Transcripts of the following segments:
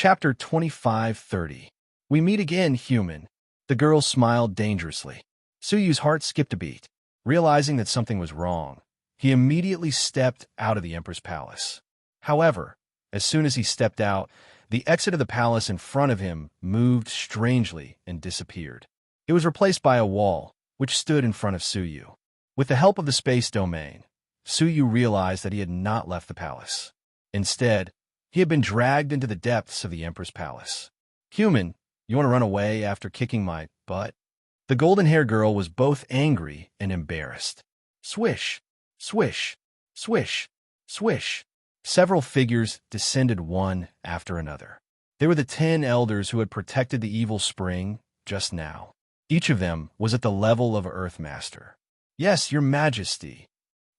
Chapter 25:30. We meet again, human. The girl smiled dangerously. Suyu's heart skipped a beat. Realizing that something was wrong, he immediately stepped out of the Emperor's palace. However, as soon as he stepped out, the exit of the palace in front of him moved strangely and disappeared. It was replaced by a wall, which stood in front of Suyu. With the help of the space domain, Suyu realized that he had not left the palace. Instead, he had been dragged into the depths of the Emperor's palace. Human, you want to run away after kicking my butt? The golden-haired girl was both angry and embarrassed. Swish, swish, swish, swish. Several figures descended one after another. They were the 10 elders who had protected the evil spring just now. Each of them was at the level of Earth Master. Yes, your majesty.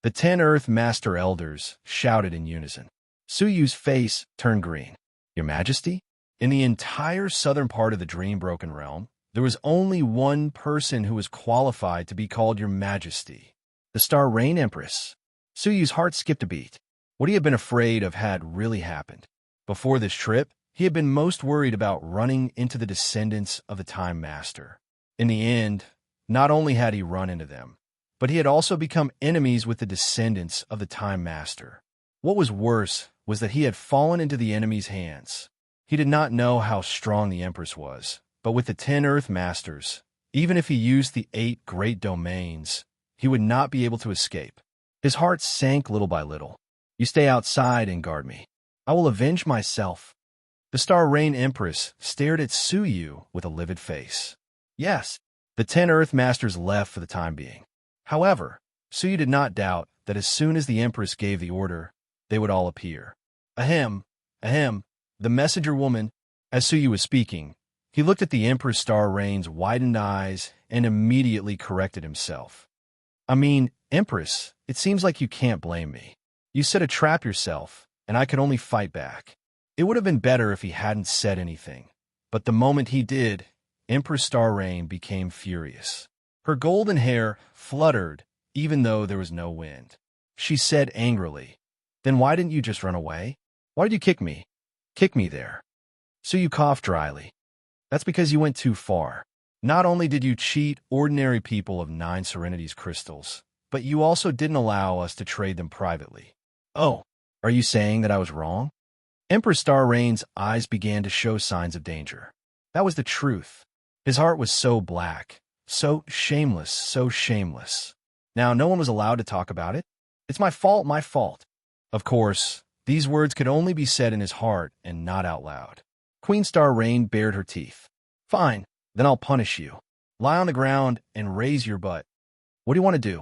The 10 Earth Master elders shouted in unison. Suyu's face turned green. Your majesty? In the entire southern part of the Dream-Broken Realm, there was only one person who was qualified to be called your majesty. The Star Rain Empress. Suyu's heart skipped a beat. What he had been afraid of had really happened. Before this trip, he had been most worried about running into the descendants of the Time Master. In the end, not only had he run into them, but he had also become enemies with the descendants of the Time Master. What was worse was that he had fallen into the enemy's hands. He did not know how strong the Empress was, but with the 10 Earth Masters, even if he used the 8 great domains, he would not be able to escape. His heart sank little by little. You stay outside and guard me. I will avenge myself. The Star Rain Empress stared at Suyu with a livid face. Yes, the 10 Earth Masters left for the time being. However, Suyu did not doubt that as soon as the Empress gave the order, they would all appear. Ahem, ahem, the messenger woman. As Suyu was speaking, he looked at the Empress Star Rain's widened eyes and immediately corrected himself. I mean, Empress, it seems like you can't blame me. You set a trap yourself, and I could only fight back. It would have been better if he hadn't said anything. But the moment he did, Empress Star Rain became furious. Her golden hair fluttered, even though there was no wind. She said angrily, Then why didn't you just run away? Why did you kick me? Kick me there. Suyu coughed dryly. That's because you went too far. Not only did you cheat ordinary people of 9 Serenity's crystals, but you also didn't allow us to trade them privately. Oh, are you saying that I was wrong? Empress Star Rain's eyes began to show signs of danger. That was the truth. His heart was so black, so shameless, so shameless. Now no one was allowed to talk about it. It's my fault, my fault. Of course, these words could only be said in his heart and not out loud. Queen Star Rain bared her teeth. Fine, then I'll punish you. Lie on the ground and raise your butt. What do you want to do?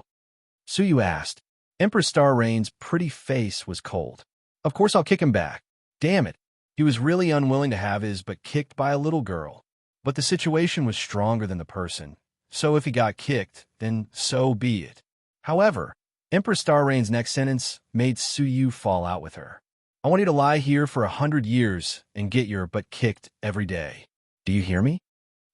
Suyu asked. Empress Star Rain's pretty face was cold. Of course I'll kick him back. Damn it. He was really unwilling to have his butt kicked by a little girl. But the situation was stronger than the person, so if he got kicked, then so be it. However, Empress Star Rain's next sentence made Suyu fall out with her. I want you to lie here for 100 years and get your butt kicked every day. Do you hear me?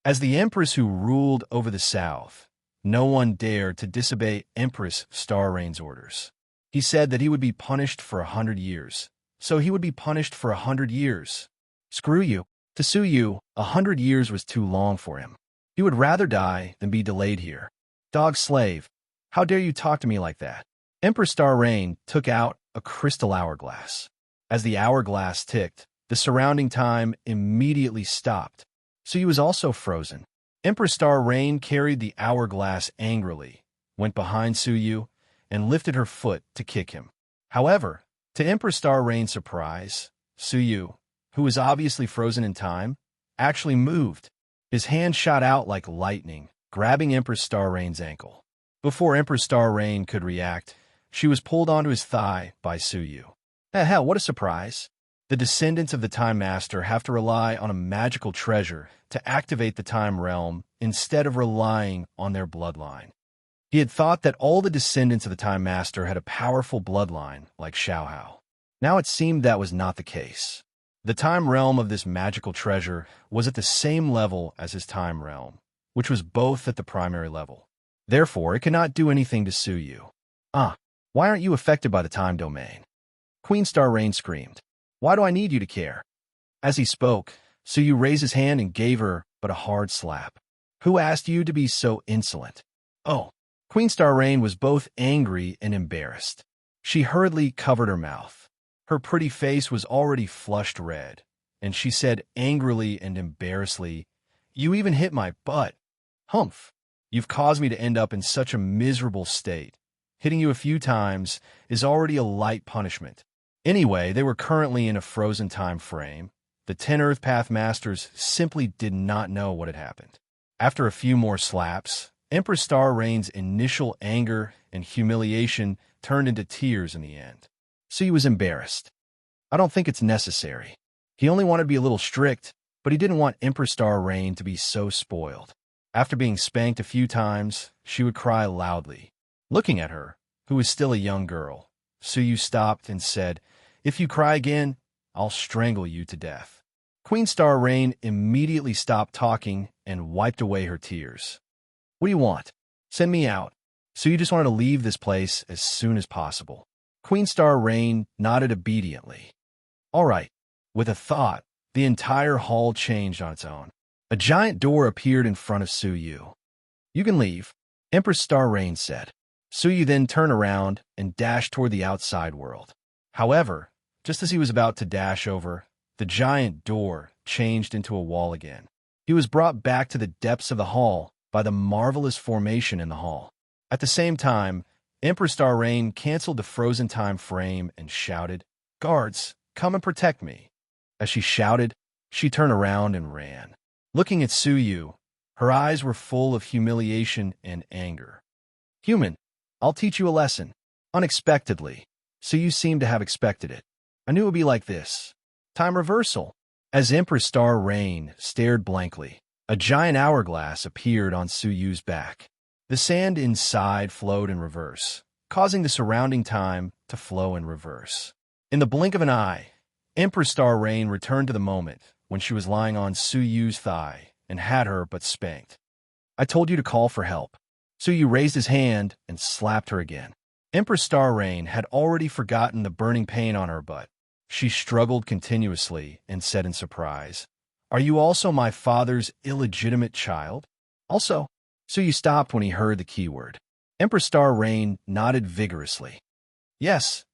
As the Empress who ruled over the South, no one dared to disobey Empress Star Rain's orders. He said that he would be punished for 100 years, so he would be punished for 100 years. Screw you. To Suyu, 100 years was too long for him. He would rather die than be delayed here. Dog slave, how dare you talk to me like that? Empress Star Rain took out a crystal hourglass. As the hourglass ticked, the surrounding time immediately stopped. Suyu was also frozen. Empress Star Rain carried the hourglass angrily, went behind Suyu, and lifted her foot to kick him. However, to Empress Star Rain's surprise, Suyu, who was obviously frozen in time, actually moved. His hand shot out like lightning, grabbing Empress Star Rain's ankle. Before Empress Star Rain could react, she was pulled onto his thigh by Suyu. Hell, what a surprise. The descendants of the Time Master have to rely on a magical treasure to activate the Time Realm instead of relying on their bloodline. He had thought that all the descendants of the Time Master had a powerful bloodline like Xiaohao. Now it seemed that was not the case. The time realm of this magical treasure was at the same level as his time realm, which was both at the primary level. Therefore, it could not do anything to Suyu. Why aren't you affected by the time domain? Queen Star Rain screamed. Why do I need you to care? As he spoke, Suyu raised his hand and gave her but a hard slap. Who asked you to be so insolent? Oh. Queen Star Rain was both angry and embarrassed. She hurriedly covered her mouth. Her pretty face was already flushed red, and she said angrily and embarrassedly, "You even hit my butt. Humph. You've caused me to end up in such a miserable state. Hitting you a few times is already a light punishment." Anyway, they were currently in a frozen time frame. The 10 Earth Path Masters simply did not know what had happened. After a few more slaps, Empress Star Rain's initial anger and humiliation turned into tears in the end. So he was embarrassed. I don't think it's necessary. He only wanted to be a little strict, but he didn't want Empress Star Rain to be so spoiled. After being spanked a few times, she would cry loudly. Looking at her, who was still a young girl, Suyu stopped and said, "If you cry again, I'll strangle you to death." Queen Star Rain immediately stopped talking and wiped away her tears. "What do you want? Send me out." Suyu just wanted to leave this place as soon as possible. Queen Star Rain nodded obediently. All right. With a thought, the entire hall changed on its own. A giant door appeared in front of Suyu. "You can leave," Empress Star Rain said. Suyu then turned around and dashed toward the outside world. However, just as he was about to dash over, the giant door changed into a wall again. He was brought back to the depths of the hall by the marvelous formation in the hall. At the same time, Empress Star Rain canceled the frozen time frame and shouted, "Guards, come and protect me." As she shouted, she turned around and ran. Looking at Suyu, her eyes were full of humiliation and anger. "Human, I'll teach you a lesson." Unexpectedly, Suyu seemed to have expected it. "I knew it would be like this." Time reversal. As Empress Star Rain stared blankly, a giant hourglass appeared on Suyu's back. The sand inside flowed in reverse, causing the surrounding time to flow in reverse. In the blink of an eye, Empress Star Rain returned to the moment when she was lying on Suyu's thigh and had her but spanked. "I told you to call for help." Suyu raised his hand and slapped her again. Empress Star Rain had already forgotten the burning pain on her butt. She struggled continuously and said in surprise, "Are you also my father's illegitimate child?" "Also?" Suyu stopped when he heard the keyword. Empress Star Rain nodded vigorously. Yes,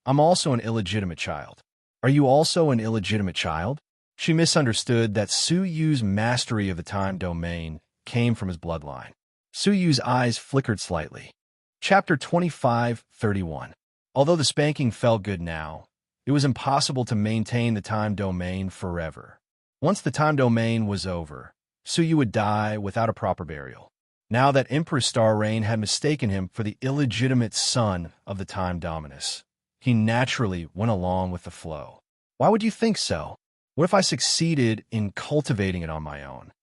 I'm also an illegitimate child." "Are you also an illegitimate child?" She misunderstood that Suyu's mastery of the time domain came from his bloodline. Suyu's eyes flickered slightly. Chapter 25:31. Although the spanking felt good now, it was impossible to maintain the time domain forever. Once the time domain was over, Suyu would die without a proper burial. Now that Empress Star Rain had mistaken him for the illegitimate son of the Time Dominus, he naturally went along with the flow. Why would you think so? What if I succeeded in cultivating it on my own?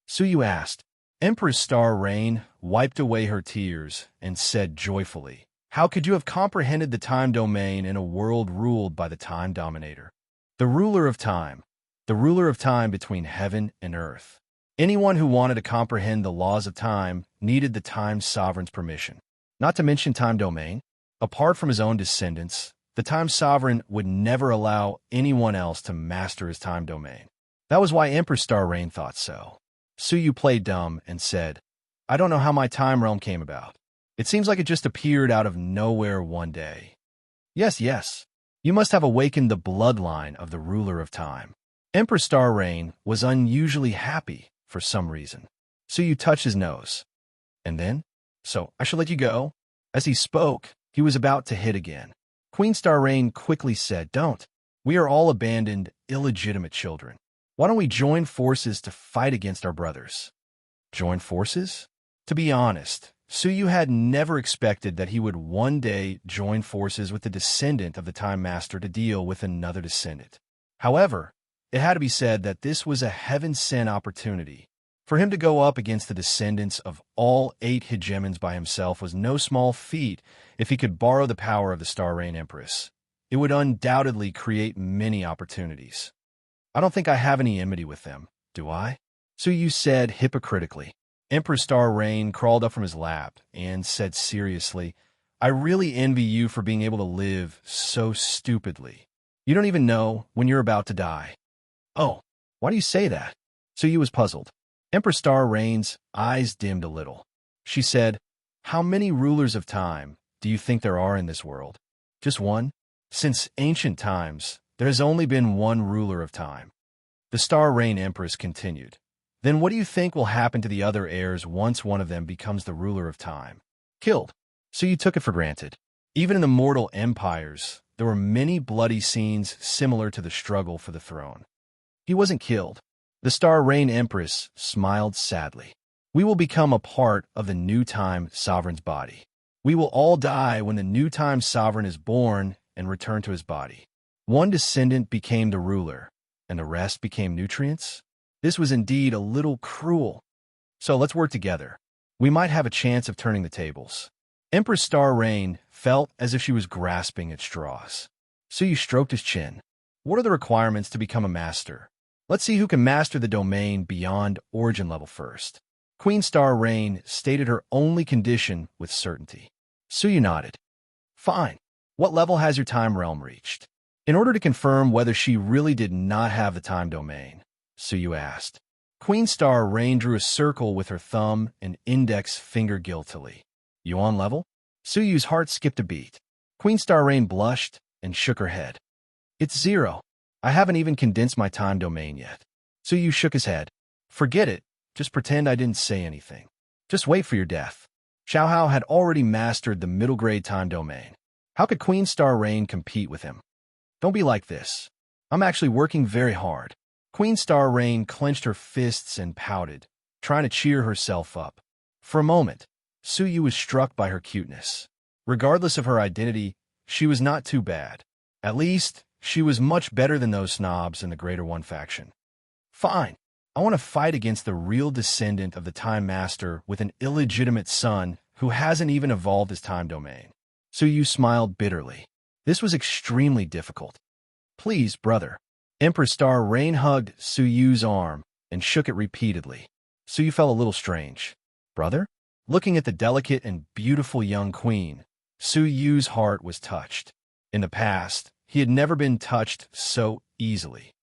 Suyu asked. Empress Star Rain wiped away her tears and said joyfully, "How could you have comprehended the time domain in a world ruled by the Time Dominator? The ruler of time between heaven and earth. Anyone who wanted to comprehend the laws of time needed the Time Sovereign's permission. Not to mention time domain. Apart from his own descendants, the Time Sovereign would never allow anyone else to master his time domain. That was why Empress Star Rain thought so." Suyu played dumb and said, "I don't know how my time realm came about. It seems like it just appeared out of nowhere one day." Yes. You must have awakened the bloodline of the ruler of time." Empress Star Rain was unusually happy for some reason. Suyu touched his nose. "And then? So I shall let you go?" As he spoke, he was about to hit again. Queen Star Rain quickly said, "Don't. We are all abandoned, illegitimate children. Why don't we join forces to fight against our brothers?" Join forces? To be honest, Suyu had never expected that he would one day join forces with the descendant of the Time Master to deal with another descendant. However, it had to be said that this was a heaven-sent opportunity. For him to go up against the descendants of all 8 hegemons by himself was no small feat if he could borrow the power of the Star Rain Empress. It would undoubtedly create many opportunities. "I don't think I have any enmity with them, do I?" Suyu said hypocritically. Empress Star Rain crawled up from his lap and said seriously, "I really envy you for being able to live so stupidly. You don't even know when you're about to die." Oh, why do you say that? Suyu was puzzled. Empress Star Reign's eyes dimmed a little. She said, how many rulers of time do you think there are in this world? Just one? Since ancient times, there has only been one ruler of time. The Star Reign Empress continued. Then what do you think will happen to the other heirs once one of them becomes the ruler of time? Killed. So you took it for granted. Even in the mortal empires, there were many bloody scenes similar to the struggle for the throne. He wasn't killed. The Star Reign Empress smiled sadly. We will become a part of the new time sovereign's body. We will all die when the new time sovereign is born and return to his body. One descendant became the ruler, and the rest became nutrients? This was indeed a little cruel. So let's work together. We might have a chance of turning the tables. Empress Star Reign felt as if she was grasping at straws. Suyu stroked his chin. What are the requirements to become a master? Let's see who can master the domain beyond origin level first. Queen Star Reign stated her only condition with certainty. Suyu nodded. Fine. What level has your time realm reached? In order to confirm whether she really did not have the time domain, Suyu asked. Queen Star Reign drew a circle with her thumb and index finger guiltily. You on level? Suyu's heart skipped a beat. Queen Star Reign blushed and shook her head. It's 0. I haven't even condensed my time domain yet. Suyu shook his head. Forget it. Just pretend I didn't say anything. Just wait for your death. Xiaohao had already mastered the middle grade time domain. How could Queen Star Reign compete with him? Don't be like this. I'm actually working very hard. Queen Star Reign clenched her fists and pouted, trying to cheer herself up. For a moment, Suyu was struck by her cuteness. Regardless of her identity, she was not too bad. At least, she was much better than those snobs in the Greater One faction. Fine. I want to fight against the real descendant of the Time Master with an illegitimate son who hasn't even evolved his time domain. Suyu smiled bitterly. This was extremely difficult. Please, brother. Empress Star Reign hugged Suyu's arm and shook it repeatedly. Suyu felt a little strange. Brother? Looking at the delicate and beautiful young queen, Suyu's heart was touched. In the past, he had never been touched so easily.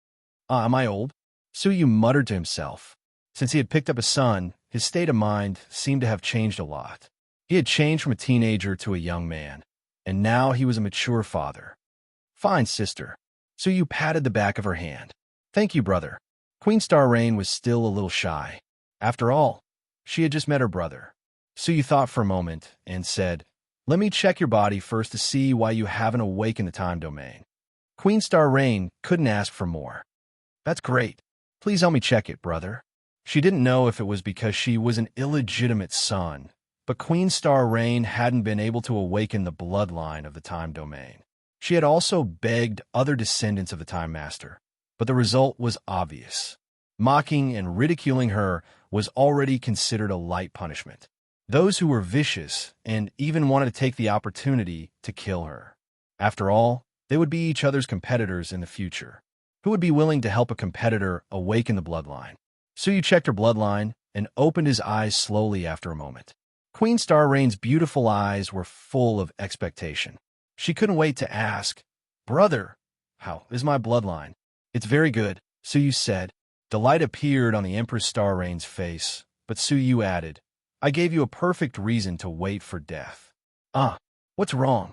Am I old? Suyu muttered to himself. Since he had picked up a son, his state of mind seemed to have changed a lot. He had changed from a teenager to a young man, and now he was a mature father. Fine, sister. Suyu patted the back of her hand. Thank you, brother. Queen Star Reign was still a little shy. After all, she had just met her brother. Suyu thought for a moment and said, let me check your body first to see why you haven't awakened the time domain. Queen Star Reign couldn't ask for more. That's great. Please help me check it, brother. She didn't know if it was because she was an illegitimate son, but Queen Star Reign hadn't been able to awaken the bloodline of the time domain. She had also begged other descendants of the Time Master, but the result was obvious. Mocking and ridiculing her was already considered a light punishment. Those who were vicious and even wanted to take the opportunity to kill her. After all, they would be each other's competitors in the future. Who would be willing to help a competitor awaken the bloodline? Suyu checked her bloodline and opened his eyes slowly after a moment. Queen Star Reign's beautiful eyes were full of expectation. She couldn't wait to ask, Brother, how is my bloodline? It's very good, Suyu said. Delight appeared on the Empress Star Reign's face, but Suyu added, I gave you a perfect reason to wait for death. What's wrong?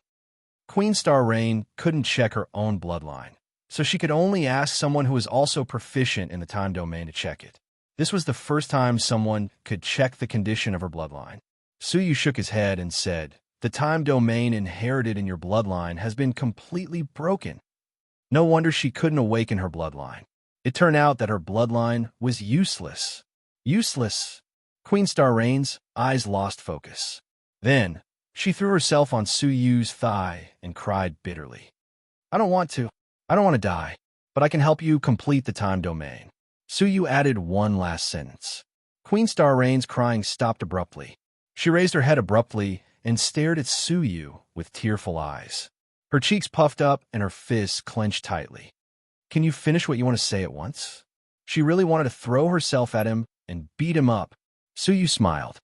Queen Star Reign couldn't check her own bloodline, so she could only ask someone who was also proficient in the time domain to check it. This was the first time someone could check the condition of her bloodline. Suyu shook his head and said, the time domain inherited in your bloodline has been completely broken. No wonder she couldn't awaken her bloodline. It turned out that her bloodline was useless. Useless. Queen Star Reign's eyes lost focus. Then, she threw herself on Suyu's thigh and cried bitterly. I don't want to die, but I can help you complete the time domain. Suyu added one last sentence. Queen Star Reign's crying stopped abruptly. She raised her head abruptly and stared at Suyu with tearful eyes. Her cheeks puffed up and her fists clenched tightly. Can you finish what you want to say at once? She really wanted to throw herself at him and beat him up. Suyu smiled.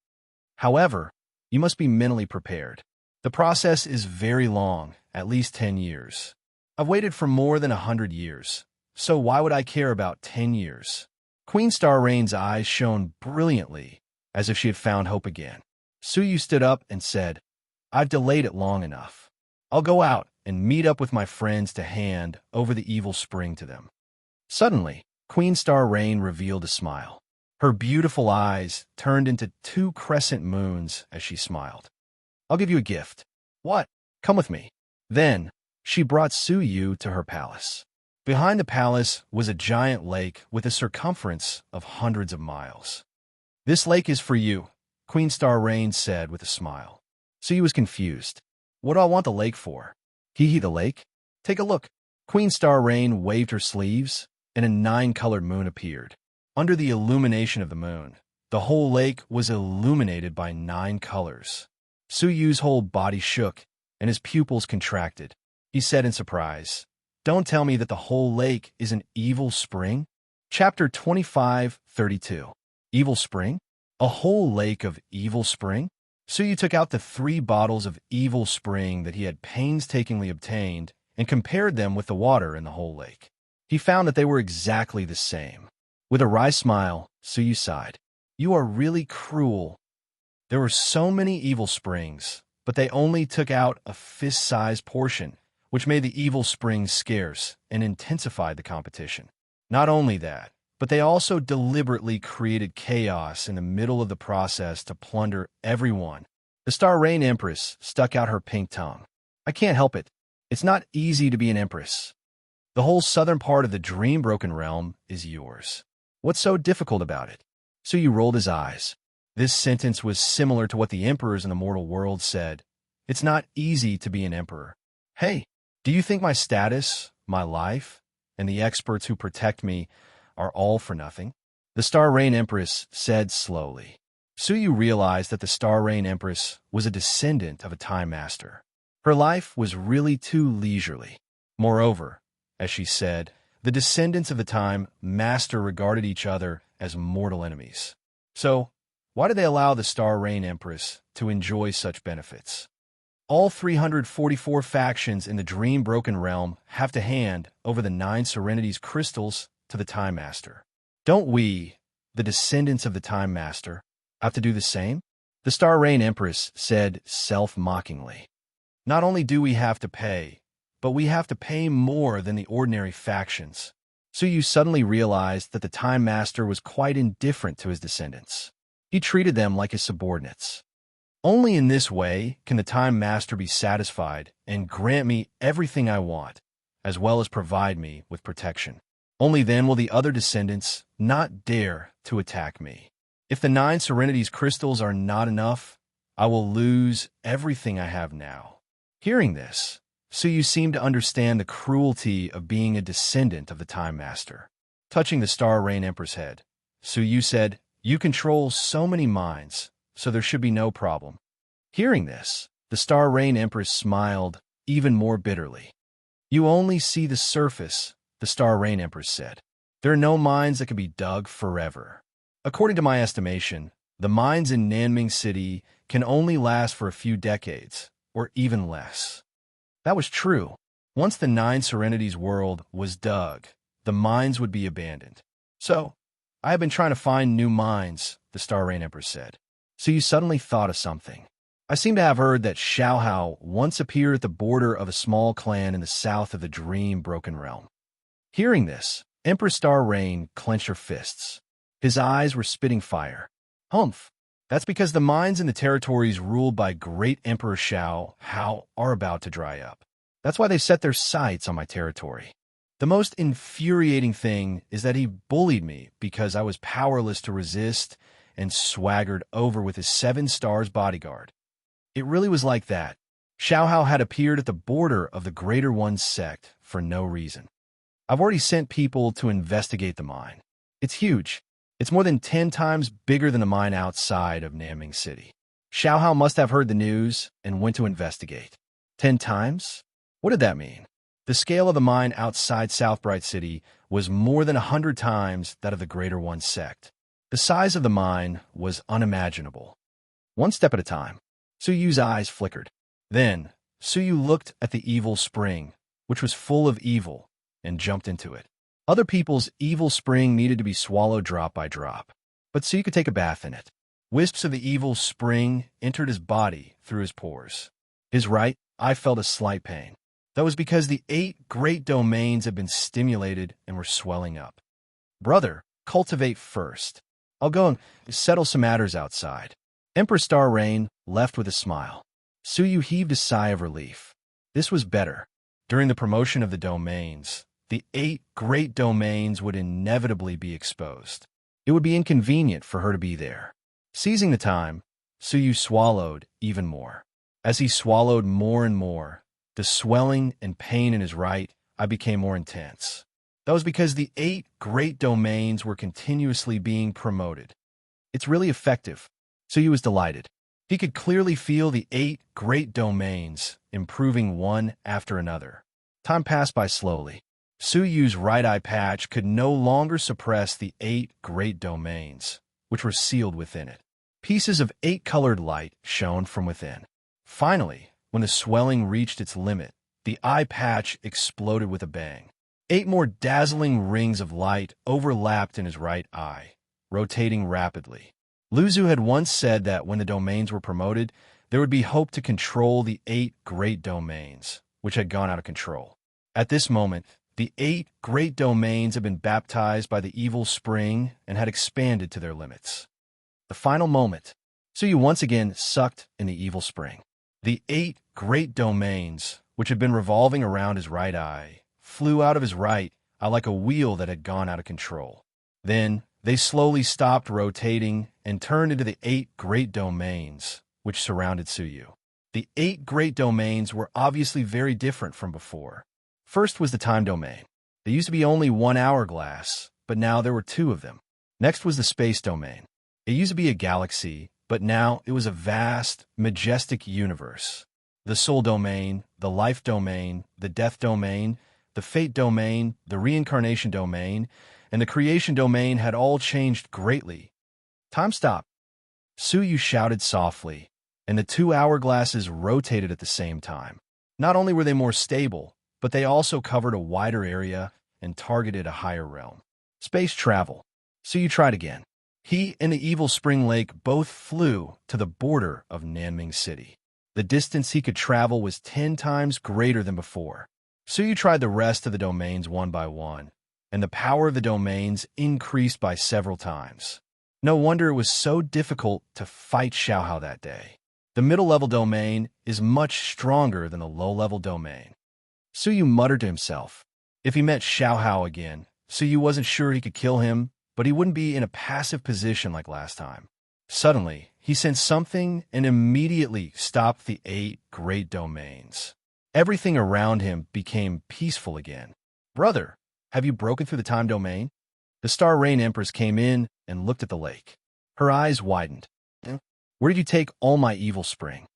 However, you must be mentally prepared. The process is very long, at least 10 years. I've waited for more than 100 years, So why would I care about 10 years? Queen Star Rain's eyes shone brilliantly, as if she had found hope again. Suyu stood up and said, I've delayed it long enough. I'll go out and meet up with my friends to hand over the evil spring to them. Suddenly, Queen Star Rain revealed a smile. Her beautiful eyes turned into 2 crescent moons as she smiled. I'll give you a gift. What? Come with me. Then, she brought Suyu to her palace. Behind the palace was a giant lake with a circumference of hundreds of miles. This lake is for you, Queen Star Rain said with a smile. Suyu was confused. What do I want the lake for? Hee the lake? Take a look. Queen Star Rain waved her sleeves, and a 9-colored moon appeared. Under the illumination of the moon, the whole lake was illuminated by 9 colors. Suyu's whole body shook, and his pupils contracted. He said in surprise, Don't tell me that the whole lake is an evil spring? Chapter 25:32. Evil spring? A whole lake of evil spring? Suyu took out the 3 bottles of evil spring that he had painstakingly obtained and compared them with the water in the whole lake. He found that they were exactly the same. With a wry smile, Suyu sighed. You are really cruel. There were so many evil springs, but they only took out a fist-sized portion, which made the evil springs scarce and intensified the competition. Not only that, but they also deliberately created chaos in the middle of the process to plunder everyone. The Star Rain Empress stuck out her pink tongue. I can't help it. It's not easy to be an empress. The whole southern part of the Dream-Broken Realm is yours. What's so difficult about it? Suyu rolled his eyes. This sentence was similar to what the emperors in the mortal world said. It's not easy to be an emperor. Hey, do you think my status, my life, and the experts who protect me are all for nothing? The Star Rain Empress said slowly. Suyu realized that the Star Rain Empress was a descendant of a time master. Her life was really too leisurely. Moreover, as she said, the descendants of the time master regarded each other as mortal enemies. So, why did they allow the Star Rain Empress to enjoy such benefits? All 344 factions in the Dream-Broken Realm have to hand over the 9 Serenities crystals to the Time Master. Don't we, the descendants of the Time Master, have to do the same? The Star Rain Empress said self-mockingly. Not only do we have to pay, but we have to pay more than the ordinary factions. Suyu suddenly realized that the Time Master was quite indifferent to his descendants. He treated them like his subordinates. Only in this way can the Time Master be satisfied and grant me everything I want, as well as provide me with protection. Only then will the other descendants not dare to attack me. If the 9 Serenities crystals are not enough, I will lose everything I have now. Hearing this, Suyu seemed to understand the cruelty of being a descendant of the Time Master. Touching the Star Rain Emperor's head, Suyu said, You control so many minds, so there should be no problem. Hearing this, the Star Rain Empress smiled even more bitterly. You only see the surface, the Star Rain Empress said. There are no mines that can be dug forever. According to my estimation, the mines in Nanming City can only last for a few decades, or even less. That was true. Once the 9 Serenities world was dug, the mines would be abandoned. So, I have been trying to find new mines, the Star Rain Empress said. So you suddenly thought of something. I seem to have heard that Xiaohao once appeared at the border of a small clan in the south of the Dream-Broken Realm. Hearing this, Emperor Star Rain clenched her fists. His eyes were spitting fire. Humph! That's because the mines in the territories ruled by Great Emperor Xiaohao are about to dry up. That's why they set their sights on my territory. The most infuriating thing is that he bullied me because I was powerless to resist and swaggered over with his 7 stars bodyguard. It really was like that. Xiaohao had appeared at the border of the Greater One sect for no reason. I've already sent people to investigate the mine. It's huge. It's more than 10 times bigger than the mine outside of Nanming City. Xiaohao must have heard the news and went to investigate. 10 times? What did that mean? The scale of the mine outside South Bright City was more than 100 times that of the Greater One sect. The size of the mine was unimaginable. One step at a time, Suyu's eyes flickered. Then, Suyu looked at the evil spring, which was full of evil, and jumped into it. Other people's evil spring needed to be swallowed drop by drop, but so you could take a bath in it. Wisps of the evil spring entered his body through his pores. His right eye felt a slight pain. That was because the 8 great domains had been stimulated and were swelling up. Brother, cultivate first. I'll go and settle some matters outside. Emperor Star Rain left with a smile. Suyu heaved a sigh of relief. This was better. During the promotion of the domains, the 8 great domains would inevitably be exposed. It would be inconvenient for her to be there. Seizing the time, Suyu swallowed even more. As he swallowed more and more, the swelling and pain in his right eye became more intense. That was because the 8 great domains were continuously being promoted. It's really effective. Suyu was delighted. He could clearly feel the 8 great domains improving one after another. Time passed by slowly. Suyu's right eye patch could no longer suppress the 8 great domains, which were sealed within it. Pieces of 8-colored light shone from within. Finally, when the swelling reached its limit, the eye patch exploded with a bang. 8 more dazzling rings of light overlapped in his right eye, rotating rapidly. Luzu had once said that when the domains were promoted, there would be hope to control the 8 great domains, which had gone out of control. At this moment, the 8 great domains had been baptized by the evil spring and had expanded to their limits. The final moment, Suyu once again sucked in the evil spring. The 8 great domains, which had been revolving around his right eye, flew out of his right eye like a wheel that had gone out of control. Then, they slowly stopped rotating and turned into the 8 great domains, which surrounded Suyu. The 8 great domains were obviously very different from before. First was the time domain. There used to be only 1 hourglass, but now there were 2 of them. Next was the space domain. It used to be a galaxy, but now it was a vast, majestic universe. The soul domain, the life domain, the death domain, the fate domain, the reincarnation domain, and the creation domain had all changed greatly. Time stopped. Suyu shouted softly, and the 2 hourglasses rotated at the same time. Not only were they more stable, but they also covered a wider area and targeted a higher realm. Space travel. Suyu tried again. He and the evil spring lake both flew to the border of Nanming City. The distance he could travel was 10 times greater than before. Suyu tried the rest of the domains one by one, and the power of the domains increased by several times. No wonder it was so difficult to fight Xiaohao that day. The middle-level domain is much stronger than the low-level domain. Suyu muttered to himself. If he met Xiaohao again, Suyu wasn't sure he could kill him, but he wouldn't be in a passive position like last time. Suddenly, he sensed something and immediately stopped the 8 great domains. Everything around him became peaceful again. Brother, have you broken through the time domain? The Star Rain Empress came in and looked at the lake. Her eyes widened. Where did you take all my evil spring?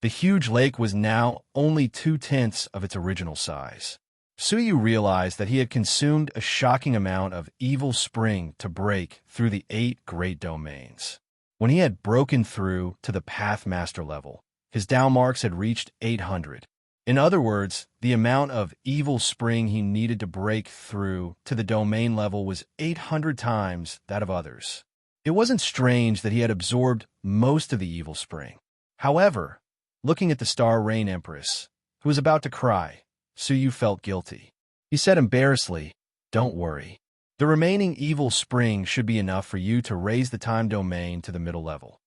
The huge lake was now only 2/10 of its original size. Suyu realized that he had consumed a shocking amount of evil spring to break through the 8 great domains. When he had broken through to the Pathmaster level, his Dao marks had reached 800. In other words, the amount of evil spring he needed to break through to the domain level was 800 times that of others. It wasn't strange that he had absorbed most of the evil spring. However, looking at the Star Rain Empress, who was about to cry, Suyu felt guilty. He said embarrassedly, "Don't worry. The remaining evil spring should be enough for you to raise the time domain to the middle level.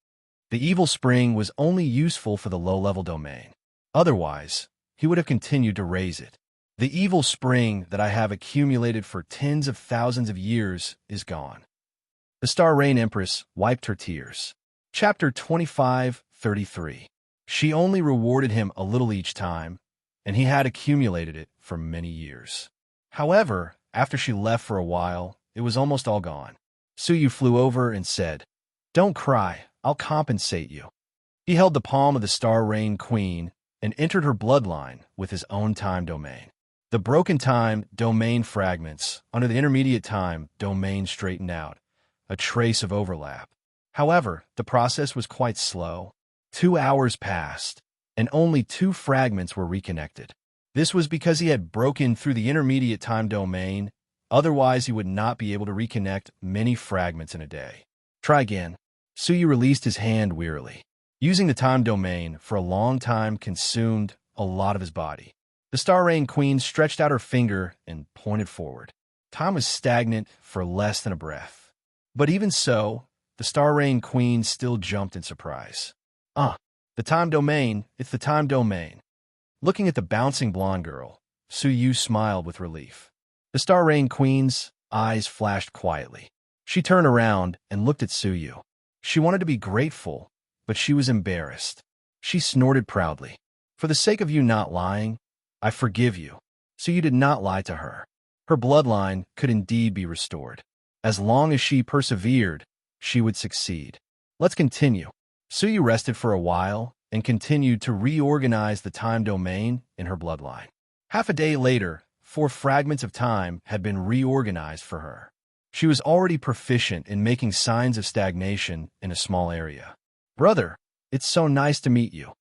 The evil spring was only useful for the low-level domain. Otherwise, he would have continued to raise it. The evil spring that I have accumulated for tens of thousands of years is gone." The Star Rain Empress wiped her tears. Chapter 25:33. She only rewarded him a little each time, and he had accumulated it for many years. However, after she left for a while, it was almost all gone. Suyu flew over and said, "Don't cry, I'll compensate you." He held the palm of the Star Rain Queen and entered her bloodline with his own time domain. The broken time domain fragments under the intermediate time domain straightened out, a trace of overlap. However, the process was quite slow. 2 hours passed, and only 2 fragments were reconnected. This was because he had broken through the intermediate time domain Otherwise, he would not be able to reconnect many fragments in a day. Try again. Suyu released his hand wearily. Using the time domain for a long time consumed a lot of his body. The Star Rain Queen stretched out her finger and pointed forward. Time was stagnant for less than a breath. But even so, the Star Rain Queen still jumped in surprise. The time domain, it's the time domain. Looking at the bouncing blonde girl, Suyu smiled with relief. The Star Rain Queen's eyes flashed quietly. She turned around and looked at Suyu. She wanted to be grateful, but she was embarrassed. She snorted proudly. For the sake of you not lying, I forgive you. Suyu did not lie to her. Her bloodline could indeed be restored. As long as she persevered, she would succeed. Let's continue. Suyu rested for a while and continued to reorganize the time domain in her bloodline. Half a day later, 4 fragments of time had been reorganized for her. She was already proficient in making signs of stagnation in a small area. Brother, it's so nice to meet you.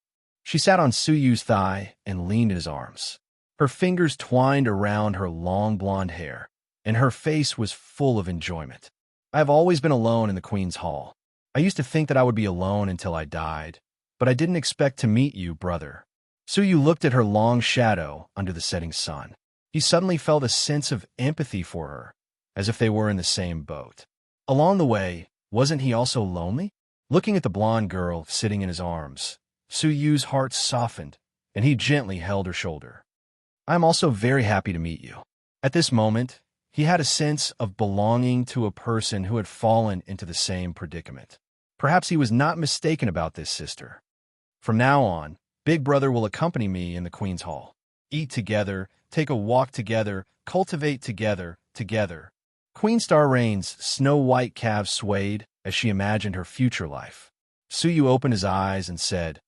She sat on Suyu's thigh and leaned in his arms. Her fingers twined around her long blonde hair, and her face was full of enjoyment. I have always been alone in the Queen's Hall. I used to think that I would be alone until I died, but I didn't expect to meet you, brother. Suyu looked at her long shadow under the setting sun. He suddenly felt a sense of empathy for her, as if they were in the same boat. Along the way, wasn't he also lonely? Looking at the blonde girl sitting in his arms, Suyu's heart softened, and he gently held her shoulder. I am also very happy to meet you. At this moment, he had a sense of belonging to a person who had fallen into the same predicament. Perhaps he was not mistaken about this sister. From now on, Big Brother will accompany me in the Queen's Hall. Eat together, take a walk together, cultivate together. Queen Star Rain's snow-white calves swayed as she imagined her future life. Suyu opened his eyes and said,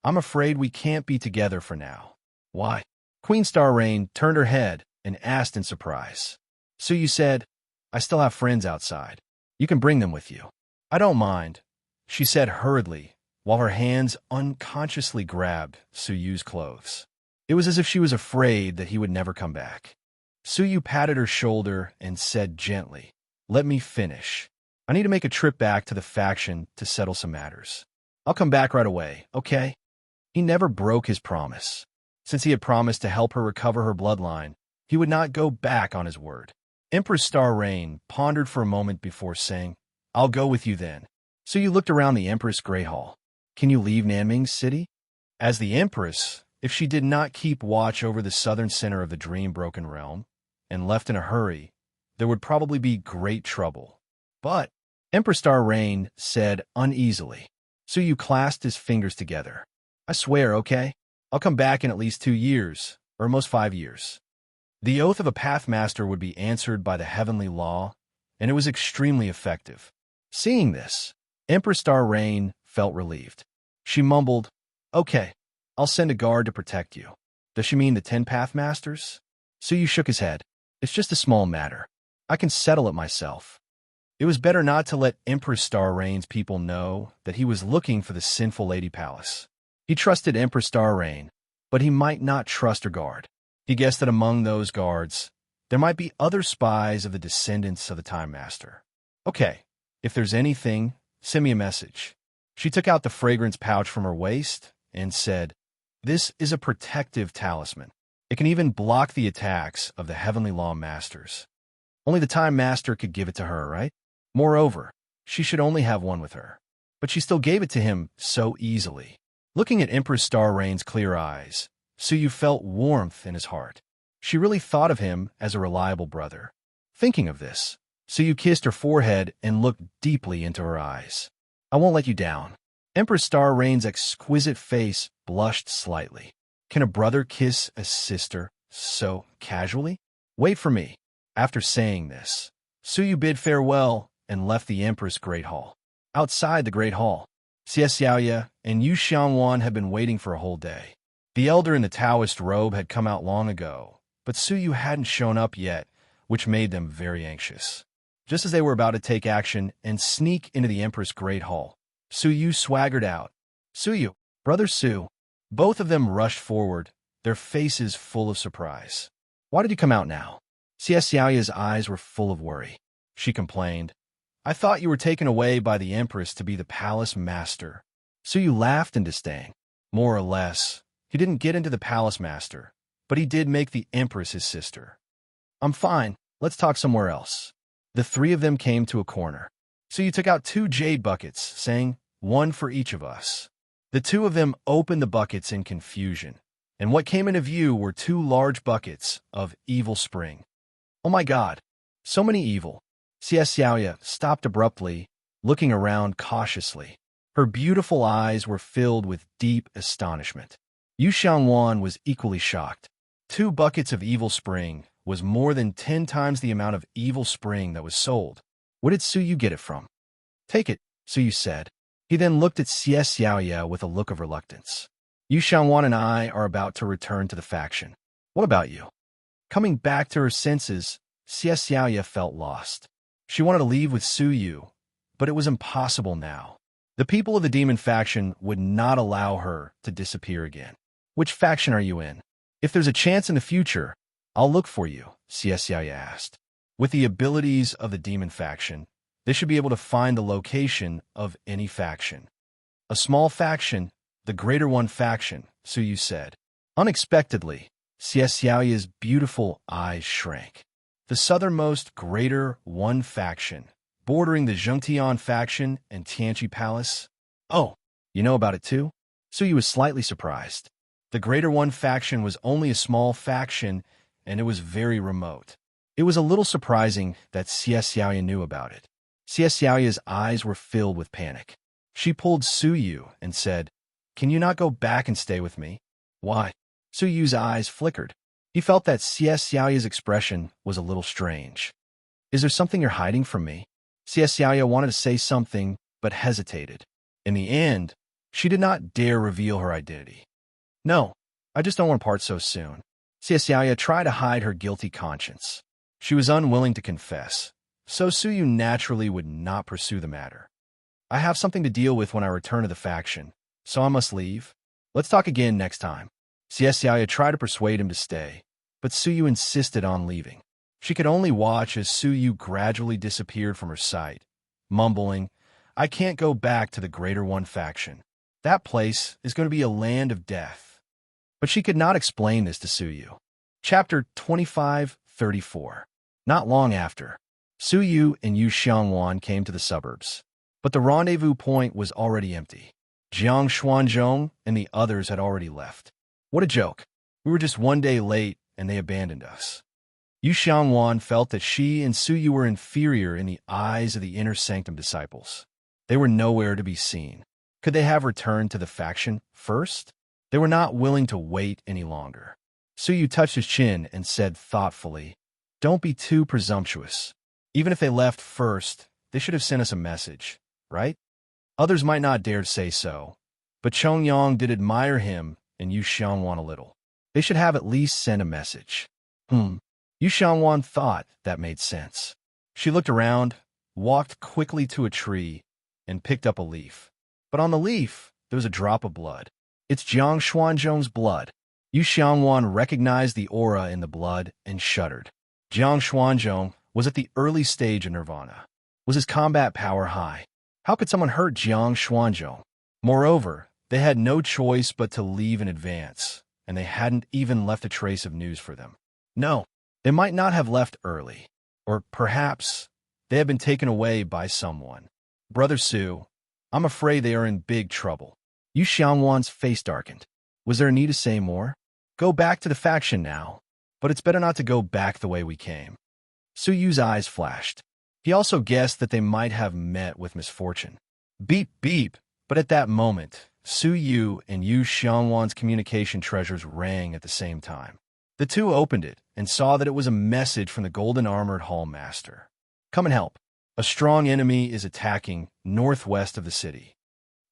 I'm afraid we can't be together for now. Why? Queen Star Rain turned her head and asked in surprise. Suyu said, I still have friends outside. You can bring them with you. I don't mind, she said hurriedly, while her hands unconsciously grabbed Suyu's clothes. It was as if she was afraid that he would never come back. Suyu patted her shoulder and said gently, Let me finish. I need to make a trip back to the faction to settle some matters. I'll come back right away, okay? He never broke his promise. Since he had promised to help her recover her bloodline, he would not go back on his word. Empress Star Rain pondered for a moment before saying, I'll go with you then. Suyu looked around the Empress Grey Hall. Can you leave Nanming's city? As the Empress, if she did not keep watch over the southern center of the dream-broken realm, and left in a hurry, there would probably be great trouble. But, Empress Star Rain said uneasily. Suyu clasped his fingers together. I swear, okay? I'll come back in at least 2 years, or almost 5 years. The oath of a Pathmaster would be answered by the heavenly law, and it was extremely effective. Seeing this, Empress Star Rain felt relieved. She mumbled, Okay, I'll send a guard to protect you. Does she mean the 10 Pathmasters? Suyu shook his head. It's just a small matter. I can settle it myself. It was better not to let Empress Star Rain's people know that he was looking for the sinful Lady Palace. He trusted Empress Star Rain, but he might not trust her guard. He guessed that among those guards, there might be other spies of the descendants of the Time Master. Okay, if there's anything, send me a message. She took out the fragrance pouch from her waist and said, This is a protective talisman. It can even block the attacks of the Heavenly Law Masters. Only the Time Master could give it to her, right? Moreover, she should only have one with her. But she still gave it to him so easily. Looking at Empress Star Rain's clear eyes, Suyu felt warmth in his heart. She really thought of him as a reliable brother. Thinking of this, Suyu kissed her forehead and looked deeply into her eyes. I won't let you down. Empress Star Rain's exquisite face blushed slightly. Can a brother kiss a sister so casually? Wait for me. After saying this, Suyu bid farewell and left the Empress Great Hall. Outside the Great Hall, Xie Xiaoye and Yu Xiangwan had been waiting for a whole day. The elder in the Taoist robe had come out long ago, but Suyu hadn't shown up yet, which made them very anxious. Just as they were about to take action and sneak into the Empress Great Hall, Suyu swaggered out. Suyu, Brother Su. Both of them rushed forward, their faces full of surprise. Why did you come out now? Xiaoya's eyes were full of worry. She complained, I thought you were taken away by the Empress to be the palace master. Suyu laughed in disdain. More or less, he didn't get into the palace master, but he did make the Empress his sister. I'm fine, let's talk somewhere else. The three of them came to a corner. Suyu took out 2 jade buckets, saying, one for each of us. The two of them opened the buckets in confusion, and what came into view were 2 large buckets of evil spring. Oh my god, so many evil. Xiaoya stopped abruptly, looking around cautiously. Her beautiful eyes were filled with deep astonishment. Yu Xiangwan was equally shocked. 2 buckets of evil spring was more than 10 times the amount of evil spring that was sold. Where did Suyu get it from? Take it, Suyu said. He then looked at Xiaoya with a look of reluctance. Yu Xiangwan and I are about to return to the faction. What about you? Coming back to her senses, Xiaoya felt lost. She wanted to leave with Suyu, but it was impossible now. The people of the demon faction would not allow her to disappear again. Which faction are you in? If there's a chance in the future, I'll look for you, Xiaoya asked. With the abilities of the demon faction, they should be able to find the location of any faction. A small faction, the greater one faction, Suyu said. Unexpectedly, Xiaoya's beautiful eyes shrank. The southernmost greater one faction, bordering the Zhengtian faction and Tianqi Palace. Oh, you know about it too? Suyu was slightly surprised. The greater one faction was only a small faction, and it was very remote. It was a little surprising that Xiaoya knew about it. Xiaoya's eyes were filled with panic. She pulled Suyu and said, Can you not go back and stay with me? Why? Suyu's eyes flickered. He felt that Xiaoya's expression was a little strange. Is there something you're hiding from me? Xiaoya wanted to say something, but hesitated. In the end, she did not dare reveal her identity. No, I just don't want to part so soon. Xiaoya tried to hide her guilty conscience. She was unwilling to confess, so Suyu naturally would not pursue the matter. I have something to deal with when I return to the faction, so I must leave. Let's talk again next time. Xiaoya tried to persuade him to stay, but Suyu insisted on leaving. She could only watch as Suyu gradually disappeared from her sight, mumbling, I can't go back to the Greater One faction. That place is going to be a land of death. But she could not explain this to Suyu. Chapter 25:34. Not long after, Suyu and Yu Xiangwan came to the suburbs, but the rendezvous point was already empty. Jiang Xuanzhong and the others had already left. What a joke. We were just one day late, and they abandoned us. Yu Xiangwan felt that she and Suyu were inferior in the eyes of the inner sanctum disciples. They were nowhere to be seen. Could they have returned to the faction first? They were not willing to wait any longer. Suyu touched his chin and said thoughtfully, Don't be too presumptuous. Even if they left first, they should have sent us a message, right? Others might not dare to say so, but Chongyang did admire him and Yu Xiangwan a little. They should have at least sent a message. Yu Xiangwan thought that made sense. She looked around, walked quickly to a tree, and picked up a leaf. But on the leaf, there was a drop of blood. It's Jiang Xuanzhong's blood. Yu Xiangwan recognized the aura in the blood and shuddered. Jiang Xuanzhong was at the early stage of nirvana. Was his combat power high? How could someone hurt Jiang Xuanzhong? Moreover, they had no choice but to leave in advance, and they hadn't even left a trace of news for them. No, they might not have left early, or perhaps they had been taken away by someone. Brother Su, I'm afraid they are in big trouble. Yu Xiangwan's face darkened. Was there a need to say more? Go back to the faction now, but it's better not to go back the way we came. Suyu's eyes flashed. He also guessed that they might have met with misfortune. Beep, beep, but at that moment, Suyu and Yu Xiangwan's communication treasures rang at the same time. The two opened it and saw that it was a message from the golden-armored hallmaster. Come and help. A strong enemy is attacking northwest of the city.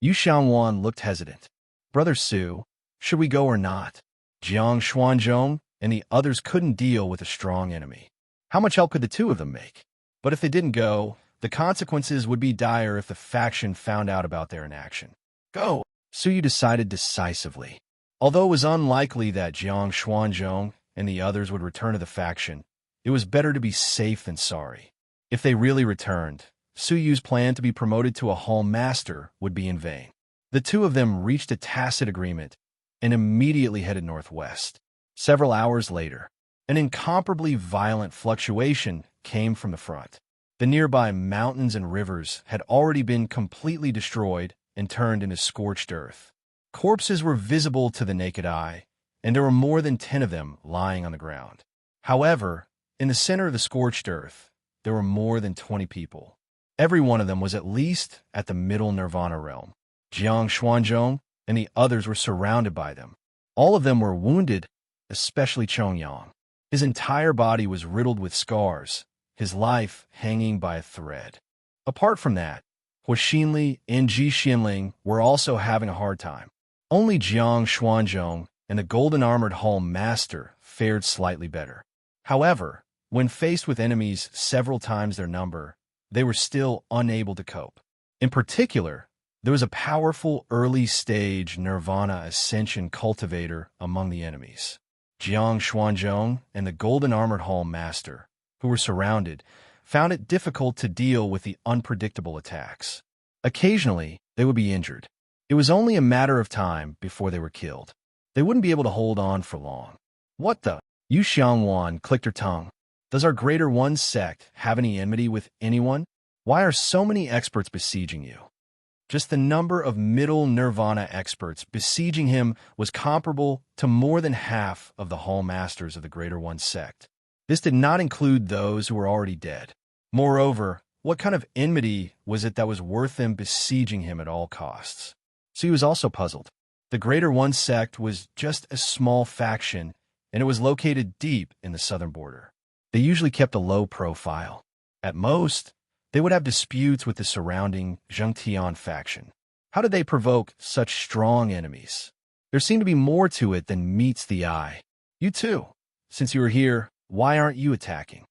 Yu Xiangwan looked hesitant. Brother Su, should we go or not? Jiang Xuanzhong and the others couldn't deal with a strong enemy. How much help could the two of them make? But if they didn't go, the consequences would be dire if the faction found out about their inaction. Go! Suyu decided decisively. Although it was unlikely that Jiang Xuanzhong and the others would return to the faction, It was better to be safe than sorry. If they really returned, Su Yu's plan to be promoted to a hall master would be in vain. The two of them reached a tacit agreement and immediately headed northwest. Several hours later, an incomparably violent fluctuation came from the front. The nearby mountains and rivers had already been completely destroyed and turned into scorched earth. Corpses were visible to the naked eye, and there were more than 10 of them lying on the ground. However, in the center of the scorched earth, there were more than 20 people. Every one of them was at least at the middle nirvana realm. Jiang Xuanzhong and the others were surrounded by them. All of them were wounded, especially Chongyang. His entire body was riddled with scars, his life hanging by a thread. Apart from that, Hua Xinli and Ji Xinling were also having a hard time. Only Jiang Xuanzhong and the golden-armored hall master fared slightly better. However, when faced with enemies several times their number, they were still unable to cope. In particular, there was a powerful early-stage nirvana ascension cultivator among the enemies. Jiang Xuanzhong and the golden-armored hall master, who were surrounded, found it difficult to deal with the unpredictable attacks. Occasionally, they would be injured. It was only a matter of time before they were killed. They wouldn't be able to hold on for long. What the? Yu Xiangwan clicked her tongue. Does our Greater One sect have any enmity with anyone? Why are so many experts besieging you? Just the number of middle nirvana experts besieging him was comparable to more than half of the hall masters of the Greater One sect. This did not include those who were already dead. Moreover, what kind of enmity was it that was worth them besieging him at all costs? So he was also puzzled. The Greater One sect was just a small faction, and it was located deep in the southern border. They usually kept a low profile. At most, they would have disputes with the surrounding Zhengtian faction. How did they provoke such strong enemies? There seemed to be more to it than meets the eye. You too. Since you are here, why aren't you attacking?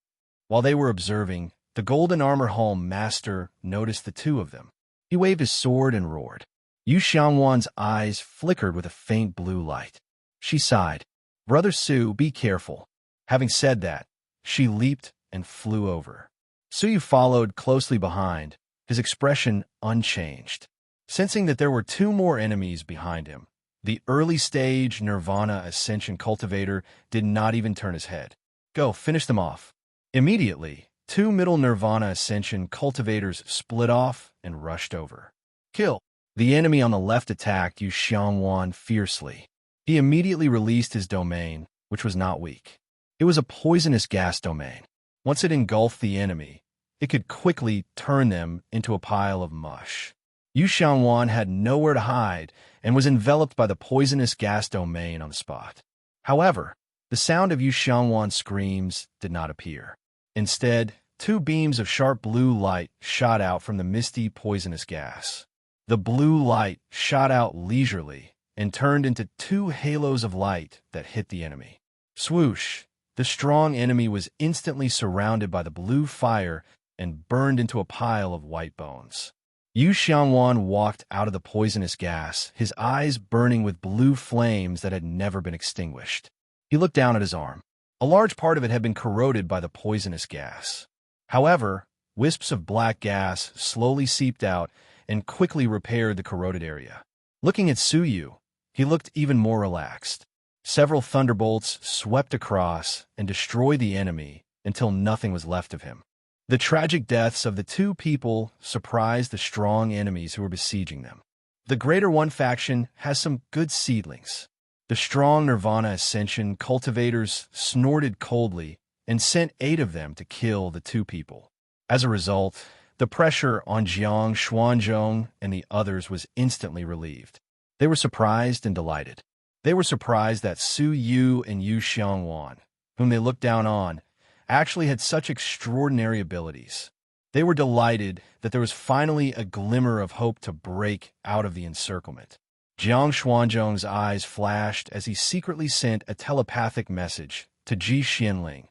While they were observing, the golden armor hall master noticed the two of them. He waved his sword and roared. Yu Xiangwan's eyes flickered with a faint blue light. She sighed. Brother Su, be careful. Having said that, she leaped and flew over. Su Yu followed closely behind, his expression unchanged. Sensing that there were two more enemies behind him, the early-stage Nirvana Ascension cultivator did not even turn his head. Go, finish them off. Immediately, two middle Nirvana Ascension cultivators split off and rushed over. Kill. The enemy on the left attacked Yu Xiangwan fiercely. He immediately released his domain, which was not weak. It was a poisonous gas domain. Once it engulfed the enemy, it could quickly turn them into a pile of mush. Yu Xiangwan had nowhere to hide and was enveloped by the poisonous gas domain on the spot. However, the sound of Yu Xiangwan's screams did not appear. Instead, two beams of sharp blue light shot out from the misty poisonous gas. The blue light shot out leisurely and turned into two halos of light that hit the enemy. Swoosh! The strong enemy was instantly surrounded by the blue fire and burned into a pile of white bones. Yu Xiangwan walked out of the poisonous gas, his eyes burning with blue flames that had never been extinguished. He looked down at his arm. A large part of it had been corroded by the poisonous gas. However, wisps of black gas slowly seeped out and quickly repaired the corroded area. Looking at Su Yu, he looked even more relaxed. Several thunderbolts swept across and destroyed the enemy until nothing was left of him. The tragic deaths of the two people surprised the strong enemies who were besieging them. The Greater One faction has some good seedlings. The strong Nirvana Ascension cultivators snorted coldly and sent 8 of them to kill the 2 people. As a result, the pressure on Jiang Xuanzhong and the others was instantly relieved. They were surprised and delighted. They were surprised that Su Yu and Yu Xiangwan, whom they looked down on, actually had such extraordinary abilities. They were delighted that there was finally a glimmer of hope to break out of the encirclement. Jiang Xuanzhong's eyes flashed as he secretly sent a telepathic message to Ji Xinling,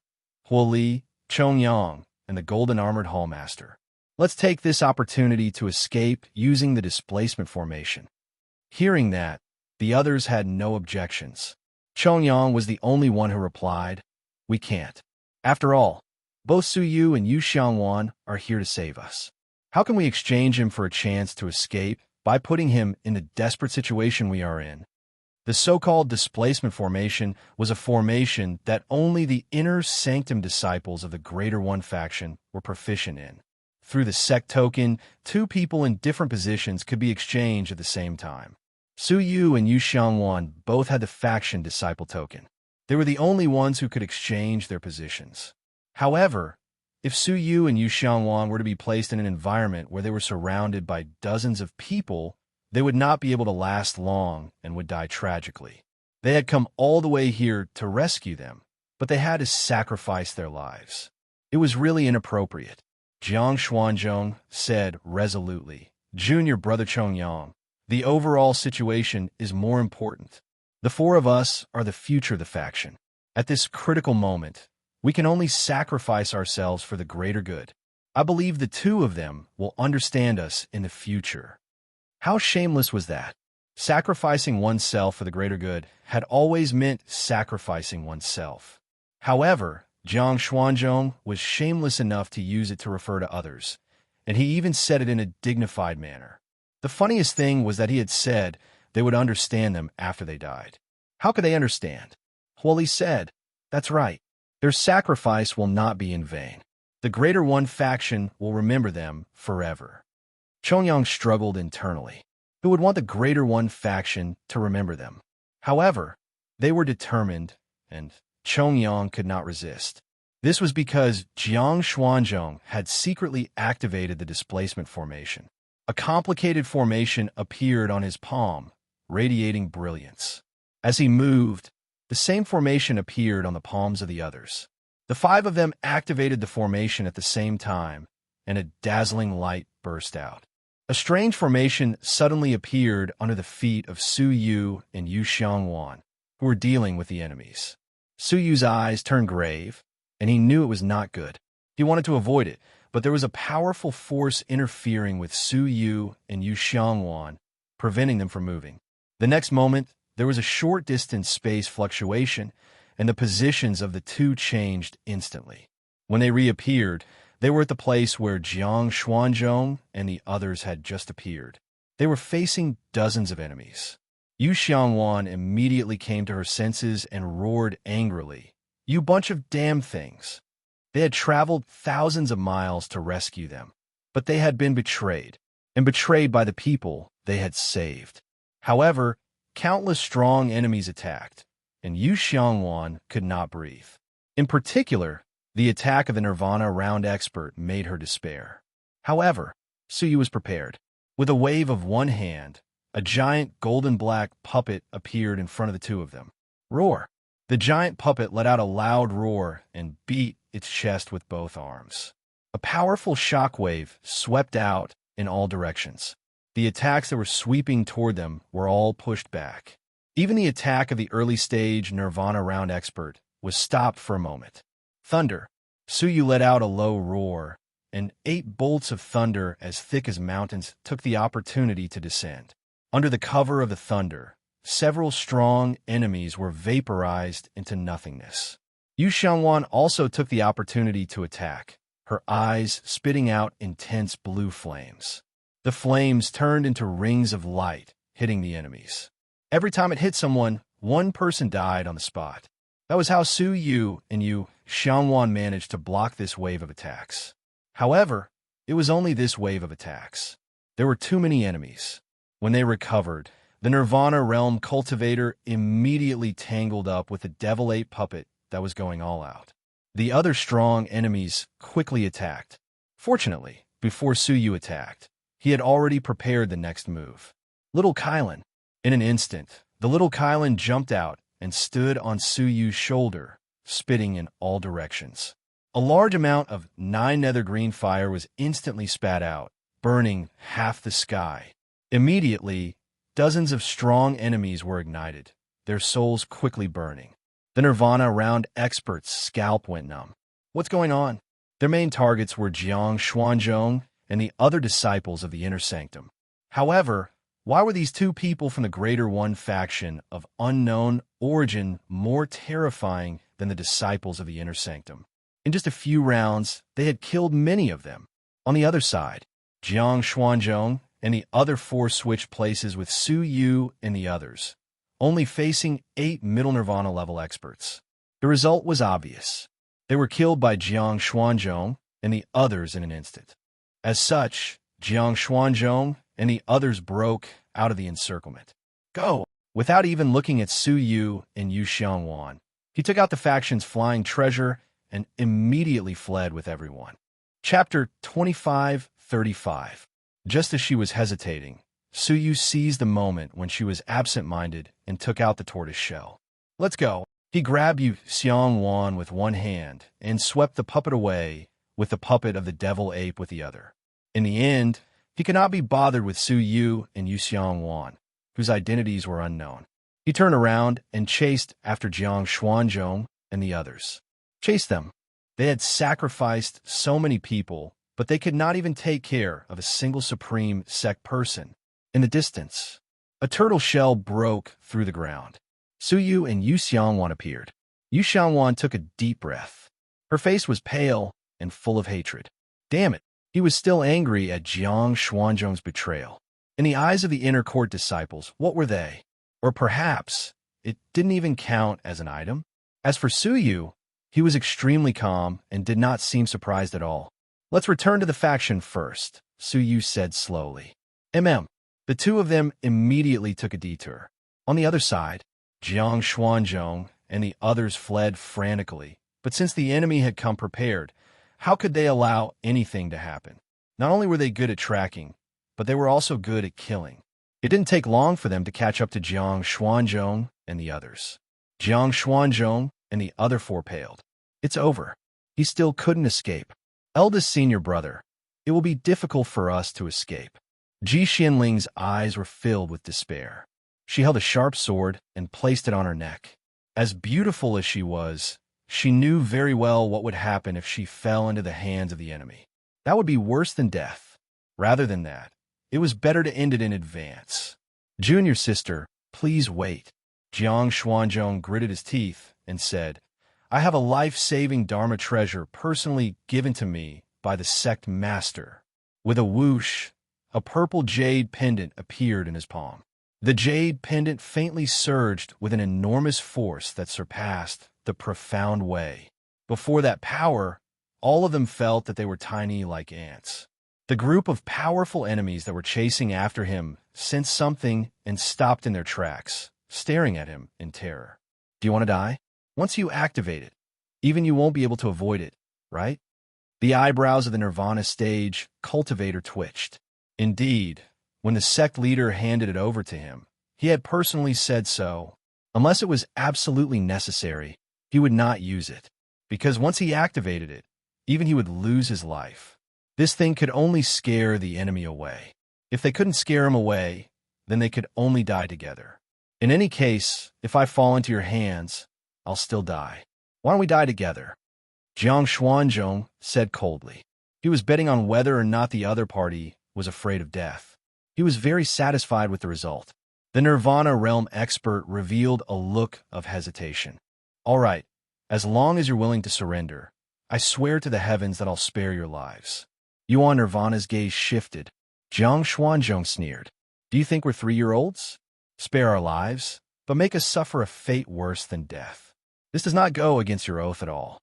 Huo Li, Chongyang, and the Golden Armored Hallmaster. Let's take this opportunity to escape using the displacement formation. Hearing that, the others had no objections. Chongyang was the only one who replied, "We can't. After all, both Su Yu and Yu Xiangwan are here to save us. How can we exchange him for a chance to escape by putting him in the desperate situation we are in? The so-called displacement formation was a formation that only the inner sanctum disciples of the Greater One faction were proficient in. Through the sect token, two people in different positions could be exchanged at the same time. Su Yu and Yu Xiangwan both had the faction disciple token. They were the only ones who could exchange their positions. However, if Su Yu and Yu Xiangwan were to be placed in an environment where they were surrounded by dozens of people, they would not be able to last long and would die tragically. They had come all the way here to rescue them, but they had to sacrifice their lives. It was really inappropriate. Jiang Xuanzhong said resolutely, "Junior brother Chongyang, the overall situation is more important. The four of us are the future of the faction. At this critical moment, we can only sacrifice ourselves for the greater good. I believe the two of them will understand us in the future." How shameless was that? Sacrificing oneself for the greater good had always meant sacrificing oneself. However, Jiang Xuanzhong was shameless enough to use it to refer to others, and he even said it in a dignified manner. The funniest thing was that he had said they would understand them after they died. How could they understand? Well, he said, "That's right. Their sacrifice will not be in vain. The Greater One faction will remember them forever." Chongyang struggled internally. Who would want the Greater One faction to remember them? However, they were determined, and Chongyang could not resist. This was because Jiang Xuanzhong had secretly activated the displacement formation. A complicated formation appeared on his palm, radiating brilliance. As he moved, the same formation appeared on the palms of the others. The five of them activated the formation at the same time, and a dazzling light burst out. A strange formation suddenly appeared under the feet of Su Yu and Yu Xiangwan, who were dealing with the enemies. Su Yu's eyes turned grave, and he knew it was not good. He wanted to avoid it, but there was a powerful force interfering with Su Yu and Yu Xiangwan, preventing them from moving. The next moment, there was a short-distance space fluctuation, and the positions of the two changed instantly. When they reappeared, they were at the place where Jiang Xuanzhong and the others had just appeared. They were facing dozens of enemies. Yu Xiangwan immediately came to her senses and roared angrily, "You bunch of damn things!" They had traveled thousands of miles to rescue them, but they had been betrayed, and betrayed by the people they had saved. However, countless strong enemies attacked, and Yu Xiangwan could not breathe. In particular, the attack of the Nirvana round expert made her despair. However, Su Yu was prepared. With a wave of one hand, a giant golden-black puppet appeared in front of the two of them. Roar! The giant puppet let out a loud roar and beat its chest with both arms. A powerful shockwave swept out in all directions. The attacks that were sweeping toward them were all pushed back. Even the attack of the early-stage Nirvana round expert was stopped for a moment. Thunder! Su Yu let out a low roar, and 8 bolts of thunder as thick as mountains took the opportunity to descend. Under the cover of the thunder, several strong enemies were vaporized into nothingness. Yu Xiangwan also took the opportunity to attack, her eyes spitting out intense blue flames. The flames turned into rings of light, hitting the enemies. Every time it hit someone, one person died on the spot. That was how Su Yu and Yu Xiangwan managed to block this wave of attacks. However, it was only this wave of attacks. There were too many enemies. When they recovered, the Nirvana Realm Cultivator immediately tangled up with the Devil 8 puppet that was going all out. The other strong enemies quickly attacked. Fortunately, before Su Yu attacked, he had already prepared the next move. Little Kylan. In an instant, the little Kylan jumped out and stood on Su Yu's shoulder, spitting in all directions. A large amount of 9 nether green fire was instantly spat out, burning half the sky. Immediately, dozens of strong enemies were ignited, their souls quickly burning. The Nirvana round expert's scalp went numb. What's going on? Their main targets were Jiang Xuanzhong and the other disciples of the Inner Sanctum. However, why were these two people from the Greater One faction of unknown origin more terrifying than the disciples of the Inner Sanctum? In just a few rounds, they had killed many of them. On the other side, Jiang Xuanzhong and the other four switched places with Su Yu and the others, only facing 8 middle Nirvana level experts. The result was obvious. They were killed by Jiang Xuanzhong and the others in an instant. As such, Jiang Xuanzhong and the others broke out of the encirclement. Go! Without even looking at Su Yu and Yu Xiangwan, he took out the faction's flying treasure and immediately fled with everyone. Chapter 25:35. Just as she was hesitating, Su Yu seized the moment when she was absent-minded and took out the tortoise shell. Let's go. He grabbed Yu Xiangwan with one hand and swept the puppet away with the puppet of the devil ape with the other. In the end, he could not be bothered with Su Yu and Yu Xiangwan, whose identities were unknown. He turned around and chased after Jiang Xuanzhong and the others. Chased them. They had sacrificed so many people, but they could not even take care of a single supreme sect person. In the distance, a turtle shell broke through the ground. Su Yu and Yu Xiangwan appeared. Yu Xiangwan took a deep breath. Her face was pale and full of hatred. Damn it, he was still angry at Jiang Xuanzhong's betrayal. In the eyes of the inner court disciples, what were they? Or perhaps it didn't even count as an item? As for Su Yu, he was extremely calm and did not seem surprised at all. Let's return to the faction first, Su Yu said slowly. The two of them immediately took a detour. On the other side, Jiang Xuanzhong and the others fled frantically, but since the enemy had come prepared, how could they allow anything to happen? Not only were they good at tracking, but they were also good at killing. It didn't take long for them to catch up to Jiang Xuanzhong and the others. Jiang Xuanzhong and the other four paled. It's over. He still couldn't escape. Eldest senior brother, it will be difficult for us to escape. Ji Xianling's eyes were filled with despair. She held a sharp sword and placed it on her neck. As beautiful as she was, she knew very well what would happen if she fell into the hands of the enemy. That would be worse than death. Rather than that, it was better to end it in advance. Junior sister, please wait. Jiang Xuanzhong gritted his teeth and said, I have a life-saving Dharma treasure personally given to me by the sect master. With a whoosh, a purple jade pendant appeared in his palm. The jade pendant faintly surged with an enormous force that surpassed the profound way. Before that power, all of them felt that they were tiny like ants. The group of powerful enemies that were chasing after him sensed something and stopped in their tracks, staring at him in terror. Do you want to die? Once you activate it, even you won't be able to avoid it, right? The eyebrows of the Nirvana stage cultivator twitched. Indeed, when the sect leader handed it over to him, he had personally said so. Unless it was absolutely necessary, he would not use it, because once he activated it, even he would lose his life. This thing could only scare the enemy away. If they couldn't scare him away, then they could only die together. In any case, if I fall into your hands, I'll still die. Why don't we die together? Jiang Xuanzhong said coldly. He was betting on whether or not the other party was afraid of death. He was very satisfied with the result. The Nirvana realm expert revealed a look of hesitation. All right, as long as you're willing to surrender, I swear to the heavens that I'll spare your lives. Yuan Nirvana's gaze shifted. Jiang Xuanzhong sneered. Do you think we're 3-year-olds? Spare our lives, but make us suffer a fate worse than death. This does not go against your oath at all.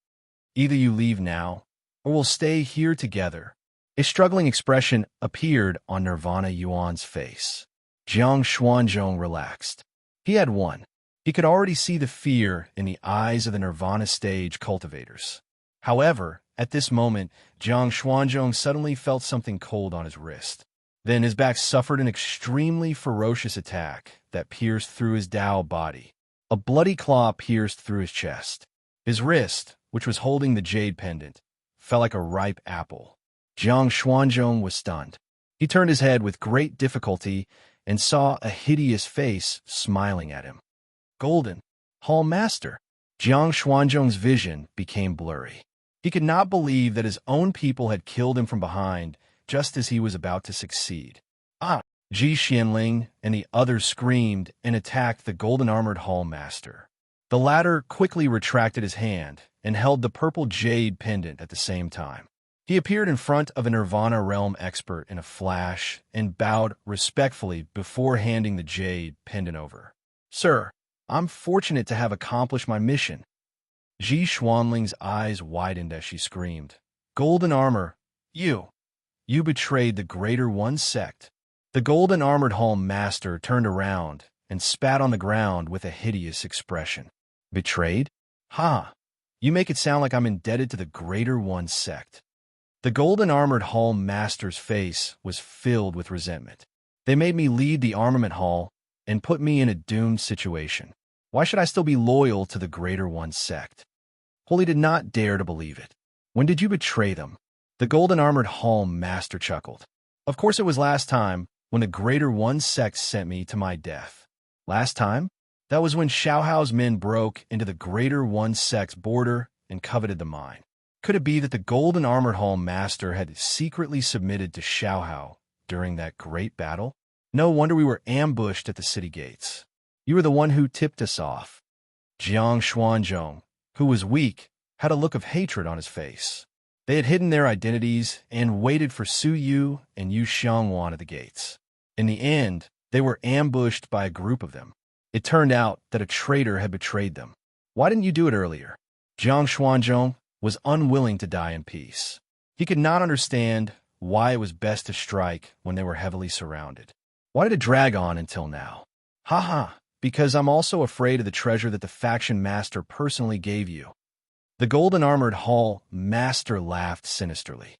Either you leave now, or we'll stay here together. A struggling expression appeared on Nirvana Yuan's face. Jiang Xuanzhong relaxed. He had won. He could already see the fear in the eyes of the Nirvana stage cultivators. However, at this moment, Jiang Xuanzhong suddenly felt something cold on his wrist. Then his back suffered an extremely ferocious attack that pierced through his Dao body. A bloody claw pierced through his chest. His wrist, which was holding the jade pendant, fell like a ripe apple. Jiang Xuanzhong was stunned. He turned his head with great difficulty and saw a hideous face smiling at him. Golden, Hall Master. Jiang Xuanzhong's vision became blurry. He could not believe that his own people had killed him from behind just as he was about to succeed. Ji Xianling and the others screamed and attacked the golden-armored Hall Master. The latter quickly retracted his hand and held the purple jade pendant at the same time. He appeared in front of a Nirvana realm expert in a flash and bowed respectfully before handing the jade pendant over. "Sir, I'm fortunate to have accomplished my mission." Ji Xuanling's eyes widened as she screamed, "Golden armor, you betrayed the Greater One sect." The golden-armored Hall Master turned around and spat on the ground with a hideous expression. "Betrayed? Ha! You make it sound like I'm indebted to the Greater One sect." The golden-armored Hall Master's face was filled with resentment. "They made me lead the armament hall and put me in a doomed situation. Why should I still be loyal to the Greater One sect?" Holy did not dare to believe it. "When did you betray them?" The golden-armored Hall Master chuckled. "Of course it was last time, when the Greater One sect sent me to my death." "Last time? That was when Xiaohao's men broke into the Greater One sect's border and coveted the mine. Could it be that the golden-armored Hall Master had secretly submitted to Xiaohao during that great battle? No wonder we were ambushed at the city gates. You were the one who tipped us off." Jiang Xuanzhong, who was weak, had a look of hatred on his face. They had hidden their identities and waited for Su Yu and Yu Xiangwan at the gates. In the end, they were ambushed by a group of them. It turned out that a traitor had betrayed them. "Why didn't you do it earlier?" Jiang Xuanzhong was unwilling to die in peace. He could not understand why it was best to strike when they were heavily surrounded. "Why did it drag on until now?" "Ha ha, because I'm also afraid of the treasure that the faction master personally gave you." The golden-armored Hall Master laughed sinisterly.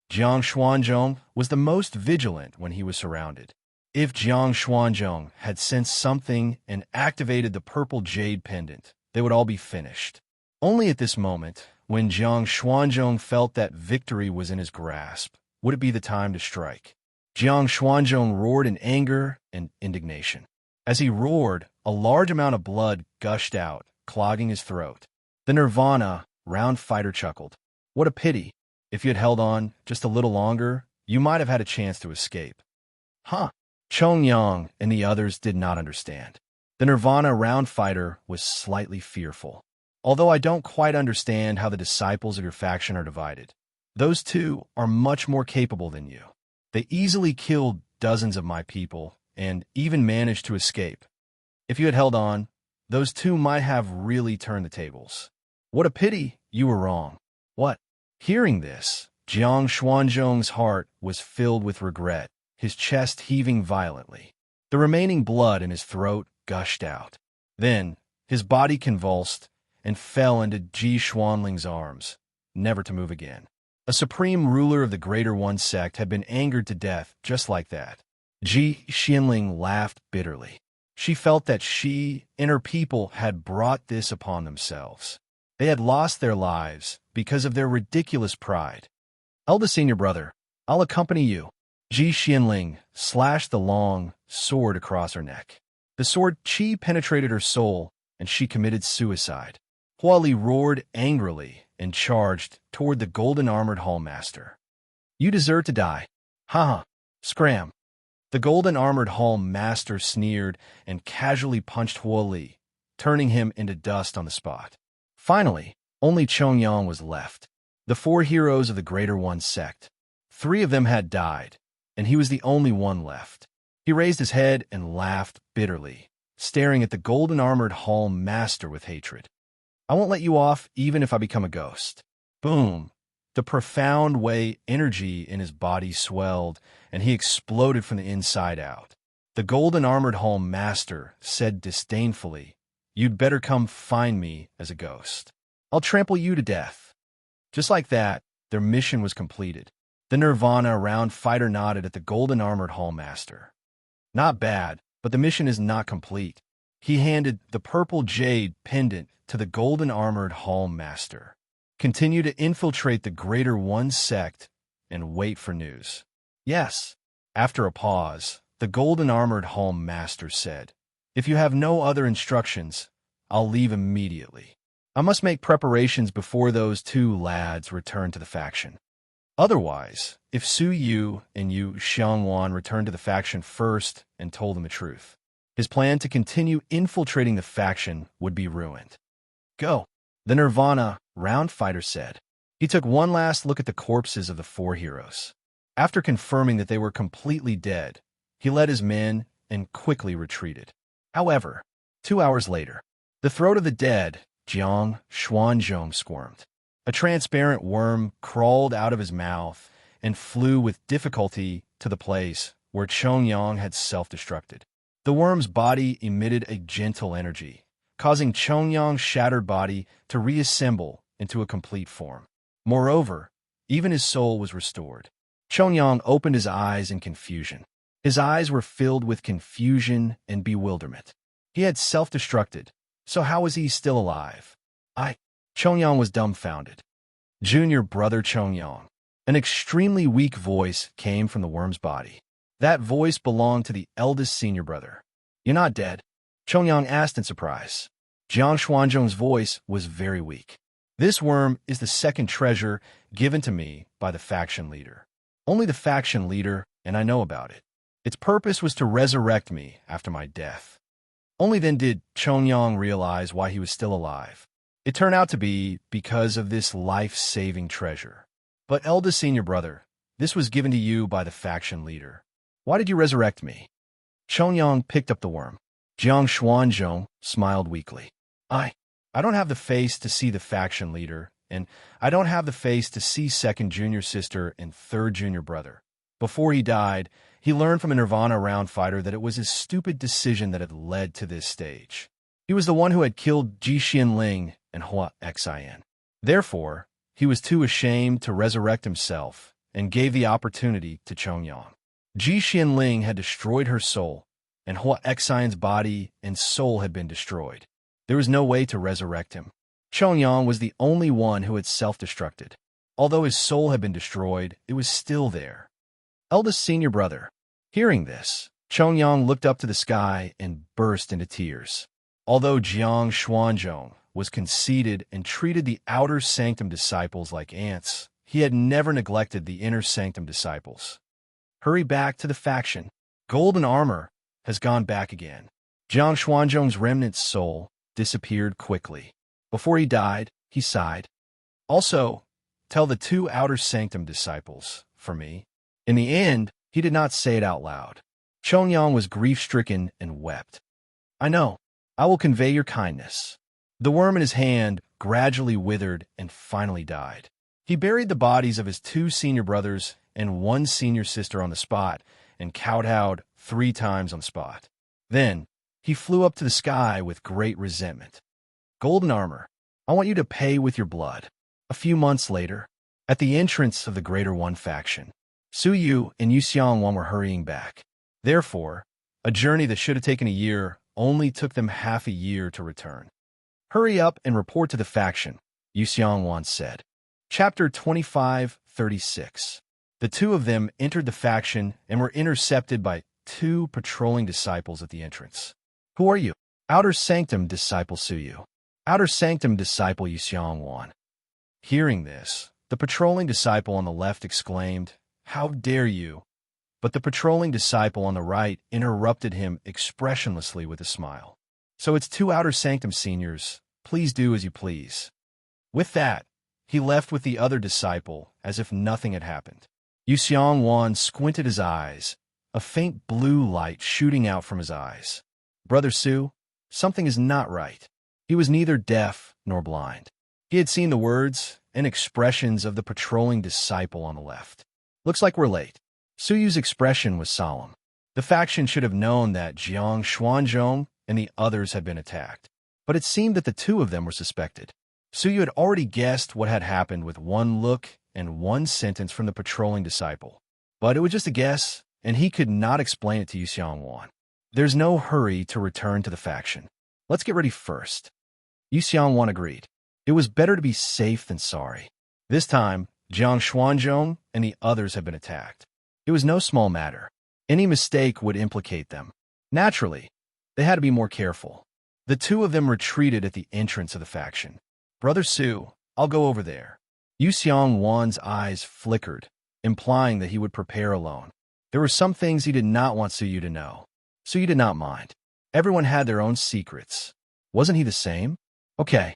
Jiang Xuanzhong was the most vigilant when he was surrounded. If Jiang Xuanzhong had sensed something and activated the purple jade pendant, they would all be finished. Only at this moment, when Jiang Xuanzhong felt that victory was in his grasp, would it be the time to strike. Jiang Xuanzhong roared in anger and indignation. As he roared, a large amount of blood gushed out, clogging his throat. The Nirvana round fighter chuckled. "What a pity. If you had held on just a little longer, you might have had a chance to escape." "Huh?" Chong Yang and the others did not understand. The Nirvana round fighter was slightly fearful. "Although I don't quite understand how the disciples of your faction are divided. Those two are much more capable than you. They easily killed dozens of my people and even managed to escape. If you had held on, those two might have really turned the tables. What a pity you were wrong." "What?" Hearing this, Jiang Xuanzhong's heart was filled with regret, his chest heaving violently. The remaining blood in his throat gushed out. Then, his body convulsed and fell into Ji Xuanling's arms, never to move again. A supreme ruler of the Greater One sect had been angered to death just like that. Ji Xuanling laughed bitterly. She felt that she and her people had brought this upon themselves. They had lost their lives because of their ridiculous pride. "Eldest senior brother, I'll accompany you." Ji Xuanling slashed the long sword across her neck. The sword chi penetrated her soul, and she committed suicide. Huali roared angrily and charged toward the golden-armored Hallmaster. "You deserve to die. Ha! Scram!" The golden-armored Hallmaster sneered and casually punched Huali, turning him into dust on the spot. Finally, only Chongyang was left. The four heroes of the Greater One sect. 3 of them had died, and he was the only one left. He raised his head and laughed bitterly, staring at the golden-armored Hallmaster with hatred. "I won't let you off even if I become a ghost." Boom! The profound way energy in his body swelled, and he exploded from the inside out. The golden-armored Hallmaster said disdainfully, "You'd better come find me as a ghost. I'll trample you to death." Just like that, their mission was completed. The Nirvana round fighter nodded at the golden-armored Hallmaster. "Not bad, but the mission is not complete." He handed the purple jade pendant to the golden-armored Hallmaster. "Continue to infiltrate the Greater One sect and wait for news." "Yes." After a pause, the golden-armored Hallmaster said, "If you have no other instructions, I'll leave immediately. I must make preparations before those 2 lads return to the faction. Otherwise, if Su Yu and Yu Xiangwan returned to the faction first and told them the truth, his plan to continue infiltrating the faction would be ruined." go. The Nirvana round fighter said. He took one last look at the corpses of the four heroes. After confirming that they were completely dead, he led his men and quickly retreated. However, 2 hours later, the throat of the dead, Jiang Xuanzhong, squirmed. A transparent worm crawled out of his mouth and flew with difficulty to the place where Chongyang had self-destructed. The worm's body emitted a gentle energy, causing Chongyang's shattered body to reassemble into a complete form. Moreover, even his soul was restored. Chongyang opened his eyes in confusion. His eyes were filled with confusion and bewilderment. He had self-destructed, so how was he still alive? Chongyang was dumbfounded. Junior brother Chongyang. An extremely weak voice came from the worm's body. That voice belonged to the eldest senior brother. You're not dead? Chongyang asked in surprise. Jiang Xuanzhong's voice was very weak. This worm is the second treasure given to me by the faction leader. Only the faction leader, and I know about it. Its purpose was to resurrect me after my death. Only then did Chongyang realize why he was still alive. It turned out to be because of this life-saving treasure. But eldest senior brother, this was given to you by the faction leader. Why did you resurrect me? Chongyang picked up the worm. Jiang Xuanzhong smiled weakly. I don't have the face to see the faction leader, and I don't have the face to see second junior sister and third junior brother. Before he died, he learned from a Nirvana round fighter that it was his stupid decision that had led to this stage. He was the one who had killed Ji Xianling and Hua Xin. Therefore, he was too ashamed to resurrect himself and gave the opportunity to Chongyang. Ji Xianling had destroyed her soul, and Hua Xin's body and soul had been destroyed. There was no way to resurrect him. Chongyang was the only one who had self-destructed. Although his soul had been destroyed, it was still there. Eldest senior brother. Hearing this, Chongyang looked up to the sky and burst into tears. Although Jiang Xuanzhong was conceited and treated the outer sanctum disciples like ants, he had never neglected the inner sanctum disciples. Hurry back to the faction. Golden armor has gone back again. Jiang Xuanzhong's remnant soul disappeared quickly. Before he died, he sighed. Also, tell the 2 outer sanctum disciples, for me. In the end, he did not say it out loud. Chongyang was grief-stricken and wept. I know. I will convey your kindness. The worm in his hand gradually withered and finally died. He buried the bodies of his 2 senior brothers and 1 senior sister on the spot and kowtowed 3 times on the spot. Then, he flew up to the sky with great resentment. Golden armor, I want you to pay with your blood. A few months later, at the entrance of the Greater One faction, Su Yu and Yu Xiangwan were hurrying back. Therefore, a journey that should have taken a year only took them half a year to return. Hurry up and report to the faction, Yu Xiangwan said. Chapter 25:36. The 2 of them entered the faction and were intercepted by 2 patrolling disciples at the entrance. Who are you? Outer Sanctum disciple Su Yu. Outer Sanctum disciple Yu Xiangwan. Hearing this, the patrolling disciple on the left exclaimed, How dare you? But the patrolling disciple on the right interrupted him expressionlessly with a smile. So it's 2 Outer Sanctum seniors. Please do as you please. With that, he left with the other disciple as if nothing had happened. Yu Xiangwan squinted his eyes, a faint blue light shooting out from his eyes. Brother Su, something is not right. He was neither deaf nor blind. He had seen the words and expressions of the patrolling disciple on the left. Looks like we're late. Su Yu's expression was solemn. The faction should have known that Jiang Xuanzhong and the others had been attacked, but it seemed that the 2 of them were suspected. Su Yu had already guessed what had happened with 1 look and 1 sentence from the patrolling disciple, but it was just a guess, and he could not explain it to Yu Xiangwan. There's no hurry to return to the faction. Let's get ready first. Yu Xiangwan agreed. It was better to be safe than sorry. This time, Jiang Xuanzhong and the others had been attacked. It was no small matter. Any mistake would implicate them. Naturally, they had to be more careful. The 2 of them retreated at the entrance of the faction. Brother Su, I'll go over there. Yu Xiangwan's eyes flickered, implying that he would prepare alone. There were some things he did not want Su Yu to know. Su Yu did not mind. Everyone had their own secrets. Wasn't he the same? Okay.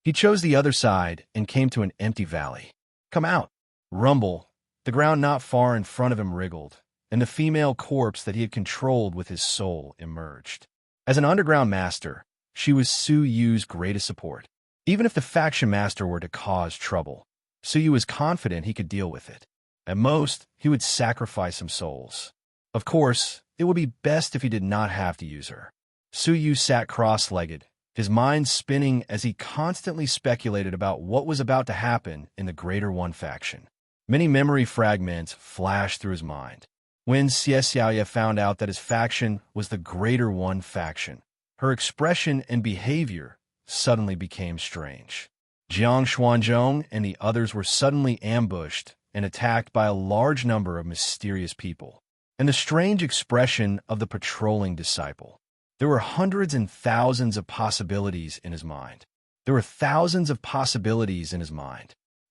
He chose the other side and came to an empty valley. "Come out." Rumble. The ground not far in front of him wriggled, and the female corpse that he had controlled with his soul emerged. As an underground master, she was Su Yu's greatest support. Even if the faction master were to cause trouble, Su Yu was confident he could deal with it. At most, he would sacrifice some souls. Of course, it would be best if he did not have to use her. Su Yu sat cross-legged, his mind spinning as he constantly speculated about what was about to happen in the Greater One faction. Many memory fragments flashed through his mind. When Xie Xiaoye found out that his faction was the Greater One faction, her expression and behavior suddenly became strange. Jiang Xuanzhong and the others were suddenly ambushed and attacked by a large number of mysterious people, and the strange expression of the patrolling disciple. There were hundreds and thousands of possibilities in his mind.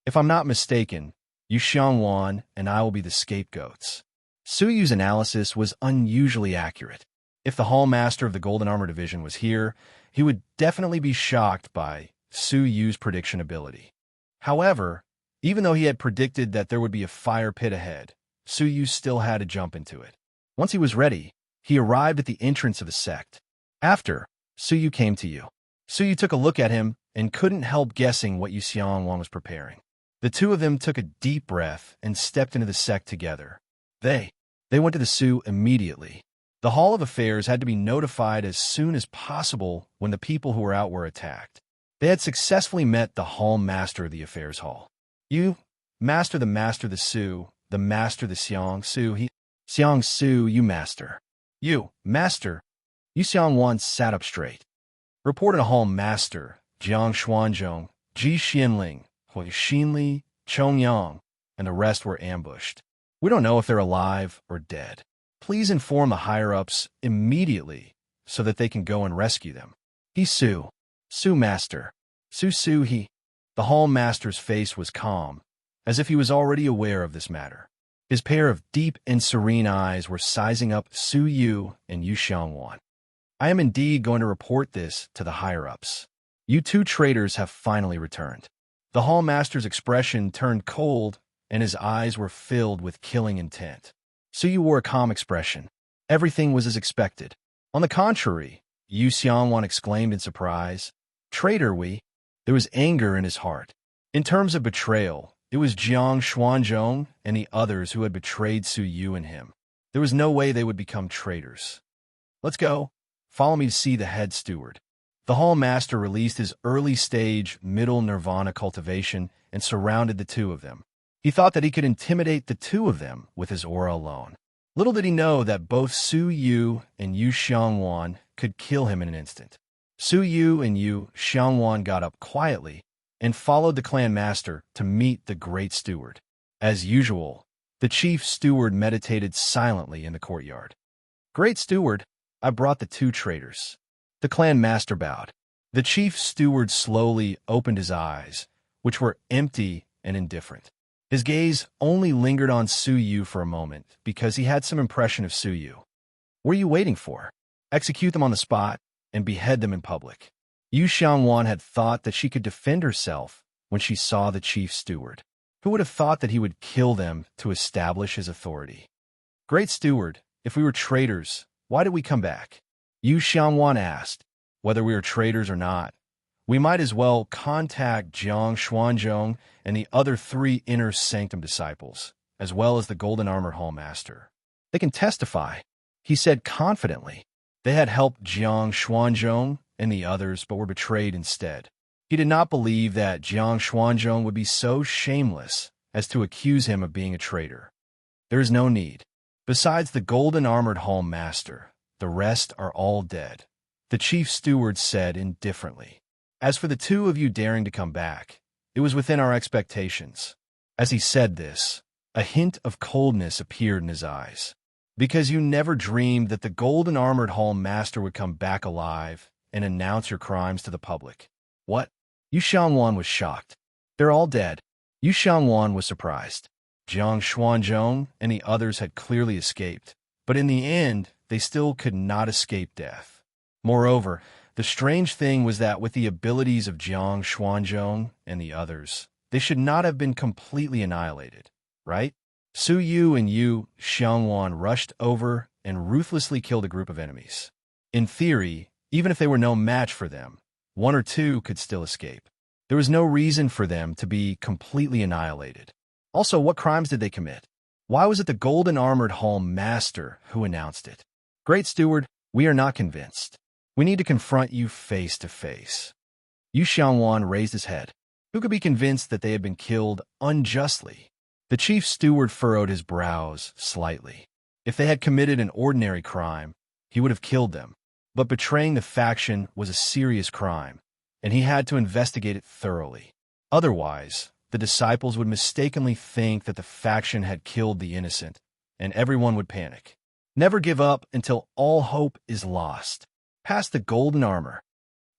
If I'm not mistaken, Yu Xiangwan and I will be the scapegoats. Su Yu's analysis was unusually accurate. If the Hall Master of the Golden Armor Division was here, he would definitely be shocked by Su Yu's prediction ability. However, even though he had predicted that there would be a fire pit ahead, Su Yu still had to jump into it. Once he was ready, he arrived at the entrance of the sect. After, Su Yu came to Yu. Su Yu took a look at him and couldn't help guessing what Yu Xiangwan was preparing. The two of them took a deep breath and stepped into the sect together. They went to the Su immediately. The Hall of Affairs had to be notified as soon as possible when the people who were out were attacked. They had successfully met the Hall Master of the Affairs Hall. "You, Master the Su, the Master the Xiang Su, Xiang Su, you Master. You, Master." Yu Xiangwan sat up straight. Reported a Hall Master, Jiang Xuanzhong, Ji Xianling, Hui Xinli, Chong Yang, and the rest were ambushed. "We don't know if they're alive or dead. Please inform the higher-ups immediately so that they can go and rescue them." "He Su Master. Su he." The Hall Master's face was calm, as if he was already aware of this matter. His pair of deep and serene eyes were sizing up Su Yu and Yu Xiangwan. "I am indeed going to report this to the higher-ups. You two traitors have finally returned." The Hall Master's expression turned cold, and his eyes were filled with killing intent. Su Yu wore a calm expression. Everything was as expected. On the contrary, Yu Xiangwan exclaimed in surprise, "Traitor, we." There was anger in his heart. In terms of betrayal, it was Jiang Xuanzhong and the others who had betrayed Su Yu and him. There was no way they would become traitors. "Let's go. Follow me to see the head steward." The Hall Master released his early-stage, middle nirvana cultivation and surrounded the two of them. He thought that he could intimidate the two of them with his aura alone. Little did he know that both Su Yu and Yu Xiangwan could kill him in an instant. Su Yu and Yu Xiangwan got up quietly and followed the clan master to meet the Great Steward. As usual, the Chief Steward meditated silently in the courtyard. "Great Steward, I brought the two traitors." The clan master bowed. The Chief Steward slowly opened his eyes, which were empty and indifferent. His gaze only lingered on Su Yu for a moment because he had some impression of Su Yu. "What are you waiting for? Execute them on the spot and behead them in public." Yu Xiangwan had thought that she could defend herself when she saw the Chief Steward. Who would have thought that he would kill them to establish his authority? "Great Steward, if we were traitors, why did we come back?" Yu Xiangwan asked. "Whether we are traitors or not, we might as well contact Jiang Xuanzhong and the other 3 inner sanctum disciples, as well as the Golden Armor Hall Master. They can testify," he said confidently. They had helped Jiang Xuanzhong and the others, but were betrayed instead. He did not believe that Jiang Xuanzhong would be so shameless as to accuse him of being a traitor. "There is no need. Besides the Golden Armored Hall Master, the rest are all dead," the Chief Steward said indifferently. "As for the two of you daring to come back, it was within our expectations." As he said this, a hint of coldness appeared in his eyes. "Because you never dreamed that the Golden Armored Hall Master would come back alive and announce your crimes to the public." "What?" Yu Xiangwan was shocked. "They're all dead." Yu Xiangwan was surprised. Jiang Xuanzhong and the others had clearly escaped, but in the end, they still could not escape death. Moreover, The strange thing was that with the abilities of Jiang Xuanzhong and the others, they should not have been completely annihilated, right? Su Yu and Yu Xiangwan rushed over and ruthlessly killed a group of enemies. In theory, even if they were no match for them, one or two could still escape. There was no reason for them to be completely annihilated. Also, what crimes did they commit? Why was it the golden armored hall master who announced it? Great Steward, we are not convinced. We need to confront you face to face. Yu Xiangwan raised his head. Who could be convinced that they had been killed unjustly? The chief steward furrowed his brows slightly. If they had committed an ordinary crime, he would have killed them. But betraying the faction was a serious crime, and he had to investigate it thoroughly. Otherwise, the disciples would mistakenly think that the faction had killed the innocent, and everyone would panic. Never give up until all hope is lost. Past the golden armor.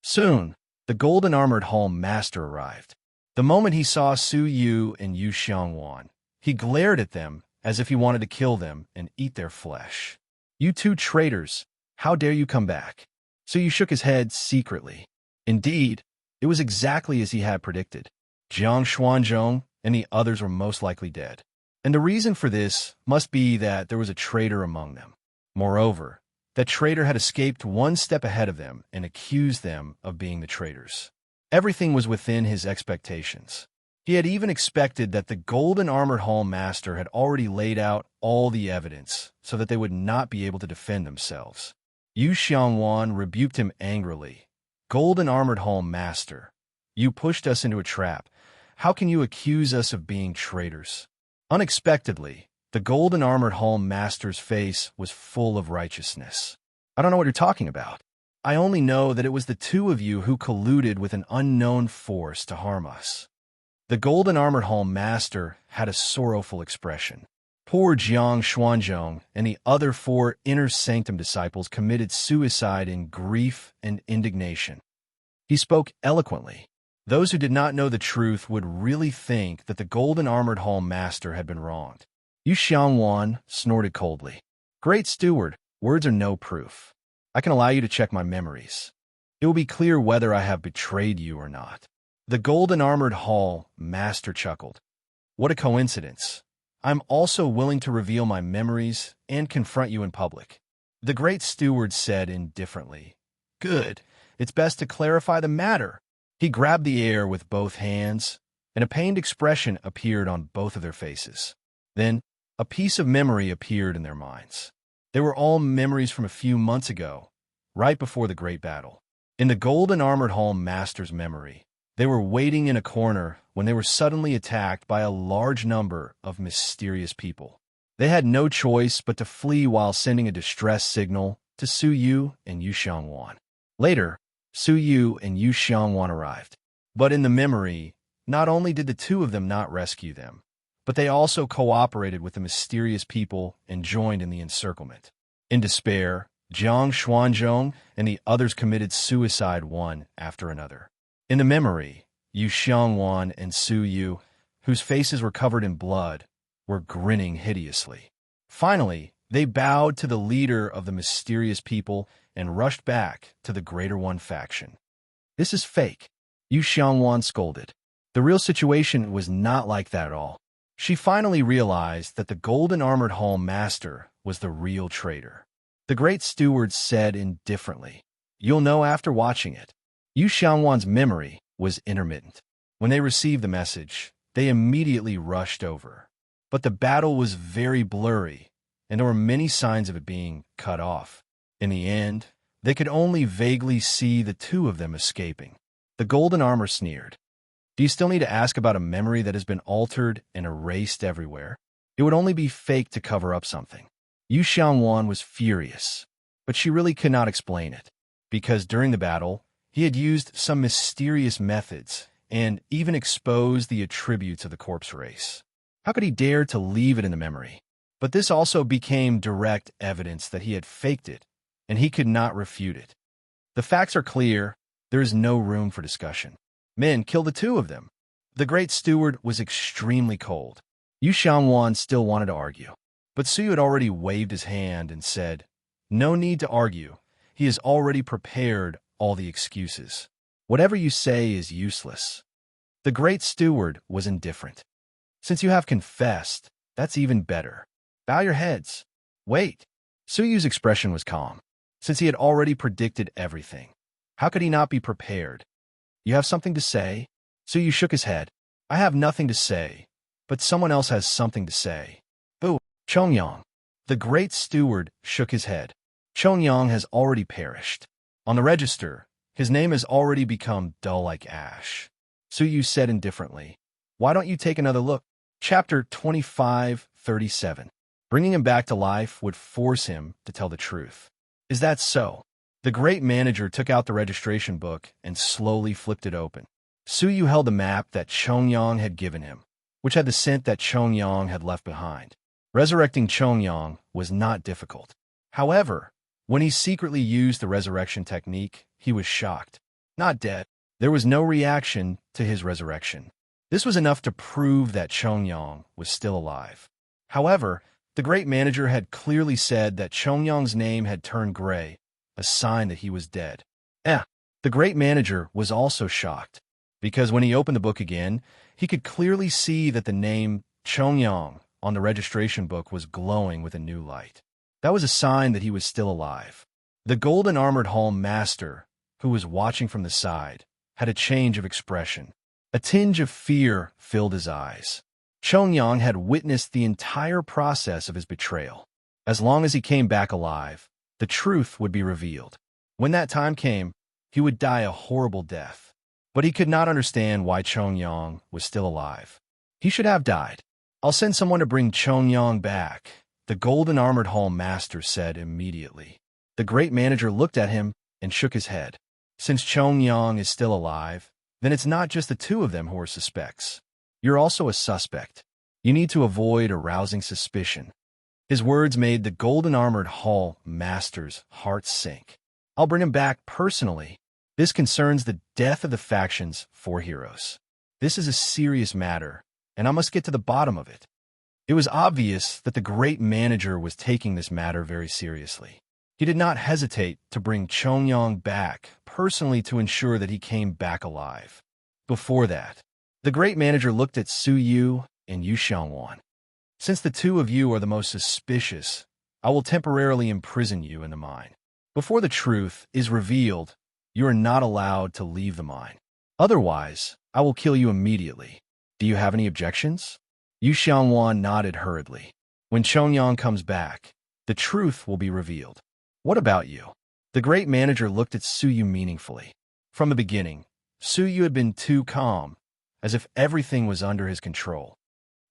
Soon, the golden armored hall master arrived. The moment he saw Su Yu and Yu Xiangwan, he glared at them as if he wanted to kill them and eat their flesh. You two traitors, how dare you come back? Su Yu shook his head secretly. Indeed, it was exactly as he had predicted. Jiang Xuanzhong and the others were most likely dead. And the reason for this must be that there was a traitor among them. Moreover, that traitor had escaped one step ahead of them and accused them of being the traitors. Everything was within his expectations. He had even expected that the golden armored hall master had already laid out all the evidence so that they would not be able to defend themselves. Yu Xiangwan rebuked him angrily. Golden armored hall master, you pushed us into a trap. How can you accuse us of being traitors? Unexpectedly, the golden armored hall master's face was full of righteousness. I don't know what you're talking about. I only know that it was the two of you who colluded with an unknown force to harm us. The golden armored hall master had a sorrowful expression. Poor Jiang Xuanzhong and the other 4 inner sanctum disciples committed suicide in grief and indignation. He spoke eloquently. Those who did not know the truth would really think that the golden armored hall master had been wronged. Yu Xiangwan snorted coldly. Great Steward, words are no proof. I can allow you to check my memories. It will be clear whether I have betrayed you or not. The golden armored hall master chuckled. What a coincidence. I'm also willing to reveal my memories and confront you in public. The great steward said indifferently. Good. It's best to clarify the matter. He grabbed the air with both hands, and a pained expression appeared on both of their faces. Then, a piece of memory appeared in their minds. They were all memories from a few months ago, right before the great battle. In the golden armored hall master's memory, they were waiting in a corner when they were suddenly attacked by a large number of mysterious people. They had no choice but to flee while sending a distress signal to Su Yu and Yu Xiangwan. Later, Su Yu and Yu Xiangwan arrived. But in the memory, not only did the two of them not rescue them, but they also cooperated with the mysterious people and joined in the encirclement. In despair, Jiang Xuanzhong and the others committed suicide one after another. In the memory, Yu Xiangwan and Su Yu, whose faces were covered in blood, were grinning hideously. Finally, they bowed to the leader of the mysterious people and rushed back to the Greater One faction. This is fake, Yu Xiangwan scolded. The real situation was not like that at all. She finally realized that the golden armored hall master was the real traitor. The great steward said indifferently, You'll know after watching it. Yu Xiangwan's memory was intermittent. When they received the message, they immediately rushed over. But the battle was very blurry, and there were many signs of it being cut off. In the end, they could only vaguely see the two of them escaping. The golden armor sneered. Do you still need to ask about a memory that has been altered and erased everywhere? It would only be fake to cover up something. Yu Xiangwan was furious, but she really could not explain it, because during the battle, he had used some mysterious methods and even exposed the attributes of the corpse race. How could he dare to leave it in the memory? But this also became direct evidence that he had faked it, and he could not refute it. The facts are clear. There is no room for discussion. Men, kill the two of them. The great steward was extremely cold. Yu Xiangwan still wanted to argue, but Su had already waved his hand and said, No need to argue. He has already prepared all the excuses. Whatever you say is useless. The great steward was indifferent. Since you have confessed, that's even better. Bow your heads. Wait. Suyu's expression was calm. Since he had already predicted everything, how could he not be prepared? You have something to say? Suyu shook his head. I have nothing to say, but someone else has something to say. Boo, Chongyang. The great steward shook his head. Chongyang has already perished. On the register, his name has already become dull like ash. Suyu said indifferently. Why don't you take another look? Chapter 25:37. Bringing him back to life would force him to tell the truth. Is that so? The great manager took out the registration book and slowly flipped it open. Suyu held the map that Chongyang had given him, which had the scent that Chongyang had left behind. Resurrecting Chongyang was not difficult. However, when he secretly used the resurrection technique, he was shocked. Not dead. There was no reaction to his resurrection. This was enough to prove that Chongyang was still alive. However, the great manager had clearly said that Chongyang's name had turned gray, a sign that he was dead. The great manager was also shocked, because when he opened the book again, he could clearly see that the name Chongyang on the registration book was glowing with a new light. That was a sign that he was still alive. The golden armored hall master, who was watching from the side, had a change of expression. A tinge of fear filled his eyes. Chongyang had witnessed the entire process of his betrayal. As long as he came back alive, the truth would be revealed. When that time came, he would die a horrible death. But he could not understand why Chongyang was still alive. He should have died. I'll send someone to bring Chongyang back, the golden armored hall master said immediately. The great manager looked at him and shook his head. Since Chongyang is still alive, then it's not just the two of them who are suspects. You're also a suspect. You need to avoid arousing suspicion. His words made the golden armored hall master's heart sink. I'll bring him back personally. This concerns the death of the faction's 4 heroes. This is a serious matter, and I must get to the bottom of it. It was obvious that the great manager was taking this matter very seriously. He did not hesitate to bring Chongyang back personally to ensure that he came back alive. Before that, the great manager looked at Suyu and Yu Xiangwan. Since the two of you are the most suspicious, I will temporarily imprison you in the mine. Before the truth is revealed, you are not allowed to leave the mine. Otherwise, I will kill you immediately. Do you have any objections? Yu Xiangwan nodded hurriedly. When Chongyang comes back, the truth will be revealed. What about you? The great manager looked at Suyu meaningfully. From the beginning, Suyu had been too calm, as if everything was under his control.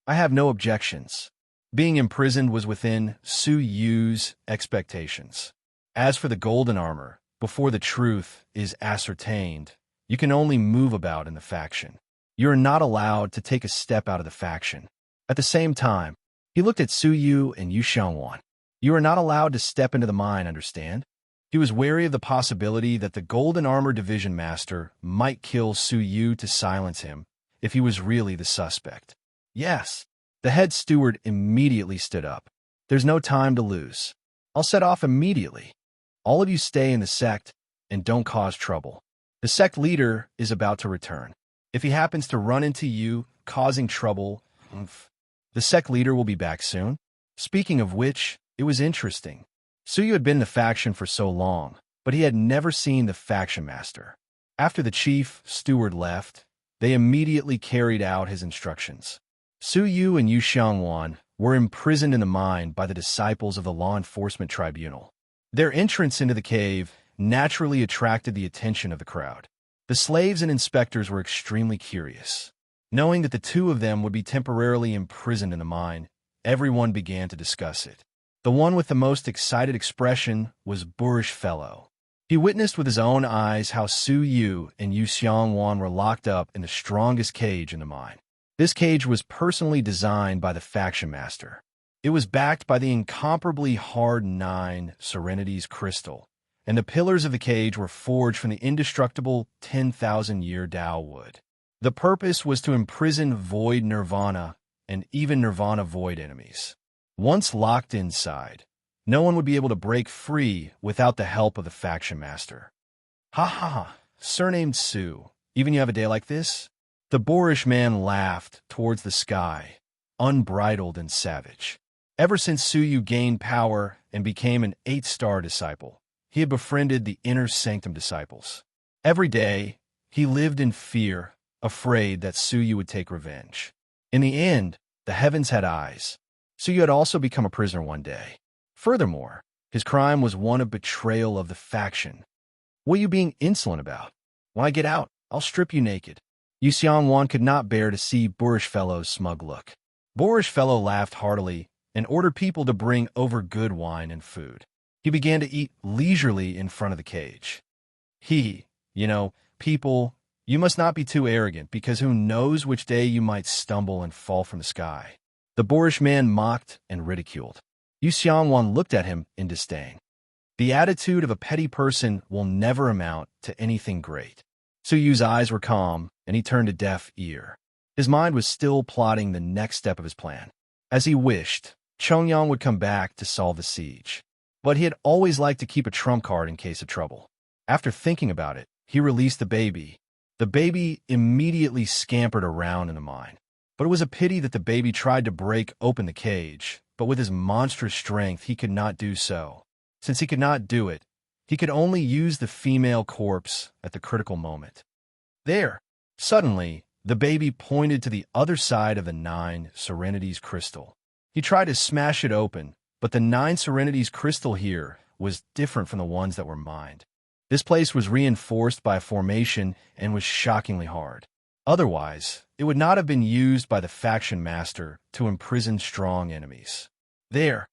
I have no objections. Being imprisoned was within Suyu's expectations. As for the golden armor, before the truth is ascertained, you can only move about in the faction. You are not allowed to take a step out of the faction. At the same time, he looked at Suyu and Yu Xiangwan. You are not allowed to step into the mine, understand? He was wary of the possibility that the golden armor division master might kill Suyu to silence him if he was really the suspect. Yes. The head steward immediately stood up. There's no time to lose. I'll set off immediately. All of you stay in the sect and don't cause trouble. The sect leader is about to return. If he happens to run into you, causing trouble, the sect leader will be back soon. Speaking of which, it was interesting. Suyu had been in the faction for so long, but he had never seen the faction master. After the chief steward left, they immediately carried out his instructions. Suyu and Yu Xiangwan were imprisoned in the mine by the disciples of the law enforcement tribunal. Their entrance into the cave naturally attracted the attention of the crowd. The slaves and inspectors were extremely curious. Knowing that the two of them would be temporarily imprisoned in the mine, everyone began to discuss it. The one with the most excited expression was Boorish Fellow. He witnessed with his own eyes how Suyu and Yu Xiangwan were locked up in the strongest cage in the mine. This cage was personally designed by the faction master. It was backed by the incomparably hard 9 Serenity's crystal, and the pillars of the cage were forged from the indestructible 10,000-year Tao wood. The purpose was to imprison Void Nirvana and even Nirvana Void enemies. Once locked inside, no one would be able to break free without the help of the faction master. Ha ha ha, surnamed Su. Even you have a day like this? The boorish man laughed towards the sky, unbridled and savage. Ever since Su Yu gained power and became an 8-star disciple, he had befriended the inner sanctum disciples. Every day, he lived in fear, afraid that Su Yu would take revenge. In the end, the heavens had eyes. Su Yu had also become a prisoner one day. Furthermore, his crime was one of betrayal of the faction. What are you being insolent about? When I get out, I'll strip you naked. Yu Xiangwan could not bear to see Boorish Fellow's smug look. Boorish Fellow laughed heartily and ordered people to bring over good wine and food. He began to eat leisurely in front of the cage. People, you must not be too arrogant, because who knows which day you might stumble and fall from the sky. The boorish man mocked and ridiculed. Yu Xiangwan looked at him in disdain. The attitude of a petty person will never amount to anything great. Su Yu's eyes were calm, and he turned a deaf ear. His mind was still plotting the next step of his plan. As he wished, Chongyang would come back to solve the siege. But he had always liked to keep a trump card in case of trouble. After thinking about it, he released the baby. The baby immediately scampered around in the mine. But it was a pity that the baby tried to break open the cage, but with his monstrous strength he could not do so. Since he could not do it, he could only use the female corpse at the critical moment. There! Suddenly, the baby pointed to the other side of the 9 Serenities crystal. He tried to smash it open, but the 9 Serenities crystal here was different from the ones that were mined. This place was reinforced by a formation and was shockingly hard. Otherwise, it would not have been used by the faction master to imprison strong enemies. There!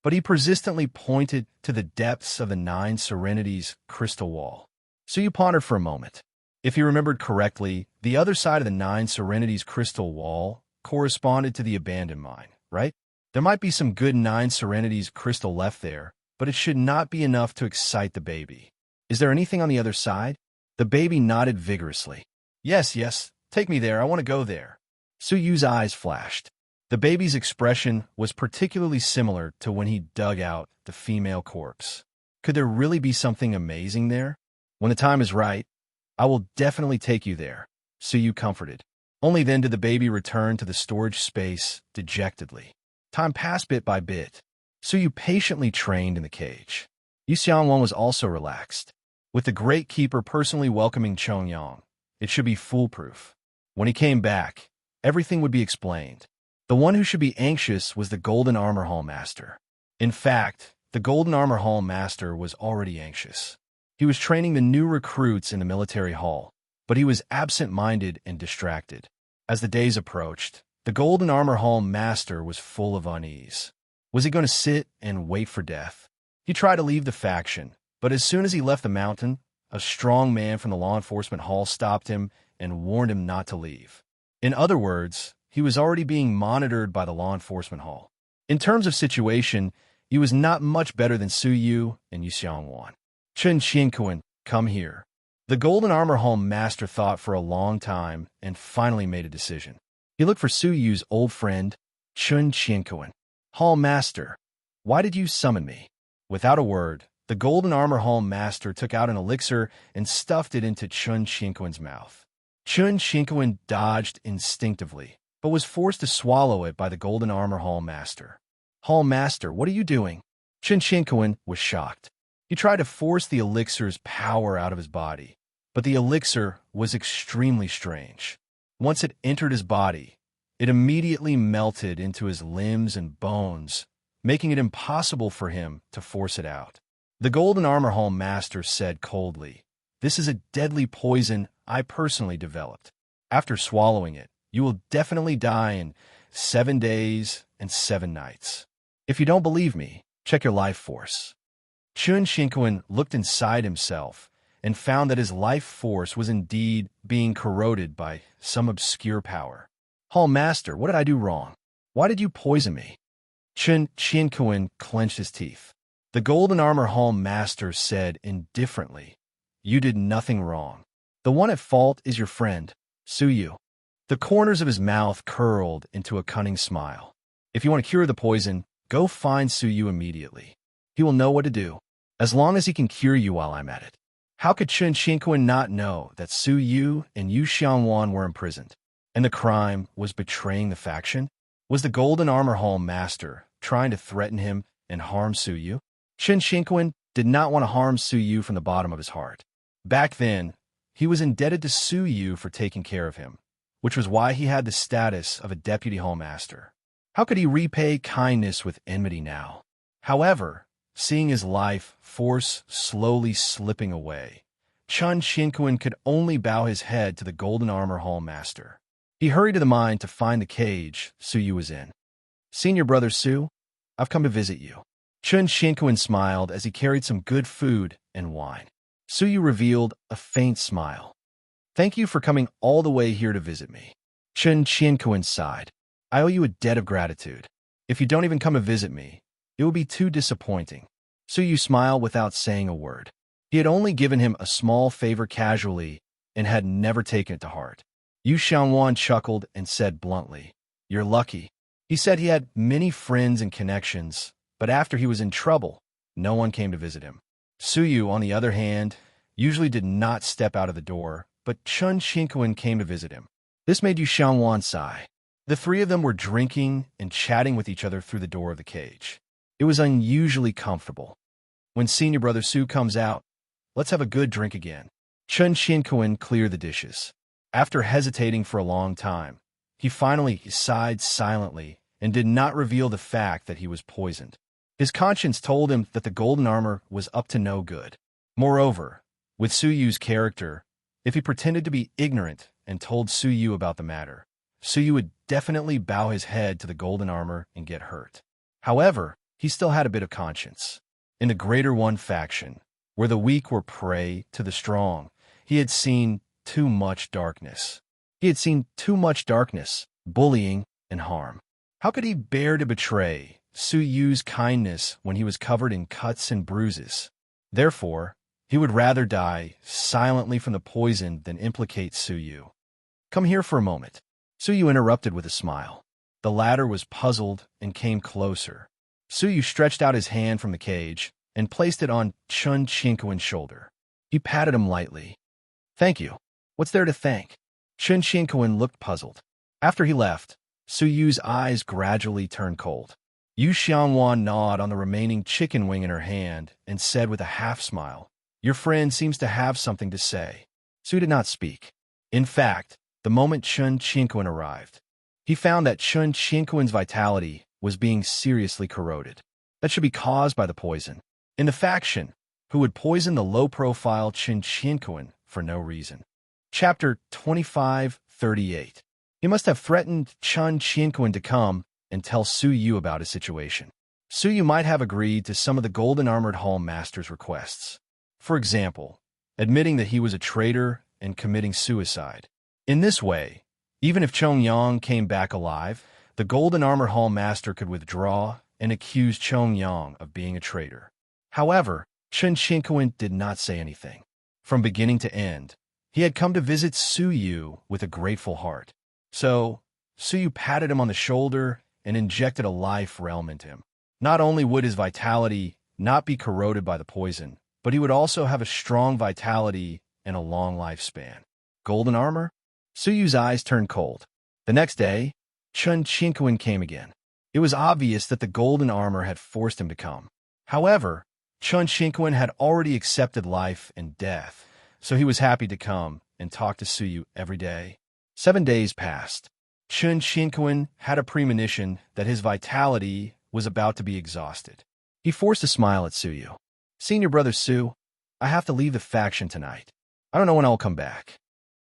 But he persistently pointed to the depths of the 9 Serenities crystal wall. So you pondered for a moment. If he remembered correctly, the other side of the 9 Serenities crystal wall corresponded to the abandoned mine, right? There might be some good 9 Serenities crystal left there, but it should not be enough to excite the baby. Is there anything on the other side? The baby nodded vigorously. Yes, take me there, I want to go there. Su Yu's eyes flashed. The baby's expression was particularly similar to when he dug out the female corpse. Could there really be something amazing there? When the time is right, I will definitely take you there, Su Yu comforted. Only then did the baby return to the storage space dejectedly. Time passed bit by bit. Su Yu patiently trained in the cage. Yu Xiangwan was also relaxed. With the Great Keeper personally welcoming Chongyang, it should be foolproof. When he came back, everything would be explained. The one who should be anxious was the Golden Armor Hall Master. In fact, the Golden Armor Hall Master was already anxious. He was training the new recruits in the military hall, but he was absent-minded and distracted. As the days approached, the Golden Armor Hall Master was full of unease. Was he going to sit and wait for death? He tried to leave the faction, but as soon as he left the mountain, a strong man from the law enforcement hall stopped him and warned him not to leave. In other words, he was already being monitored by the law enforcement hall. In terms of situation, he was not much better than Su Yu and Yu Xiangwan. Chen Qianquan, come here. The Golden Armor Hall Master thought for a long time and finally made a decision. He looked for Su Yu's old friend, Chen Qianquan. Hall Master, why did you summon me? Without a word, the Golden Armor Hall Master took out an elixir and stuffed it into Chen Qianquan's mouth. Chen Qianquan dodged instinctively, but was forced to swallow it by the Golden Armor Hall Master. Hall Master, what are you doing? Chen Qianquan was shocked. He tried to force the elixir's power out of his body, but the elixir was extremely strange. Once it entered his body, it immediately melted into his limbs and bones, making it impossible for him to force it out. The Golden Armor Hall Master said coldly, "This is a deadly poison I personally developed. After swallowing it, you will definitely die in 7 days and 7 nights. If you don't believe me, check your life force." Chen Qianquan looked inside himself and found that his life force was indeed being corroded by some obscure power. Hall Master, what did I do wrong? Why did you poison me? Chen Qianquan clenched his teeth. The Golden Armor Hall Master said indifferently, "You did nothing wrong. The one at fault is your friend, Su Yu." The corners of his mouth curled into a cunning smile. "If you want to cure the poison, go find Su Yu immediately. He will know what to do, as long as he can cure you while I'm at it." How could Chen Qingquan not know that Su Yu and Yu Xiangwan were imprisoned? And the crime was betraying the faction? Was the Golden Armor Hall master trying to threaten him and harm Su Yu? Chen Qingquan did not want to harm Su Yu from the bottom of his heart. Back then, he was indebted to Su Yu for taking care of him, which was why he had the status of a deputy hall master. How could he repay kindness with enmity now? However, seeing his life force slowly slipping away, Chen Qingquan could only bow his head to the Golden Armor Hall master. He hurried to the mine to find the cage Su Yu was in. "Senior brother Su, I've come to visit you." Chen Qingquan smiled as he carried some good food and wine. Su Yu revealed a faint smile. "Thank you for coming all the way here to visit me." Chen Qingquan sighed. "I owe you a debt of gratitude. If you don't even come to visit me, it will be too disappointing." Su Yu smiled without saying a word. He had only given him a small favor casually and had never taken it to heart. Yu Xiangwan chuckled and said bluntly, "You're lucky." He said he had many friends and connections, but after he was in trouble, no one came to visit him. Su Yu, on the other hand, usually did not step out of the door, but Chen Qingquan came to visit him. This made Yu Xiangwan sigh. The three of them were drinking and chatting with each other through the door of the cage. It was unusually comfortable. "When senior brother Su comes out, let's have a good drink again." Chen Qingquan cleared the dishes. After hesitating for a long time, he finally sighed silently and did not reveal the fact that he was poisoned. His conscience told him that the golden armor was up to no good. Moreover, with Su Yu's character, if he pretended to be ignorant and told Su Yu about the matter, Su Yu would definitely bow his head to the golden armor and get hurt. However, he still had a bit of conscience. In the Greater One faction, where the weak were prey to the strong, he had seen too much darkness. He had seen too much darkness, bullying, and harm. How could he bear to betray Su Yu's kindness when he was covered in cuts and bruises? Therefore, he would rather die silently from the poison than implicate Su Yu. "Come here for a moment." Su Yu interrupted with a smile. The latter was puzzled and came closer. Su Yu stretched out his hand from the cage and placed it on Chen Qingquan's shoulder. He patted him lightly. "Thank you. What's there to thank?" Chen Qingquan looked puzzled. After he left, Su Yu's eyes gradually turned cold. Yu Xiangwan gnawed on the remaining chicken wing in her hand and said with a half-smile, "Your friend seems to have something to say." Su did not speak. In fact, the moment Chen Qingquan arrived, he found that Chen Qingquan's vitality was being seriously corroded. That should be caused by the poison. In the faction, who would poison the low-profile Chen Qingquan for no reason. Chapter 2538. He must have threatened Chen Qingquan to come and tell Su Yu about his situation. Su Yu might have agreed to some of the Golden Armored Hall Master's requests. For example, admitting that he was a traitor and committing suicide. In this way, even if Chong Yang came back alive, the Golden Armor Hall Master could withdraw and accuse Chong Yang of being a traitor. However, Chen Qingquan did not say anything. From beginning to end, he had come to visit Su Yu with a grateful heart. So, Su Yu patted him on the shoulder and injected a life realm into him. Not only would his vitality not be corroded by the poison, but he would also have a strong vitality and a long lifespan. Golden armor? Su Yu's eyes turned cold. The next day, Chen Qingquan came again. It was obvious that the golden armor had forced him to come. However, Chen Qingquan had already accepted life and death, so he was happy to come and talk to Su Yu every day. 7 days passed. Chen Qingquan had a premonition that his vitality was about to be exhausted. He forced a smile at Su Yu. "Senior brother Su, I have to leave the faction tonight. I don't know when I'll come back."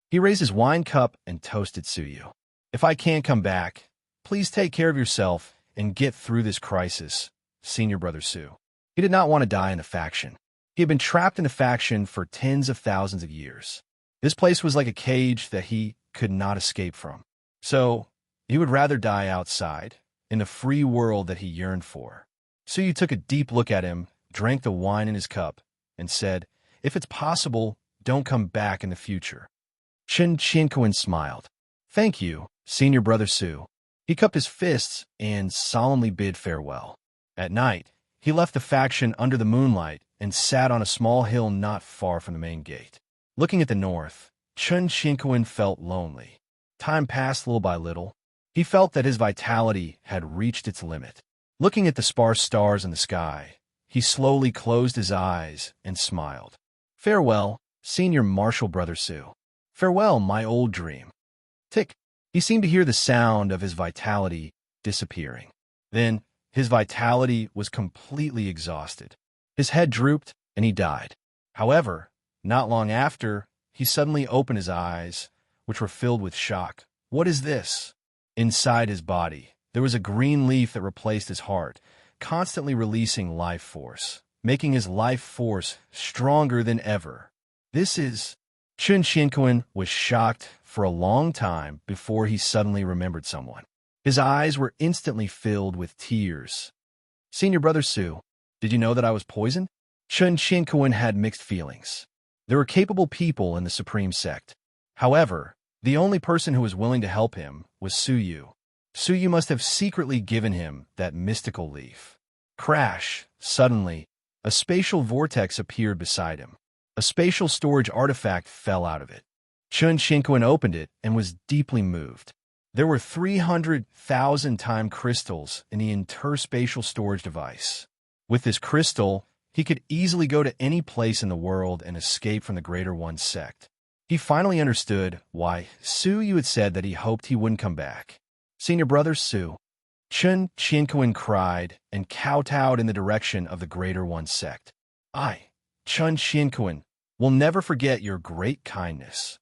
He raised his wine cup and toasted Su Yu. "If I can't come back, please take care of yourself and get through this crisis, senior brother Su." He did not want to die in the faction. He had been trapped in the faction for tens of thousands of years. This place was like a cage that he could not escape from. So, he would rather die outside, in the free world that he yearned for. Su Yu took a deep look at him, drank the wine in his cup, and said, "If it's possible, don't come back in the future." Chen Qingquan smiled. "Thank you, senior brother Su." He cupped his fists and solemnly bid farewell. At night, he left the faction under the moonlight and sat on a small hill not far from the main gate. Looking at the north, Chun Chinquin felt lonely. Time passed little by little. He felt that his vitality had reached its limit. Looking at the sparse stars in the sky, he slowly closed his eyes and smiled. Farewell, senior martial brother Su. Farewell, my old dream. Tick. He seemed to hear the sound of his vitality disappearing. Then, his vitality was completely exhausted. His head drooped, and he died. However, not long after, he suddenly opened his eyes, which were filled with shock. What is this? Inside his body, there was a green leaf that replaced his heart, constantly releasing life force, making his life force stronger than ever. This is... Chun Chinquin was shocked for a long time before he suddenly remembered someone. His eyes were instantly filled with tears. Senior brother Su, did you know that I was poisoned? Chun Chinquin had mixed feelings. There were capable people in the Supreme Sect. However, the only person who was willing to help him was Su Yu. Su Yu must have secretly given him that mystical leaf. Crash! Suddenly, a spatial vortex appeared beside him. A spatial storage artifact fell out of it. Chun Chinquin opened it and was deeply moved. There were 300,000 time crystals in the interspatial storage device. With this crystal, he could easily go to any place in the world and escape from the Greater One sect. He finally understood why Su Yu had said that he hoped he wouldn't come back. Senior brother Su. Chun Chinquin cried and kowtowed in the direction of the Greater One sect. I, Chun Chinquin, will never forget your great kindness.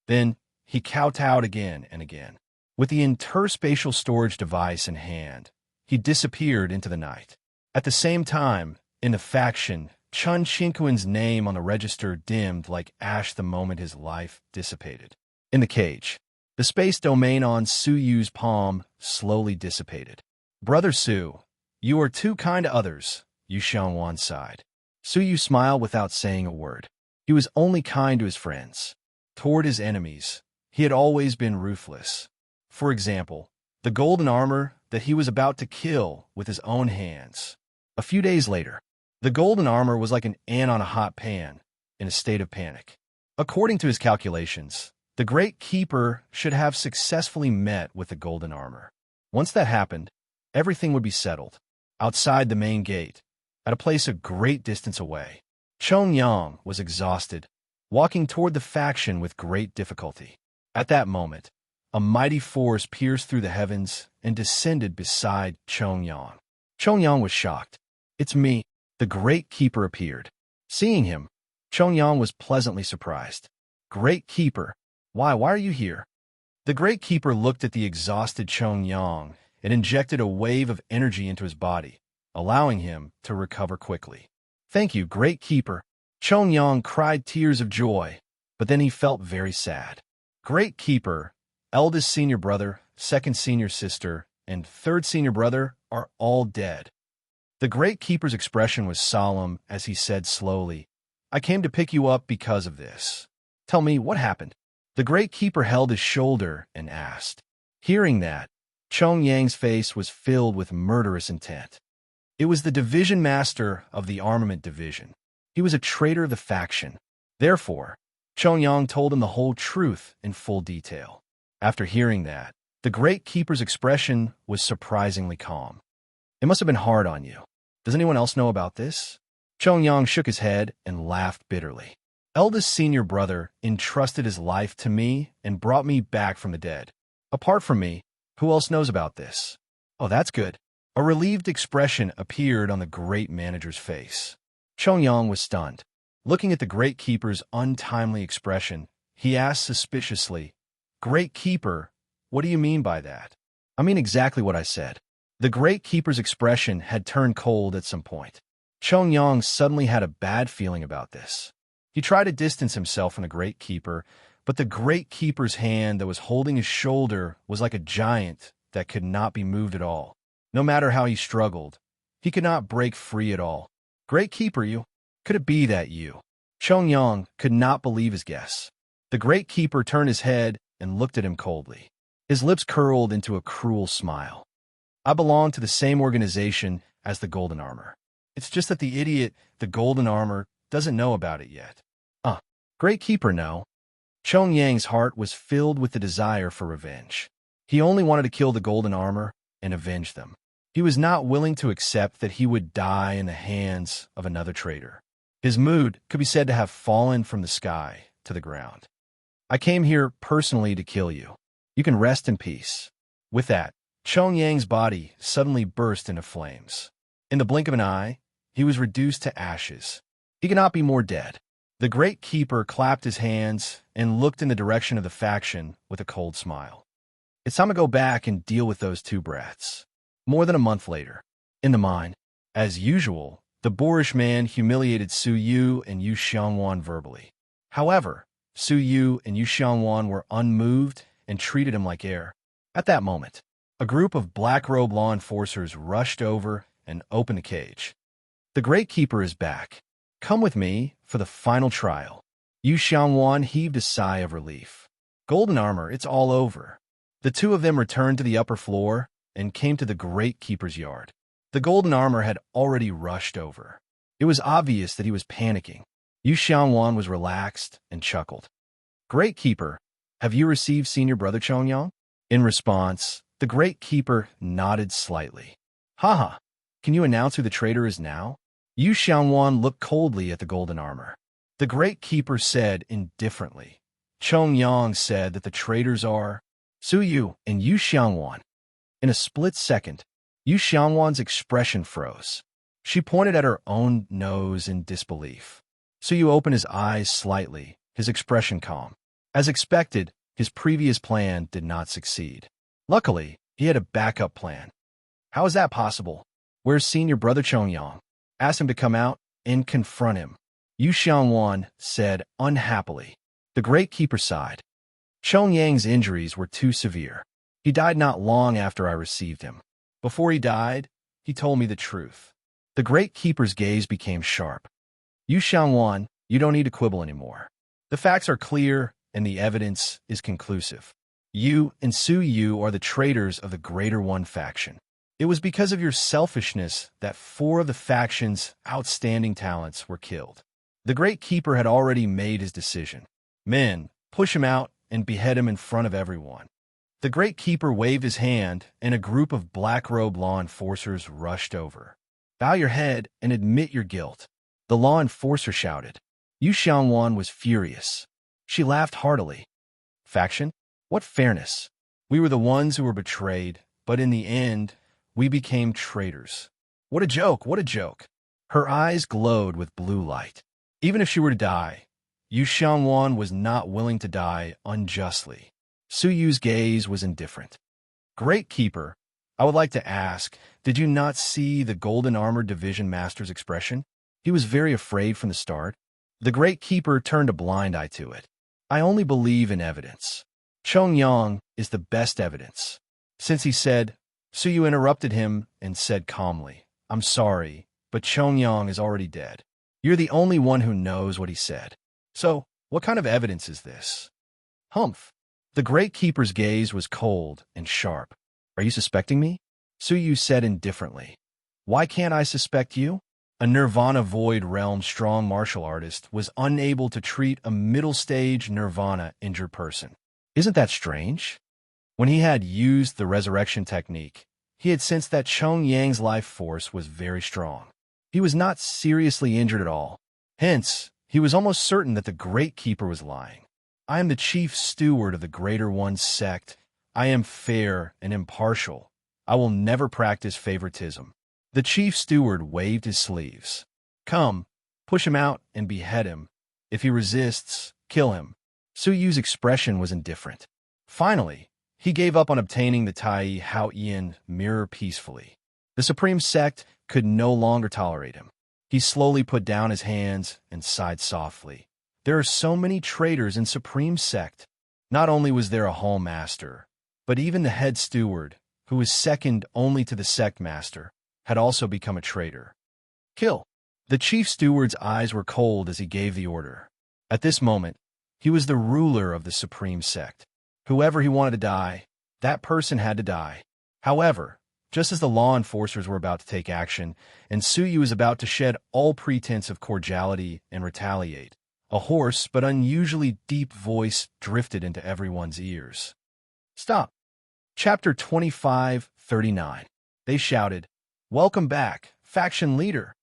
Then he kowtowed again and again. With the interspatial storage device in hand, he disappeared into the night. At the same time, in the faction, Chun Chinquin's name on the register dimmed like ash the moment his life dissipated. In the cage, the space domain on Su Yu's palm slowly dissipated. Brother Su, you are too kind to others, Yu Xiangwan sighed. Su Yu smiled without saying a word. He was only kind to his friends. Toward his enemies, he had always been ruthless. For example, the golden armor that he was about to kill with his own hands. A few days later, the golden armor was like an ant on a hot pan, in a state of panic. According to his calculations, the Great Keeper should have successfully met with the golden armor. Once that happened, everything would be settled. Outside the main gate, at a place a great distance away, Chong Yang was exhausted, walking toward the faction with great difficulty. At that moment, a mighty force pierced through the heavens and descended beside Chong Yang. Chong Yang was shocked. It's me. The Great Keeper appeared. Seeing him, Chong Yang was pleasantly surprised. Great Keeper, why are you here? The Great Keeper looked at the exhausted Chong Yang and injected a wave of energy into his body, allowing him to recover quickly. Thank you, Great Keeper. Chong Yang cried tears of joy, but then he felt very sad. Great Keeper, eldest senior brother, second senior sister, and third senior brother are all dead. The Great Keeper's expression was solemn as he said slowly, I came to pick you up because of this. Tell me, what happened? The Great Keeper held his shoulder and asked. Hearing that, Chong Yang's face was filled with murderous intent. It was the division master of the armament division. He was a traitor of the faction. Therefore, Chong Yang told him the whole truth in full detail. After hearing that, the Great Keeper's expression was surprisingly calm. It must have been hard on you. Does anyone else know about this? Chong Yang shook his head and laughed bitterly. Eldest senior brother entrusted his life to me and brought me back from the dead. Apart from me, who else knows about this? Oh, that's good. A relieved expression appeared on the great manager's face. Chong Yang was stunned. Looking at the Great Keeper's untimely expression, he asked suspiciously, Great Keeper, what do you mean by that? I mean exactly what I said. The Great Keeper's expression had turned cold at some point. Chong Yang suddenly had a bad feeling about this. He tried to distance himself from the Great Keeper, but the Great Keeper's hand that was holding his shoulder was like a giant that could not be moved at all. No matter how he struggled, he could not break free at all. Great Keeper, you? Could it be that you? Chong Yang could not believe his guess. The Great Keeper turned his head and looked at him coldly. His lips curled into a cruel smile. I belong to the same organization as the Golden Armor. It's just that the idiot, the golden armor, doesn't know about it yet. Great Keeper, no. Chong Yang's heart was filled with the desire for revenge. He only wanted to kill the golden armor and avenge them. He was not willing to accept that he would die in the hands of another traitor. His mood could be said to have fallen from the sky to the ground. I came here personally to kill you. You can rest in peace. With that, Chong Yang's body suddenly burst into flames. In the blink of an eye, he was reduced to ashes. He could not be more dead. The Great Keeper clapped his hands and looked in the direction of the faction with a cold smile. It's time to go back and deal with those two brats. More than a month later, in the mine, as usual, the boorish man humiliated Su Yu and Yu Xiangwan verbally. However, Su Yu and Yu Xiangwan were unmoved and treated him like air. At that moment, a group of black-robed law enforcers rushed over and opened the cage. The Great Keeper is back. Come with me for the final trial. Yu Xiangwan heaved a sigh of relief. Golden armor, it's all over. The two of them returned to the upper floor and came to the Great Keeper's yard. The golden armor had already rushed over. It was obvious that he was panicking. Yu Xiangwan was relaxed and chuckled. Great Keeper, have you received Senior Brother Chongyang? In response, the Great Keeper nodded slightly. Haha, can you announce who the traitor is now? Yu Xiangwan looked coldly at the golden armor. The Great Keeper said indifferently. Chongyang said that the traitors are Su Yu and Yu Xiangwan. In a split second, Yu Xiangwan's expression froze. She pointed at her own nose in disbelief. Su Yu opened his eyes slightly, his expression calm. As expected, his previous plan did not succeed. Luckily, he had a backup plan. How is that possible? Where's Senior Brother Chongyang? Ask him to come out and confront him. Yu Xiangwan said unhappily. The Great Keeper sighed. Chongyang's injuries were too severe. He died not long after I received him. Before he died, he told me the truth. The Great Keeper's gaze became sharp. Yu Xiangwan, you don't need to quibble anymore. The facts are clear and the evidence is conclusive. You and Su Yu are the traitors of the Greater One faction. It was because of your selfishness that 4 of the faction's outstanding talents were killed. The Great Keeper had already made his decision. Men, push him out and behead him in front of everyone. The Great Keeper waved his hand, and a group of black-robed law enforcers rushed over. Bow your head and admit your guilt. The law enforcer shouted. Yu Xiangwan was furious. She laughed heartily. Faction? What fairness? We were the ones who were betrayed, but in the end, we became traitors. What a joke, what a joke. Her eyes glowed with blue light. Even if she were to die, Yu Xiangwan was not willing to die unjustly. Su Yu's gaze was indifferent. Great Keeper, I would like to ask, did you not see the Golden Armored Division Master's expression? He was very afraid from the start. The Great Keeper turned a blind eye to it. I only believe in evidence. Chongyang is the best evidence. Since he said, Su Yu interrupted him and said calmly, I'm sorry, but Chongyang is already dead. You're the only one who knows what he said. So, what kind of evidence is this? Humph. The Great Keeper's gaze was cold and sharp. Are you suspecting me? Su Yu said indifferently. Why can't I suspect you? A Nirvana Void Realm strong martial artist was unable to treat a middle-stage Nirvana injured person. Isn't that strange? When he had used the resurrection technique, he had sensed that Chongyang's life force was very strong. He was not seriously injured at all. Hence, he was almost certain that the Great Keeper was lying. I am the chief steward of the Greater One sect. I am fair and impartial. I will never practice favoritism. The chief steward waved his sleeves. Come, push him out and behead him. If he resists, kill him. Su Yu's expression was indifferent. Finally, he gave up on obtaining the Tai Hao Ian mirror peacefully. The Supreme Sect could no longer tolerate him. He slowly put down his hands and sighed softly. There are so many traitors in Supreme Sect. Not only was there a Hall Master, but even the head steward, who was second only to the Sect Master, had also become a traitor. Kill. The chief steward's eyes were cold as he gave the order. At this moment, he was the ruler of the Supreme Sect. Whoever he wanted to die, that person had to die. However, Just as the law enforcers were about to take action, and Suyu was about to shed all pretense of cordiality and retaliate, a hoarse but unusually deep voice drifted into everyone's ears. "Stop!" Chapter 25:39. They shouted, "Welcome back, faction leader!"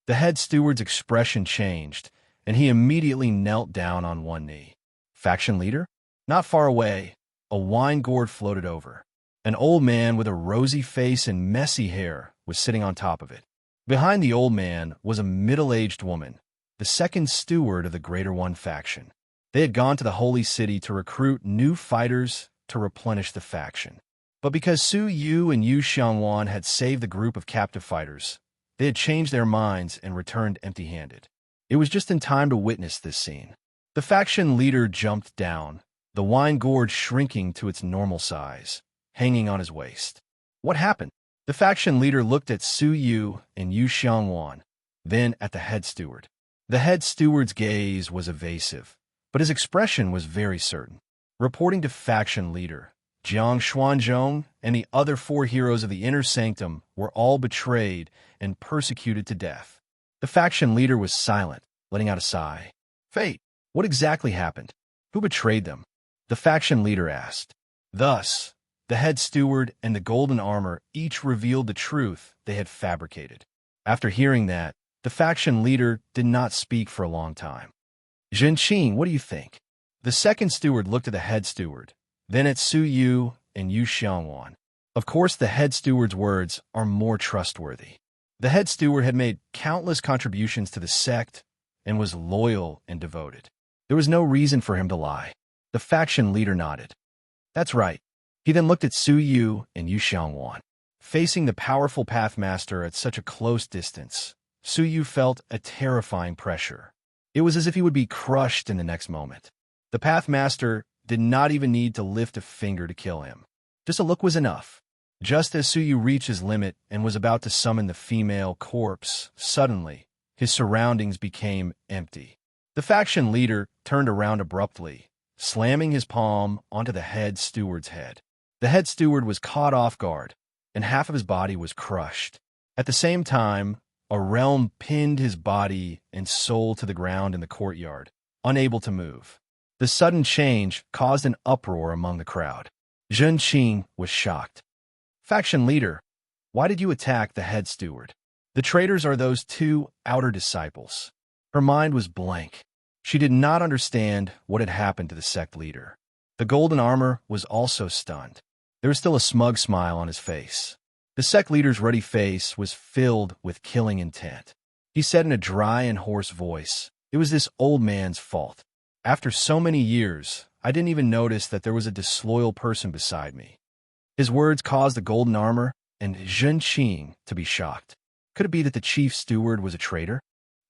The head steward's expression changed, and he immediately knelt down on one knee. Faction leader? Not far away, a wine gourd floated over. An old man with a rosy face and messy hair was sitting on top of it. Behind the old man was a middle-aged woman, the second steward of the Greater One faction. They had gone to the Holy City to recruit new fighters to replenish the faction. But because Su Yu and Yu Xiangwan had saved the group of captive fighters, they had changed their minds and returned empty-handed. It was just in time to witness this scene. The faction leader jumped down, the wine gourd shrinking to its normal size, hanging on his waist. What happened? The faction leader looked at Su Yu and Yu Xiangwan, then at the head steward. The head steward's gaze was evasive, but his expression was very certain. Reporting to faction leader, Jiang Xuanzhong and the other 4 heroes of the Inner Sanctum were all betrayed and persecuted to death. The faction leader was silent, letting out a sigh. Fate, what exactly happened? Who betrayed them? The faction leader asked. Thus, the head steward and the golden armor each revealed the truth they had fabricated. After hearing that, the faction leader did not speak for a long time. Zhenqing, what do you think? The second steward looked at the head steward, then at Su Yu and Yu Xiangwan. Of course, the head steward's words are more trustworthy. The head steward had made countless contributions to the sect and was loyal and devoted. There was no reason for him to lie. The faction leader nodded. That's right. He then looked at Su Yu and Yu Xiangwan. Facing the powerful Pathmaster at such a close distance, Su Yu felt a terrifying pressure. It was as if he would be crushed in the next moment. The Pathmaster did not even need to lift a finger to kill him. Just a look was enough. Just as Su Yu reached his limit and was about to summon the female corpse, suddenly, his surroundings became empty. The faction leader turned around abruptly, slamming his palm onto the head steward's head. The head steward was caught off guard, and half of his body was crushed. At the same time, a realm pinned his body and soul to the ground in the courtyard, unable to move. The sudden change caused an uproar among the crowd. Zhenqing was shocked. Faction leader, why did you attack the head steward? The traitors are those 2 outer disciples. Her mind was blank. She did not understand what had happened to the sect leader. The golden armor was also stunned. There was still a smug smile on his face. The sect leader's ruddy face was filled with killing intent. He said in a dry and hoarse voice, "It was this old man's fault. After so many years, I didn't even notice that there was a disloyal person beside me." His words caused the golden armor and Zhenqing to be shocked. Could it be that the chief steward was a traitor?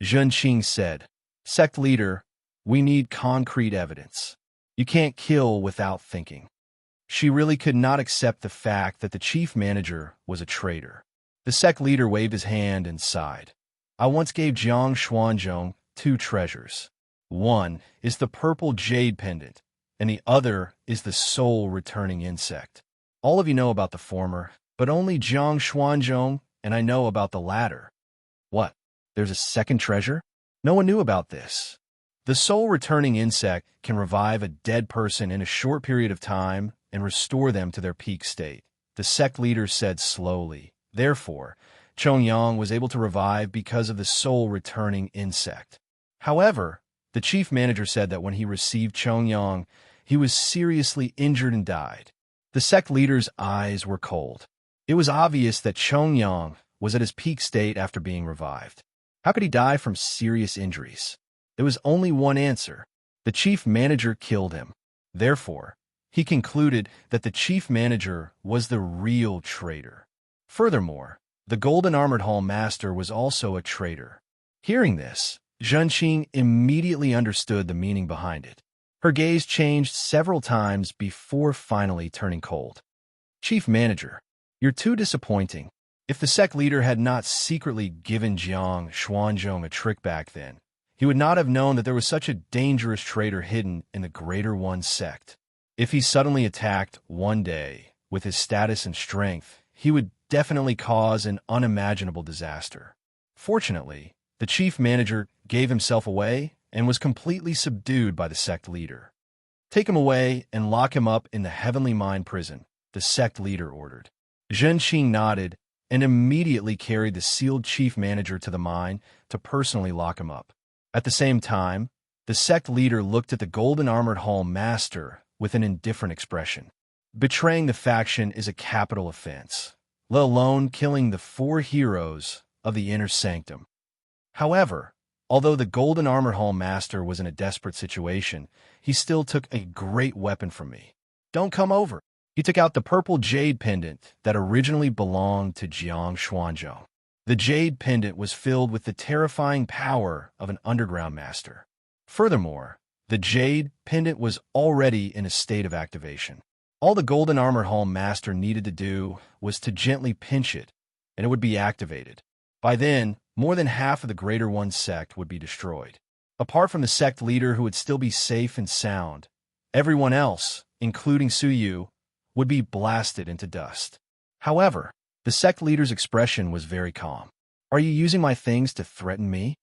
Zhenqing said, "Sect leader, we need concrete evidence. You can't kill without thinking." She really could not accept the fact that the chief manager was a traitor. The sect leader waved his hand and sighed. "I once gave Jiang Xuanzhong 2 treasures. One is the purple jade pendant, and the other is the soul-returning insect. All of you know about the former, but only Jiang Xuanzhong and I know about the latter." What? There's a second treasure? No one knew about this. The soul-returning insect can revive a dead person in a short period of time and restore them to their peak state, the sect leader said slowly. Therefore, Chongyang was able to revive because of the soul-returning insect. However, the chief manager said that when he received Chongyang, he was seriously injured and died. The sect leader's eyes were cold. It was obvious that Chongyang was at his peak state after being revived. How could he die from serious injuries? There was only one answer. The chief manager killed him. Therefore, he concluded that the chief manager was the real traitor. Furthermore, the golden armored hall master was also a traitor. Hearing this, Zhenqing immediately understood the meaning behind it. Her gaze changed several times before finally turning cold. "Chief manager, you're too disappointing. If the sect leader had not secretly given Jiang Xuanzhong a trick back then, he would not have known that there was such a dangerous traitor hidden in the Greater One sect. If he suddenly attacked one day, with his status and strength, he would definitely cause an unimaginable disaster. Fortunately, the chief manager gave himself away and was completely subdued by the sect leader. "Take him away and lock him up in the heavenly mind prison," the sect leader ordered. Zhen Qing nodded and immediately carried the sealed chief manager to the mine to personally lock him up. At the same time, the sect leader looked at the golden armored hall master with an indifferent expression. Betraying the faction is a capital offense, let alone killing the 4 heroes of the inner sanctum. However, although the golden armored hall master was in a desperate situation, he still took a great weapon from me. "Don't come over." He took out the purple jade pendant that originally belonged to Jiang Xuanzhou. The jade pendant was filled with the terrifying power of an underground master. Furthermore, the jade pendant was already in a state of activation. All the golden armored hall master needed to do was to gently pinch it, and it would be activated. By then, more than half of the Greater One sect would be destroyed. Apart from the sect leader who would still be safe and sound, everyone else, including Su Yu, would be blasted into dust. However, the sect leader's expression was very calm. "Are you using my things to threaten me?"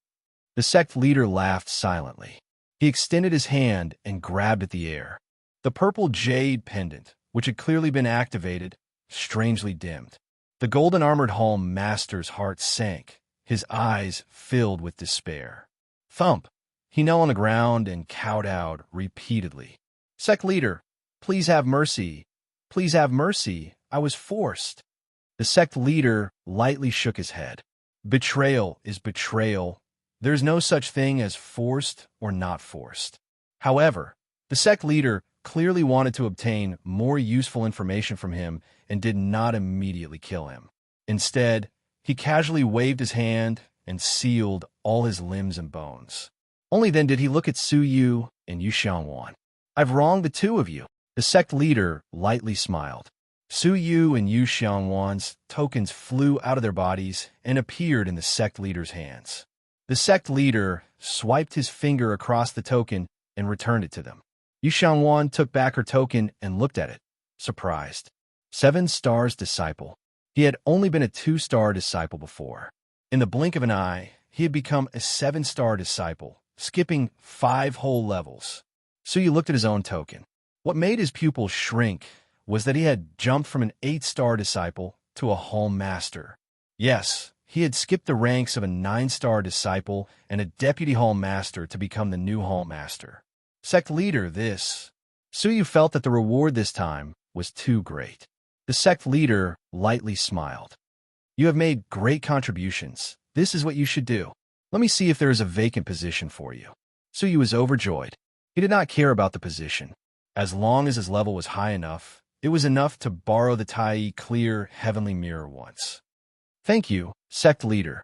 The sect leader laughed silently. He extended his hand and grabbed at the air. The purple jade pendant, which had clearly been activated, strangely dimmed. The golden armored hall master's heart sank, his eyes filled with despair. Thump! He knelt on the ground and kowtowed repeatedly. "Sect leader, please have mercy. Please have mercy. I was forced." The sect leader lightly shook his head. "Betrayal is betrayal. There is no such thing as forced or not forced." However, the sect leader clearly wanted to obtain more useful information from him and did not immediately kill him. Instead, he casually waved his hand and sealed all his limbs and bones. Only then did he look at Su Yu and Yu Xiangwan. "I've wronged the 2 of you." The sect leader lightly smiled. Su Yu and Yu Xiangwan's tokens flew out of their bodies and appeared in the sect leader's hands. The sect leader swiped his finger across the token and returned it to them. Yu Xiangwan took back her token and looked at it, surprised. 7 stars disciple. He had only been a 2-star disciple before. In the blink of an eye, he had become a 7-star disciple, skipping 5 whole levels. Su Yu looked at his own token. What made his pupil shrink was that he had jumped from an 8-star disciple to a hall master. Yes, he had skipped the ranks of a 9-star disciple and a deputy hall master to become the new hall master. Sect leader, this. Su Yu felt that the reward this time was too great. The sect leader lightly smiled. "You have made great contributions. This is what you should do. Let me see if there is a vacant position for you." Su Yu was overjoyed. He did not care about the position. As long as his level was high enough, it was enough to borrow the Tai clear heavenly mirror once. "Thank you, sect leader.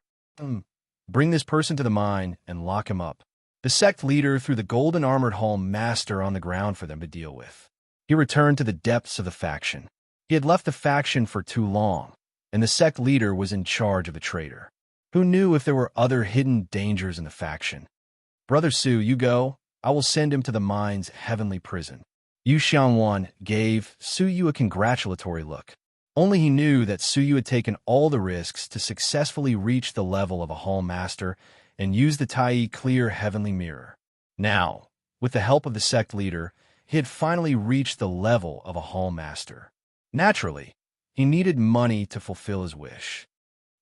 Bring this person to the mine and lock him up." The sect leader threw the golden armored hall master on the ground for them to deal with. He returned to the depths of the faction. He had left the faction for too long, and the sect leader was in charge of the traitor. Who knew if there were other hidden dangers in the faction? "Brother Su, you go. I will send him to the mine's heavenly prison." Yu Xiangwan gave Su Yu a congratulatory look. Only he knew that Su Yu had taken all the risks to successfully reach the level of a hall master and use the Tai clear heavenly mirror. Now, with the help of the sect leader, he had finally reached the level of a hall master. Naturally, he needed money to fulfill his wish.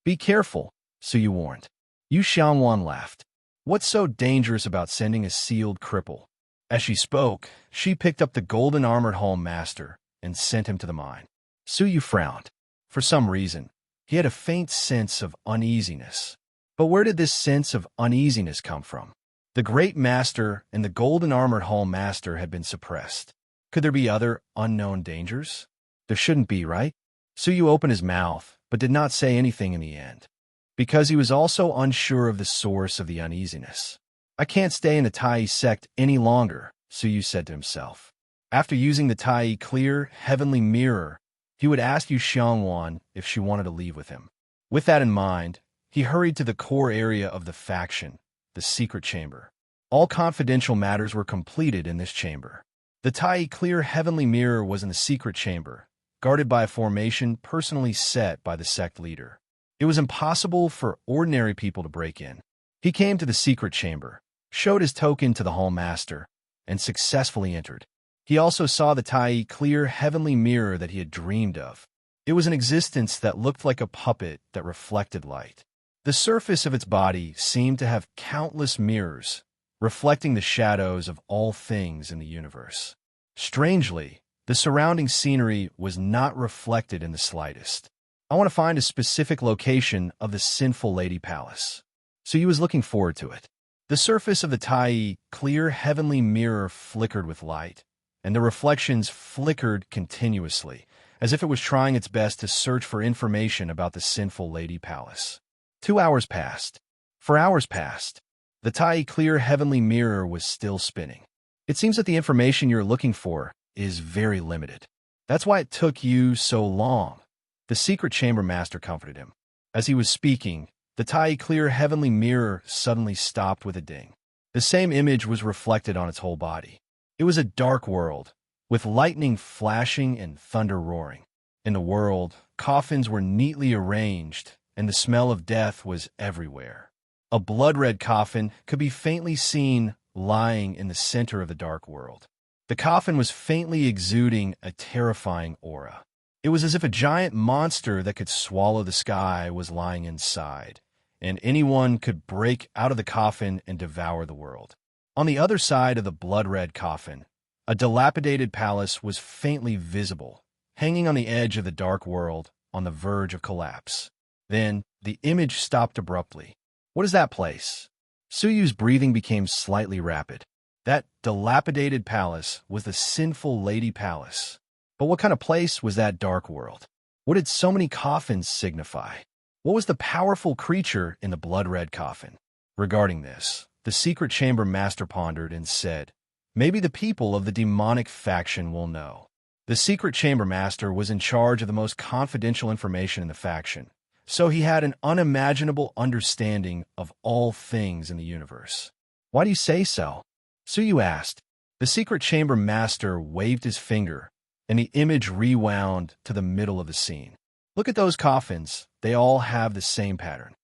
"Be careful," Su Yu warned. Yu Xiangwan laughed. "What's so dangerous about sending a sealed cripple?" As she spoke, she picked up the golden armored hall master and sent him to the mine. Su Yu frowned. For some reason, he had a faint sense of uneasiness. But where did this sense of uneasiness come from? The great master and the golden armored hall master had been suppressed. Could there be other unknown dangers? There shouldn't be, right? Su Yu opened his mouth, but did not say anything in the end, because he was also unsure of the source of the uneasiness. "I can't stay in the Tai sect any longer," Su Yu said to himself. After using the Tai clear heavenly mirror, he would ask Yu Xiangwan if she wanted to leave with him. With that in mind, he hurried to the core area of the faction, the secret chamber. All confidential matters were completed in this chamber. The Tai clear heavenly mirror was in the secret chamber, guarded by a formation personally set by the sect leader. It was impossible for ordinary people to break in. He came to the secret chamber, showed his token to the hall master, and successfully entered. He also saw the clear heavenly mirror that he had dreamed of. It was an existence that looked like a puppet that reflected light. The surface of its body seemed to have countless mirrors, reflecting the shadows of all things in the universe. Strangely, the surrounding scenery was not reflected in the slightest. I want to find a specific location of the sinful lady palace. So he was looking forward to it. The surface of the clear heavenly mirror flickered with light, and the reflections flickered continuously, as if it was trying its best to search for information about the sinful lady palace. 2 hours passed. 4 hours passed. The clear heavenly mirror was still spinning. It seems that the information you're looking for is very limited. That's why it took you so long. The secret chamber master comforted him. As he was speaking, the clear heavenly mirror suddenly stopped with a ding. The same image was reflected on its whole body. It was a dark world, with lightning flashing and thunder roaring. In the world, coffins were neatly arranged, and the smell of death was everywhere. A blood-red coffin could be faintly seen lying in the center of the dark world. The coffin was faintly exuding a terrifying aura. It was as if a giant monster that could swallow the sky was lying inside, and anyone could break out of the coffin and devour the world. On the other side of the blood-red coffin, a dilapidated palace was faintly visible, hanging on the edge of the dark world, on the verge of collapse. Then, the image stopped abruptly. What is that place? Suyu's breathing became slightly rapid. That dilapidated palace was the sinful lady palace. But what kind of place was that dark world? What did so many coffins signify? What was the powerful creature in the blood-red coffin? Regarding this, the secret chamber master pondered and said, "Maybe the people of the demonic faction will know." The secret chamber master was in charge of the most confidential information in the faction, so he had an unimaginable understanding of all things in the universe. "Why do you say so?" Suyu asked. The secret chamber master waved his finger, and the image rewound to the middle of the scene. "Look at those coffins. They all have the same pattern."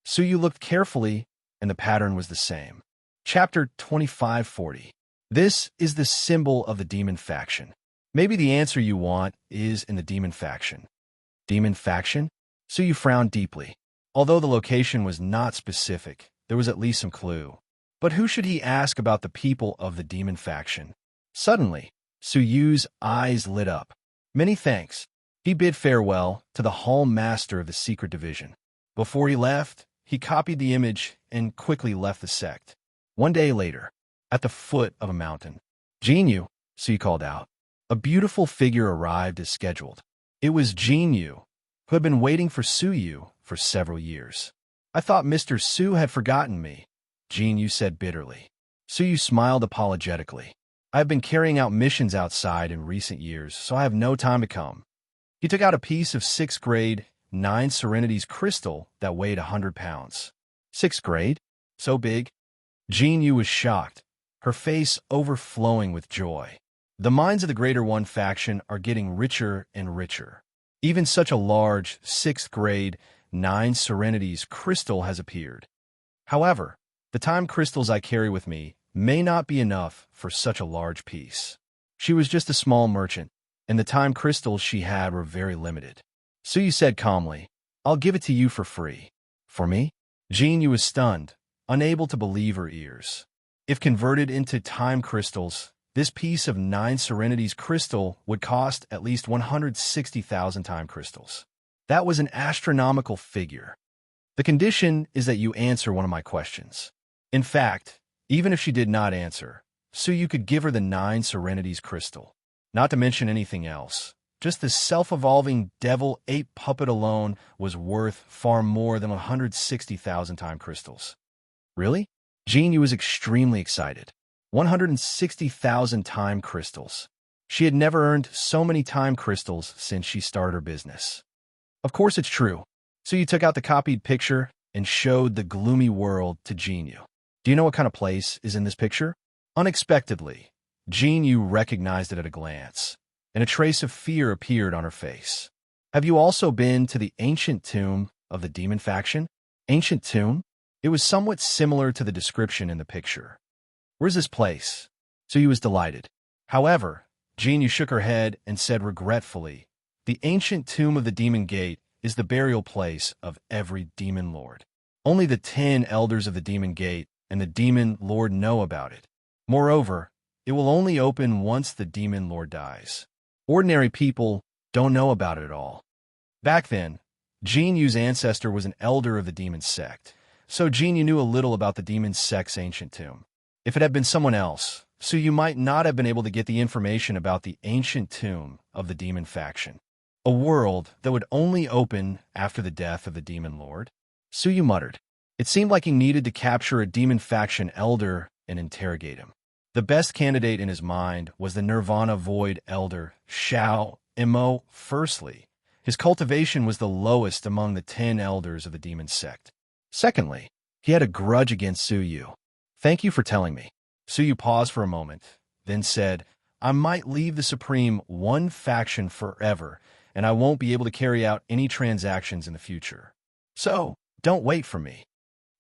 Suyu looked carefully, and the pattern was the same. Chapter 2540. This is the symbol of the demon faction. Maybe the answer you want is in the demon faction. Demon faction? Suyu frowned deeply. Although the location was not specific, there was at least some clue. But who should he ask about the people of the demon faction? Suddenly, Suyu's eyes lit up. Many thanks. He bid farewell to the hall master of the secret division. Before he left, he copied the image and quickly left the sect. 1 day later, at the foot of a mountain, "Jinyu," Suyu called out. A beautiful figure arrived as scheduled. It was Jinyu, who had been waiting for Suyu for several years. "I thought Mr. Su had forgotten me," Jinyu said bitterly. Suyu smiled apologetically. "I have been carrying out missions outside in recent years, so I have no time to come." He took out a piece of 6th grade, 9 Serenities crystal that weighed 100 pounds. 6th grade? So big? Jinyu was shocked, her face overflowing with joy. The minds of the Greater One faction are getting richer and richer. Even such a large 6th grade, 9 Serenities crystal has appeared. However, the time crystals I carry with me may not be enough for such a large piece. She was just a small merchant, and the time crystals she had were very limited. Suyu said calmly, "I'll give it to you for free." "For me?" Jinyu was stunned, unable to believe her ears. If converted into time crystals, this piece of 9 Serenities crystal would cost at least 160,000 time crystals. That was an astronomical figure. "The condition is that you answer one of my questions." In fact, even if she did not answer, Suyu could give her the 9 Serenities crystal. Not to mention anything else. Just the self-evolving devil ape puppet alone was worth far more than 160,000 time crystals. Really? Jinyu was extremely excited. 160,000 time crystals. She had never earned so many time crystals since she started her business. Of course it's true. Suyu took out the copied picture and showed the gloomy world to Jinyu. "Do you know what kind of place is in this picture?" Unexpectedly, Jinyu recognized it at a glance. and a trace of fear appeared on her face. Have you also been to the ancient tomb of the demon faction? Ancient tomb? It was somewhat similar to the description in the picture. Where's this place? Suyu was delighted. However, Jinyu shook her head and said regretfully, the ancient tomb of the demon gate is the burial place of every demon lord. Only the 10 elders of the demon gate and the demon lord know about it. Moreover, it will only open once the demon lord dies. Ordinary people don't know about it at all. Back then, Jinyu's ancestor was an elder of the demon sect, so Jinyu knew a little about the demon sect's ancient tomb. If it had been someone else, Suyu might not have been able to get the information about the ancient tomb of the demon faction. A world that would only open after the death of the demon lord? Suyu muttered. It seemed like he needed to capture a demon faction elder and interrogate him. The best candidate in his mind was the Nirvana Void elder, Shao Imo. Firstly, his cultivation was the lowest among the 10 elders of the demon sect. Secondly, he had a grudge against Suyu. Thank you for telling me. Suyu paused for a moment, then said, I might leave the Supreme One faction forever, and I won't be able to carry out any transactions in the future. So, don't wait for me.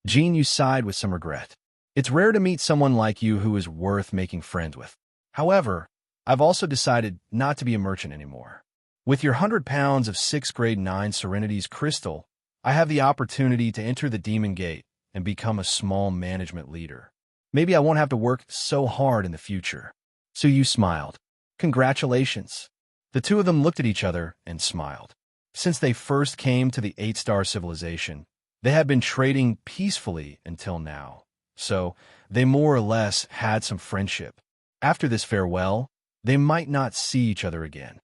Jinyu sighed with some regret. It's rare to meet someone like you who is worth making friends with. However, I've also decided not to be a merchant anymore. With your 100 pounds of 6th grade 9 Serenity's crystal, I have the opportunity to enter the demon gate and become a small management leader. Maybe I won't have to work so hard in the future. Suyu smiled. Congratulations. The two of them looked at each other and smiled. Since they first came to the 8-star civilization, they had been trading peacefully until now, so they more or less had some friendship. After this farewell, they might not see each other again.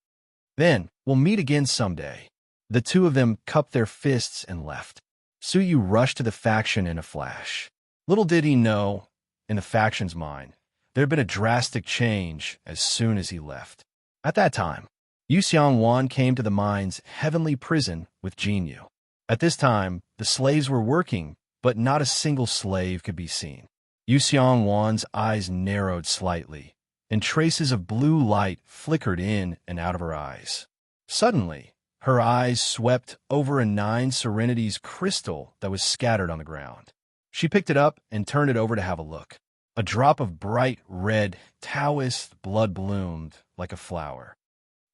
Then, we'll meet again someday. The two of them cupped their fists and left. Suyu rushed to the faction in a flash. Little did he know, in the faction's mind, there had been a drastic change as soon as he left. At that time, Yu Xiangwan came to the mine's heavenly prison with Jinyu. At this time, the slaves were working, but not a single slave could be seen. Yu Xiangwan's eyes narrowed slightly, and traces of blue light flickered in and out of her eyes. Suddenly, her eyes swept over a 9 Serenity's crystal that was scattered on the ground. She picked it up and turned it over to have a look. A drop of bright red Taoist blood bloomed like a flower.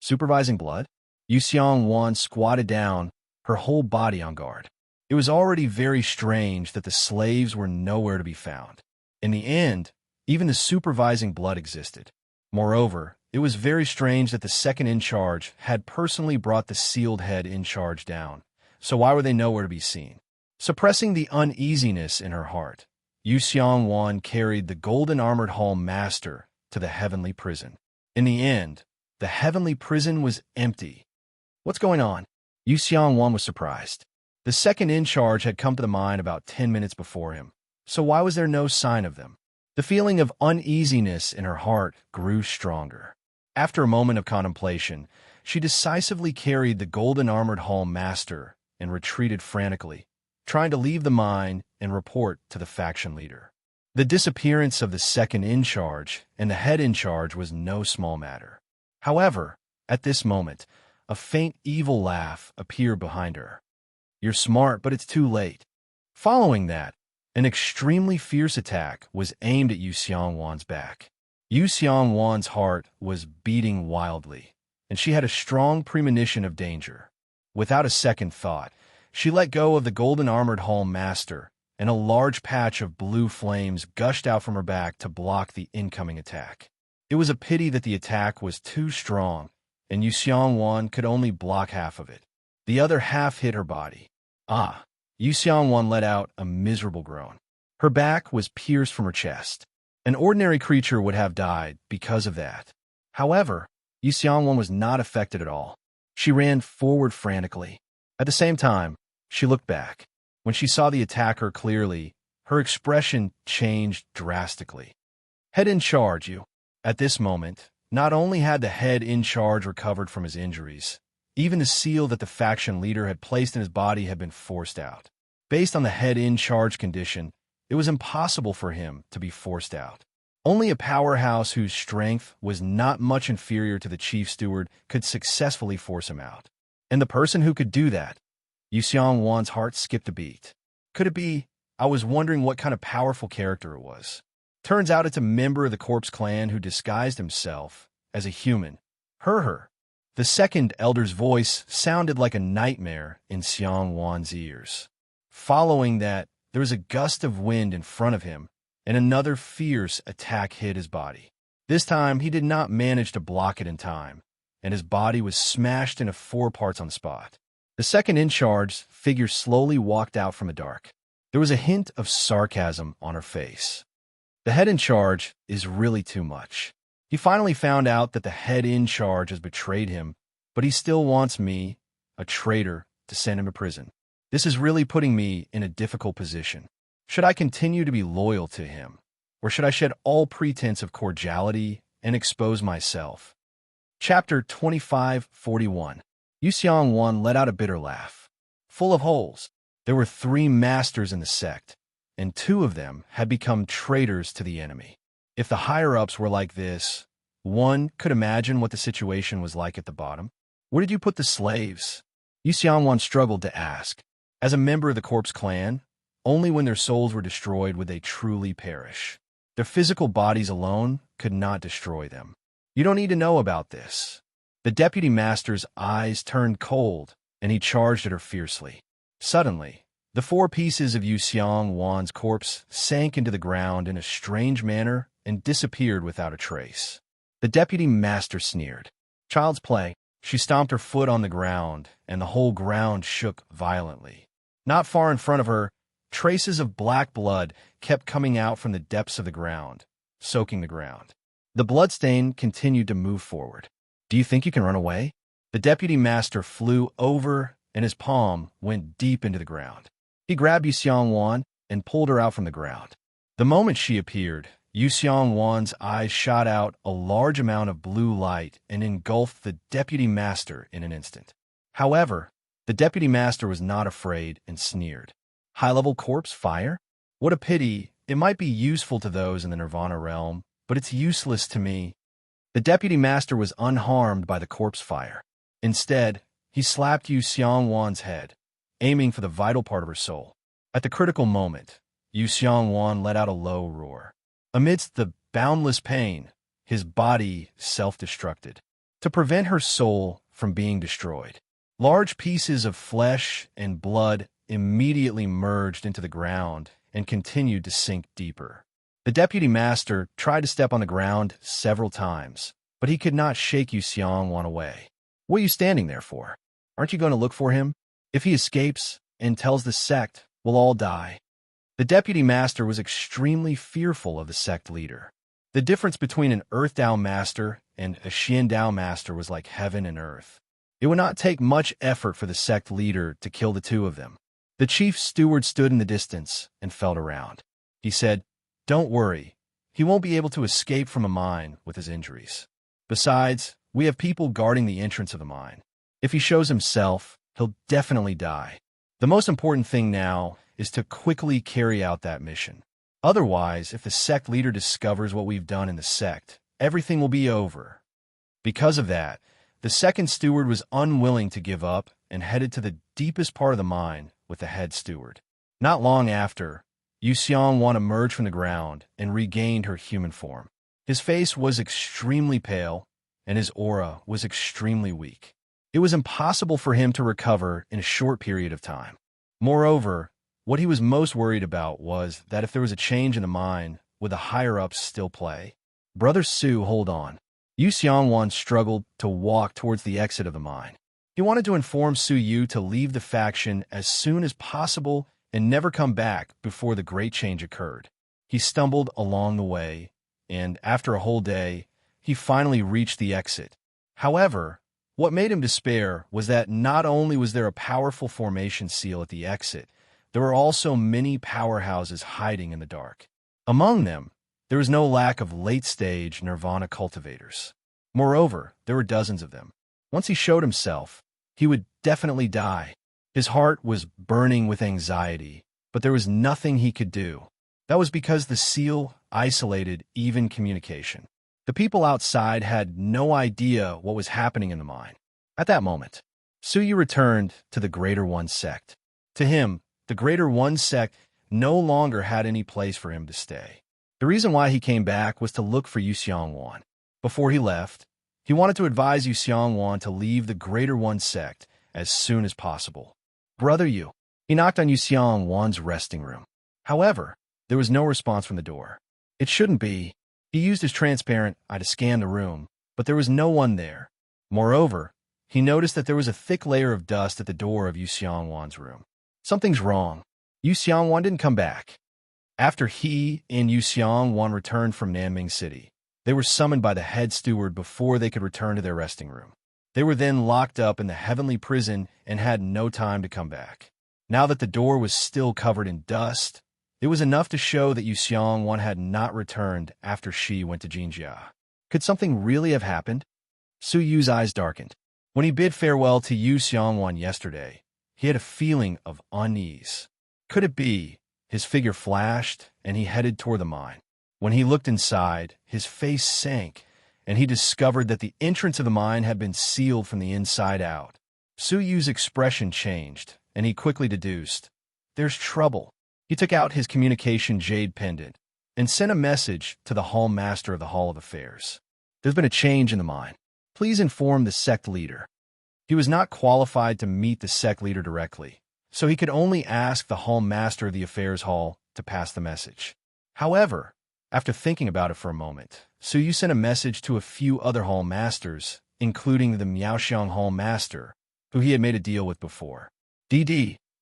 Supervising blood? Yu Xiangwan squatted down, her whole body on guard. It was already very strange that the slaves were nowhere to be found. In the end, even the supervising blood existed. Moreover, it was very strange that the second in charge had personally brought the sealed head in charge down, so why were they nowhere to be seen? Suppressing the uneasiness in her heart, Yu Xiangwan carried the golden armored hall master to the heavenly prison. In the end, the heavenly prison was empty. What's going on? Yu Xiangwan was surprised. The second in charge had come to the mine about 10 minutes before him, so why was there no sign of them? The feeling of uneasiness in her heart grew stronger. After a moment of contemplation, she decisively carried the golden armored hall master and retreated frantically, trying to leave the mine and report to the faction leader. The disappearance of the second in charge and the head in charge was no small matter. However, at this moment, a faint evil laugh appeared behind her. You're smart, but it's too late. Following that, an extremely fierce attack was aimed at Yu Xiangwan's back. Yu Xiangwan's heart was beating wildly, and she had a strong premonition of danger. Without a second thought, she let go of the golden armored hall master, and a large patch of blue flames gushed out from her back to block the incoming attack. It was a pity that the attack was too strong, and Yu Xiangwan could only block half of it. The other half hit her body. Ah! Yu Xiangwan let out a miserable groan. Her back was pierced from her chest. An ordinary creature would have died because of that. However, Yu Xiangwan was not affected at all. She ran forward frantically. At the same time, she looked back. When she saw the attacker clearly, her expression changed drastically. Head in charge, you. At this moment, not only had the head in charge recovered from his injuries, even the seal that the faction leader had placed in his body had been forced out. Based on the head in charge condition, it was impossible for him to be forced out. Only a powerhouse whose strength was not much inferior to the chief steward could successfully force him out. And the person who could do that, Yu Xiongwan's heart skipped a beat. Could it be? I was wondering what kind of powerful character it was. Turns out it's a member of the corpse clan who disguised himself as a human. Her. The second elder's voice sounded like a nightmare in Xiongwan's ears. Following that, there was a gust of wind in front of him, and another fierce attack hit his body. This time, he did not manage to block it in time, and his body was smashed into 4 parts on the spot. The second in charge figure slowly walked out from the dark. There was a hint of sarcasm on her face. The head in charge is really too much. He finally found out that the head in charge has betrayed him, but he still wants me, a traitor, to send him to prison. This is really putting me in a difficult position. Should I continue to be loyal to him, or should I shed all pretense of cordiality and expose myself? Chapter 2541. Yu Xiongwan let out a bitter laugh. Full of holes. There were 3 masters in the sect, and 2 of them had become traitors to the enemy. If the higher-ups were like this, one could imagine what the situation was like at the bottom. Where did you put the slaves? Yu Xiongwan struggled to ask. As a member of the corpse clan, only when their souls were destroyed would they truly perish. Their physical bodies alone could not destroy them. You don't need to know about this. The deputy master's eyes turned cold, and he charged at her fiercely. Suddenly, the 4 pieces of Yu Xiongwan's corpse sank into the ground in a strange manner and disappeared without a trace. The deputy master sneered. Child's play. She stomped her foot on the ground, and the whole ground shook violently. Not far in front of her, traces of black blood kept coming out from the depths of the ground, soaking the ground. The bloodstain continued to move forward. Do you think you can run away? The deputy master flew over, and his palm went deep into the ground. He grabbed Yu Xiongwan and pulled her out from the ground. The moment she appeared, Yu Xiongwan's eyes shot out a large amount of blue light and engulfed the deputy master in an instant. However, the deputy master was not afraid and sneered. High-level corpse fire? What a pity. It might be useful to those in the Nirvana realm, but it's useless to me. The deputy master was unharmed by the corpse fire. Instead, he slapped Yu Xiongwan's head, aiming for the vital part of her soul. At the critical moment, Yu Xiongwan let out a low roar. Amidst the boundless pain, his body self-destructed. To prevent her soul from being destroyed, large pieces of flesh and blood immediately merged into the ground and continued to sink deeper. The deputy master tried to step on the ground several times, but he could not shake Yu Xiongwan away. What are you standing there for? Aren't you going to look for him? If he escapes and tells the sect, we'll all die. The deputy master was extremely fearful of the sect leader. The difference between an Earth Dao master and a Xian Dao master was like heaven and earth. It would not take much effort for the sect leader to kill the 2 of them. The chief steward stood in the distance and felt around. He said, "Don't worry. He won't be able to escape from a mine with his injuries. Besides, we have people guarding the entrance of the mine. If he shows himself, he'll definitely die. The most important thing now is to quickly carry out that mission. Otherwise, if the sect leader discovers what we've done in the sect, everything will be over." Because of that, the second steward was unwilling to give up and headed to the deepest part of the mine with the head steward. Not long after, Yu Xiongwan emerged from the ground and regained her human form. His face was extremely pale, and his aura was extremely weak. It was impossible for him to recover in a short period of time. Moreover, what he was most worried about was that if there was a change in the mine, would the higher-ups still play? Brother Su, hold on. Yu Xiongwan struggled to walk towards the exit of the mine. He wanted to inform Su Yu to leave the faction as soon as possible and never come back before the great change occurred. He stumbled along the way, and after a whole day, he finally reached the exit. However, what made him despair was that not only was there a powerful formation seal at the exit, there were also many powerhouses hiding in the dark. Among them, there was no lack of late-stage Nirvana cultivators. Moreover, there were dozens of them. Once he showed himself, he would definitely die. His heart was burning with anxiety, but there was nothing he could do. That was because the seal isolated, even communication. The people outside had no idea what was happening in the mine. At that moment, Suyu returned to the Greater One sect. To him, the Greater One sect no longer had any place for him to stay. The reason why he came back was to look for Yu Xiongwan. Before he left, he wanted to advise Yu Xiongwan to leave the Greater One sect as soon as possible. "Brother Yu." He knocked on Yu Xiongwan's resting room. However, there was no response from the door. It shouldn't be. He used his transparent eye to scan the room, but there was no one there. Moreover, he noticed that there was a thick layer of dust at the door of Yu Xiongwan's room. Something's wrong. Yu Xiongwan didn't come back. After he and Yu Xiongwan returned from Nanming City, they were summoned by the head steward before they could return to their resting room. They were then locked up in the heavenly prison and had no time to come back. Now that the door was still covered in dust, it was enough to show that Yu Xiongwan had not returned after she went to Jinjia. Could something really have happened? Su Yu's eyes darkened. When he bid farewell to Yu Xiongwan yesterday, he had a feeling of unease. Could it be? His figure flashed, and he headed toward the mine. When he looked inside, his face sank, and he discovered that the entrance of the mine had been sealed from the inside out. Su Yu's expression changed, and he quickly deduced, "There's trouble." He took out his communication jade pendant and sent a message to the Hall Master of the Hall of Affairs. "There's been a change in the mine. Please inform the sect leader." He was not qualified to meet the sect leader directly, so he could only ask the Hall Master of the Affairs Hall to pass the message. However, after thinking about it for a moment, Su Yu sent a message to a few other Hall Masters, including the Miaoxiang Hall Master, who he had made a deal with before.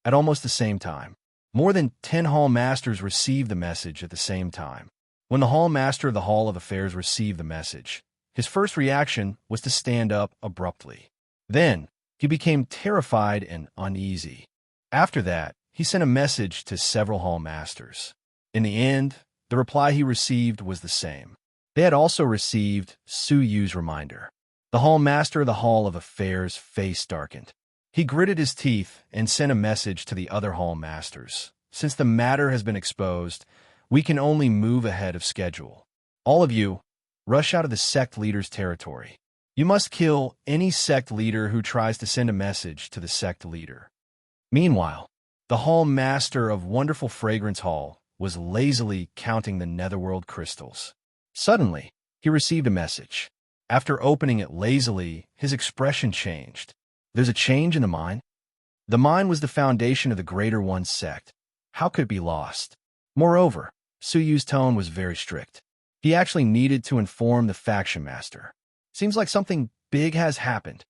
At almost the same time, more than 10 Hall Masters received the message at the same time. When the Hall Master of the Hall of Affairs received the message, his first reaction was to stand up abruptly. Then, he became terrified and uneasy. After that, he sent a message to several Hall Masters. In the end, the reply he received was the same. They had also received Su Yu's reminder. The Hall Master of the Hall of Affairs' face darkened. He gritted his teeth and sent a message to the other Hall Masters. "Since the matter has been exposed, we can only move ahead of schedule. All of you, rush out of the sect leader's territory. You must kill any sect leader who tries to send a message to the sect leader." Meanwhile, the Hall Master of Wonderful Fragrance Hall was lazily counting the netherworld crystals. Suddenly, he received a message. After opening it lazily, his expression changed. "There's a change in the mine?" The mine was the foundation of the Greater One sect. How could it be lost? Moreover, Su Yu's tone was very strict. He actually needed to inform the faction master. "Seems like something big has happened."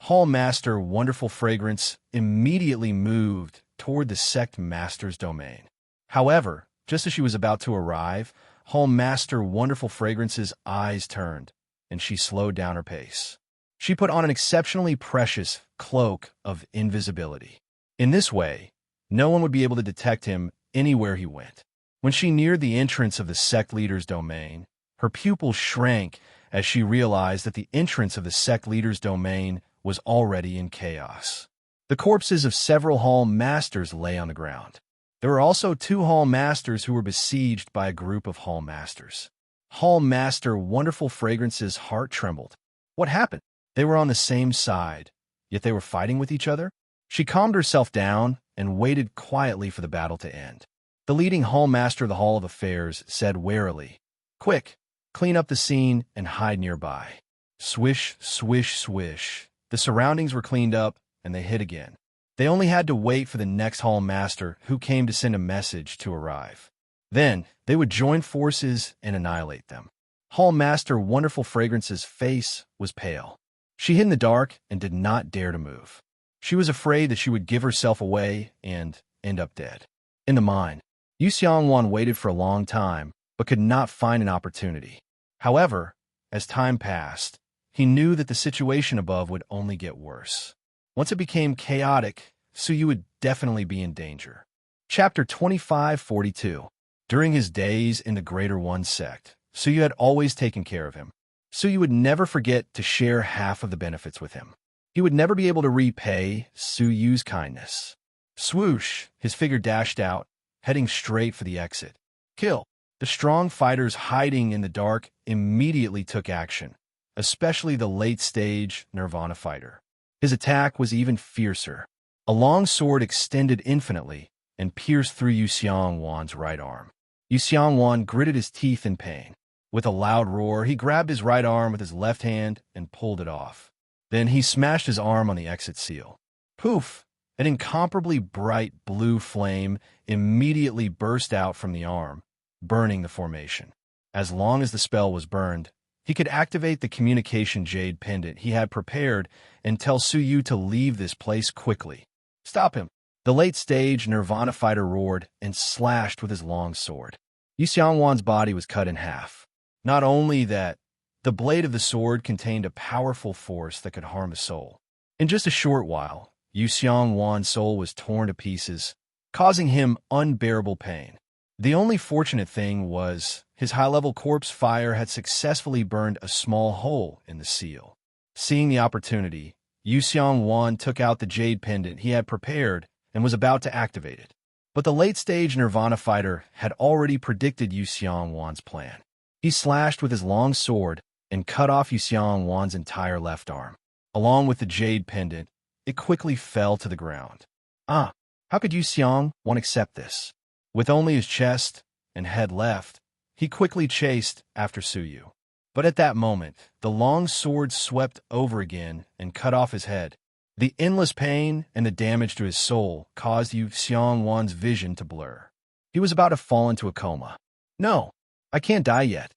Hall Master Wonderful Fragrance immediately moved toward the sect master's domain. However, just as she was about to arrive, Hall Master Wonderful Fragrance's eyes turned, and she slowed down her pace. She put on an exceptionally precious cloak of invisibility. In this way, no one would be able to detect him anywhere he went. When she neared the entrance of the sect leader's domain, her pupils shrank as she realized that the entrance of the sect leader's domain was already in chaos. The corpses of several Hall Masters lay on the ground. There were also 2 Hall Masters who were besieged by a group of Hall Masters. Hall Master Wonderful Fragrance's heart trembled. What happened? They were on the same side, yet they were fighting with each other? She calmed herself down and waited quietly for the battle to end. The leading Hall Master of the Hall of Affairs said warily, "Quick, clean up the scene and hide nearby." Swish, swish, swish. The surroundings were cleaned up, and they hid again. They only had to wait for the next Hall Master who came to send a message to arrive. Then, they would join forces and annihilate them. Hall Master Wonderful Fragrance's face was pale. She hid in the dark and did not dare to move. She was afraid that she would give herself away and end up dead. In the mine, Yu Xiongwan waited for a long time, but could not find an opportunity. However, as time passed, he knew that the situation above would only get worse. Once it became chaotic, Su Yu would definitely be in danger. Chapter 2542. During his days in the Greater One sect, Su Yu had always taken care of him. Su Yu would never forget to share half of the benefits with him. He would never be able to repay Su Yu's kindness. Swoosh, his figure dashed out, heading straight for the exit. Kill. The strong fighters hiding in the dark immediately took action, especially the late-stage Nirvana fighter. His attack was even fiercer. A long sword extended infinitely and pierced through Yu Xiongwan's right arm. Yu Xiongwan gritted his teeth in pain. With a loud roar, he grabbed his right arm with his left hand and pulled it off. Then he smashed his arm on the exit seal. Poof! An incomparably bright blue flame immediately burst out from the arm, burning the formation. As long as the spell was burned, he could activate the communication jade pendant he had prepared and tell Su Yu to leave this place quickly. Stop him! The late-stage Nirvana fighter roared and slashed with his long sword. Yu Xiongwan's body was cut in half. Not only that, the blade of the sword contained a powerful force that could harm a soul. In just a short while, Yu Xiongwan's soul was torn to pieces, causing him unbearable pain. The only fortunate thing was his high-level corpse fire had successfully burned a small hole in the seal. Seeing the opportunity, Yu Xiongwan took out the jade pendant he had prepared and was about to activate it. But the late-stage Nirvana fighter had already predicted Yu Xiongwan's plan. He slashed with his long sword and cut off Yu Xiongwan's entire left arm. Along with the jade pendant, it quickly fell to the ground. How could Yu Xiongwan accept this? With only his chest and head left, he quickly chased after Su Yu. But at that moment, the long sword swept over again and cut off his head. The endless pain and the damage to his soul caused Yu Xiongwan's vision to blur. He was about to fall into a coma. No, I can't die yet.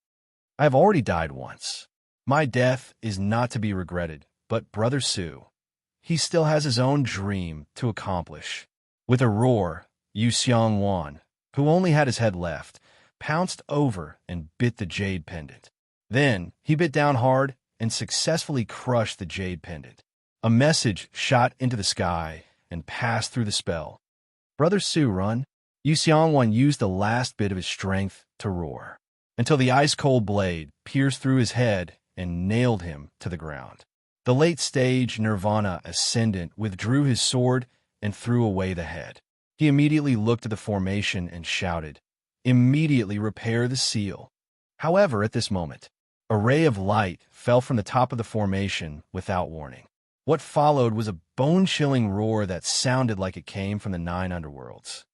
I have already died once. My death is not to be regretted, but Brother Su, he still has his own dream to accomplish. With a roar, Yu Xiongwan, who only had his head left, pounced over and bit the jade pendant. Then he bit down hard and successfully crushed the jade pendant. A message shot into the sky and passed through the spell. Brother Su, run! Yu Xiongwan used the last bit of his strength to roar, until the ice-cold blade pierced through his head and nailed him to the ground. The late-stage Nirvana Ascendant withdrew his sword and threw away the head. He immediately looked at the formation and shouted, "Immediately repair the seal." However, at this moment, a ray of light fell from the top of the formation without warning. What followed was a bone-chilling roar that sounded like it came from the 9 underworlds.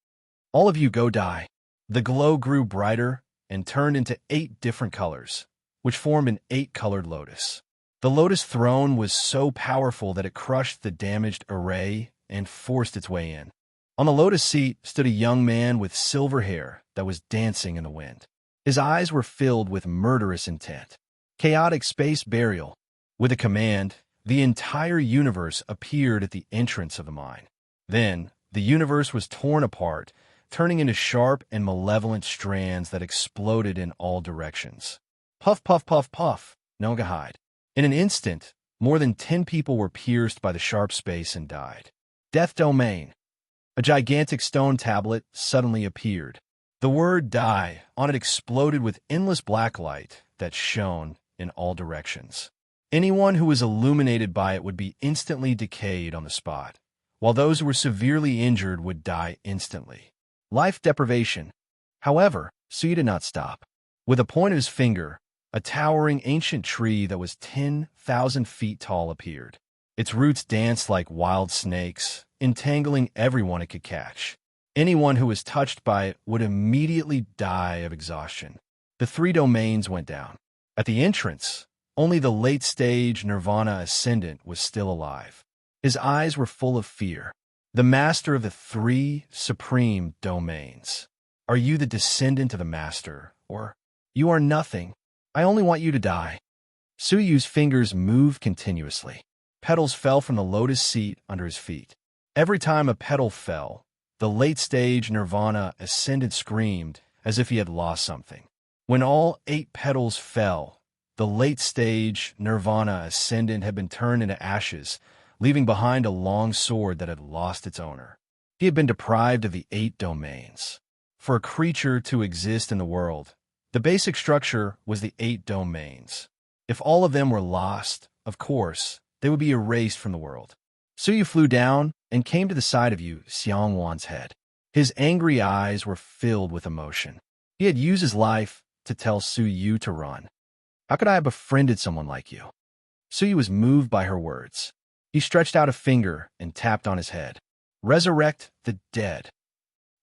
All of you go die. The glow grew brighter and turned into 8 different colors, which formed an 8-colored lotus. The lotus throne was so powerful that it crushed the damaged array and forced its way in. On the lotus seat stood a young man with silver hair that was dancing in the wind. His eyes were filled with murderous intent. Chaotic space burial. With a command, the entire universe appeared at the entrance of the mine. Then, the universe was torn apart, turning into sharp and malevolent strands that exploded in all directions. Puff, puff, puff, puff, Noga hide. In an instant, more than 10 people were pierced by the sharp space and died. Death Domain. A gigantic stone tablet suddenly appeared. The word die on it exploded with endless black light that shone in all directions. Anyone who was illuminated by it would be instantly decayed on the spot, while those who were severely injured would die instantly. Life deprivation. However, Su did not stop. With a point of his finger, a towering ancient tree that was 10,000 feet tall appeared. Its roots danced like wild snakes, entangling everyone it could catch. Anyone who was touched by it would immediately die of exhaustion. The 3 domains went down. At the entrance, only the late-stage Nirvana Ascendant was still alive. His eyes were full of fear. The master of the 3 supreme domains. Are you the descendant of the master, or you are nothing? I only want you to die. Su Yu's fingers moved continuously. Petals fell from the lotus seat under his feet. Every time a petal fell, the late-stage Nirvana Ascendant screamed as if he had lost something. When all 8 petals fell, the late-stage Nirvana Ascendant had been turned into ashes, leaving behind a long sword that had lost its owner. He had been deprived of the 8 domains. For a creature to exist in the world, the basic structure was the 8 domains. If all of them were lost, of course, they would be erased from the world. Su Yu flew down and came to the side of Yu Xiongwan's head. His angry eyes were filled with emotion. He had used his life to tell Su Yu to run. How could I have befriended someone like you? Su Yu was moved by her words. He stretched out a finger and tapped on his head. Resurrect the dead.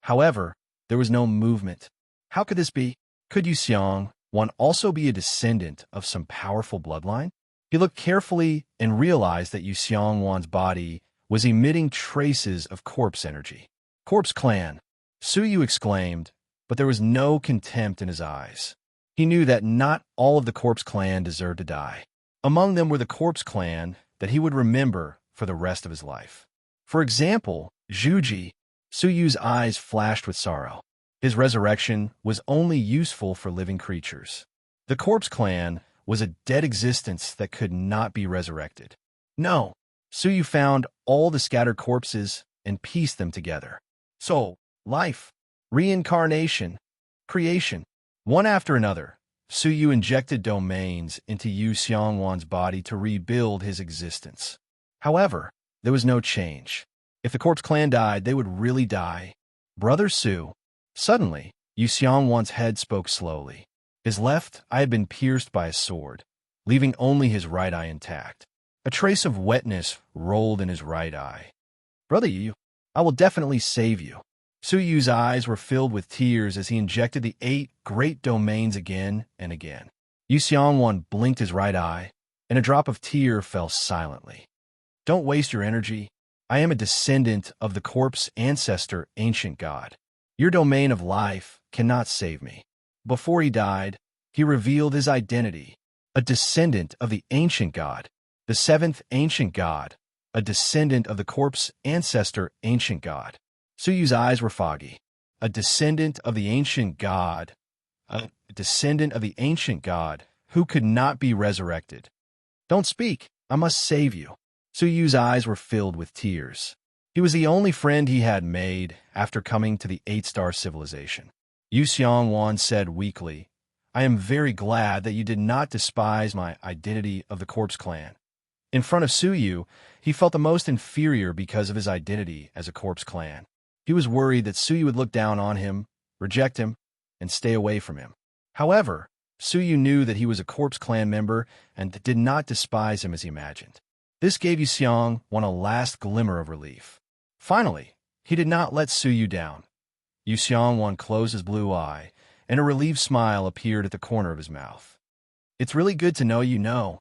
However, there was no movement. How could this be? Could Yu Xiong-wan also be a descendant of some powerful bloodline? He looked carefully and realized that Yu Xiong-wan's body was emitting traces of corpse energy. Corpse clan, Su Yu exclaimed, but there was no contempt in his eyes. He knew that not all of the corpse clan deserved to die. Among them were the corpse clan that he would remember for the rest of his life. For example, Zhuji. Su Yu's eyes flashed with sorrow. His resurrection was only useful for living creatures. The corpse clan was a dead existence that could not be resurrected. No, Su Yu found all the scattered corpses and pieced them together. Soul, life, reincarnation, creation. One after another, Su Yu injected domains into Yu Xiong-wan's body to rebuild his existence. However, there was no change. If the corpse clan died, they would really die. Brother Su. Suddenly, Yu Xiong-wan's head spoke slowly. His left eye had been pierced by a sword, leaving only his right eye intact. A trace of wetness rolled in his right eye. Brother Yu, I will definitely save you. Su Yu's eyes were filled with tears as he injected the 8 great domains again and again. Yu Xiong-wan blinked his right eye, and a drop of tear fell silently. Don't waste your energy. I am a descendant of the corpse ancestor, ancient god. Your domain of life cannot save me. Before he died, he revealed his identity, a descendant of the ancient god, the 7th ancient god, a descendant of the corpse ancestor, ancient god. Su Yu's eyes were foggy. A descendant of the ancient god, a descendant of the ancient god, who could not be resurrected. Don't speak, I must save you. Su Yu's eyes were filled with tears. He was the only friend he had made after coming to the 8-star civilization. Yu Xiong-wan said weakly, I am very glad that you did not despise my identity of the corpse clan. In front of Su Yu, he felt the most inferior because of his identity as a corpse clan. He was worried that Su Yu would look down on him, reject him, and stay away from him. However, Su Yu knew that he was a corpse clan member and did not despise him as he imagined. This gave Yu Xiong-wan a last glimmer of relief. Finally, he did not let Su Yu down. Yu Xiong-wan closed his blue eye, and a relieved smile appeared at the corner of his mouth. It's really good to know you know.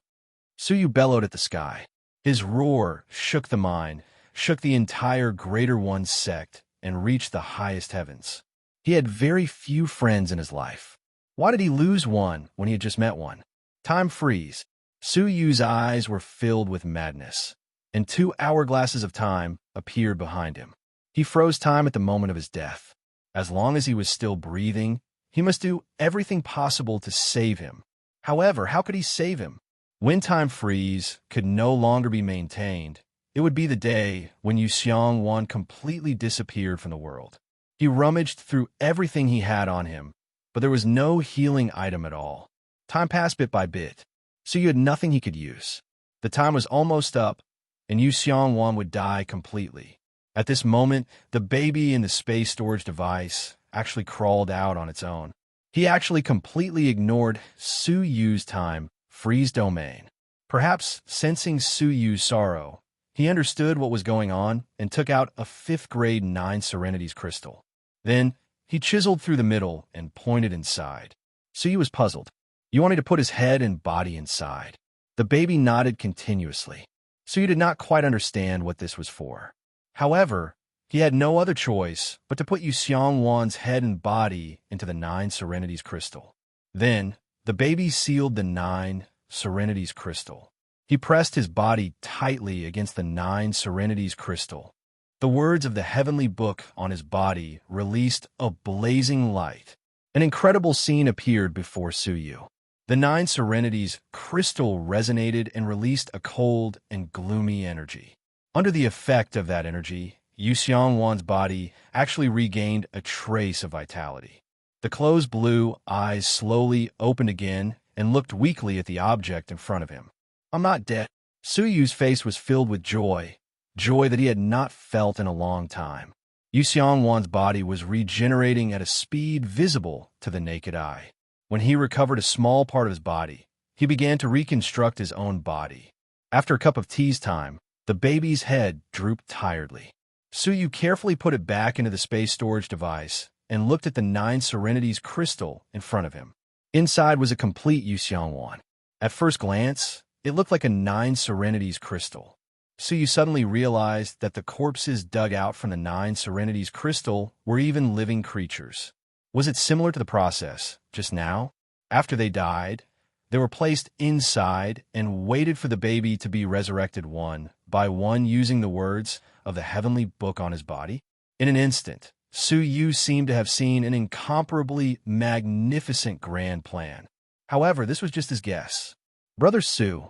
Su Yu bellowed at the sky. His roar shook the mind, shook the entire Greater One sect, and reached the highest heavens. He had very few friends in his life. Why did he lose one when he had just met one? Time freeze. Su Yu's eyes were filled with madness, and 2 hourglasses of time appeared behind him. He froze time at the moment of his death. As long as he was still breathing, he must do everything possible to save him. However, how could he save him? When time freeze could no longer be maintained, it would be the day when Yu Xiong-wan completely disappeared from the world. He rummaged through everything he had on him, but there was no healing item at all. Time passed bit by bit, so you had nothing he could use. The time was almost up, and Yu Xiong-wan would die completely. At this moment, the baby in the space storage device actually crawled out on its own. He actually completely ignored Su Yu's time freeze domain. Perhaps sensing Su Yu's sorrow, he understood what was going on and took out a 5th grade 9 Serenities crystal. Then, he chiseled through the middle and pointed inside. Su Yu was puzzled. He wanted to put his head and body inside. The baby nodded continuously. Su Yu did not quite understand what this was for. However, he had no other choice but to put Yu Xiong-wan's head and body into the 9 Serenities crystal. Then, the baby sealed the 9 Serenities crystal. He pressed his body tightly against the 9 Serenities crystal. The words of the heavenly book on his body released a blazing light. An incredible scene appeared before Su Yu. The 9 Serenities crystal resonated and released a cold and gloomy energy. Under the effect of that energy, Yu Xiong-wan's body actually regained a trace of vitality. The closed blue eyes slowly opened again and looked weakly at the object in front of him. I'm not dead. Su Yu's face was filled with joy, joy that he had not felt in a long time. Yu Xiangwan's body was regenerating at a speed visible to the naked eye. When he recovered a small part of his body, he began to reconstruct his own body. After a cup of tea's time, the baby's head drooped tiredly. Suyu carefully put it back into the space storage device and looked at the 9 Serenities crystal in front of him. Inside was a complete Yu Xiangwan. At first glance, it looked like a 9 Serenities crystal. Suyu suddenly realized that the corpses dug out from the 9 Serenities crystal were even living creatures. Was it similar to the process just now? After they died, they were placed inside and waited for the baby to be resurrected one by one using the words of the heavenly book on his body. In an instant, Suyu seemed to have seen an incomparably magnificent grand plan. However, this was just his guess. Brother Su,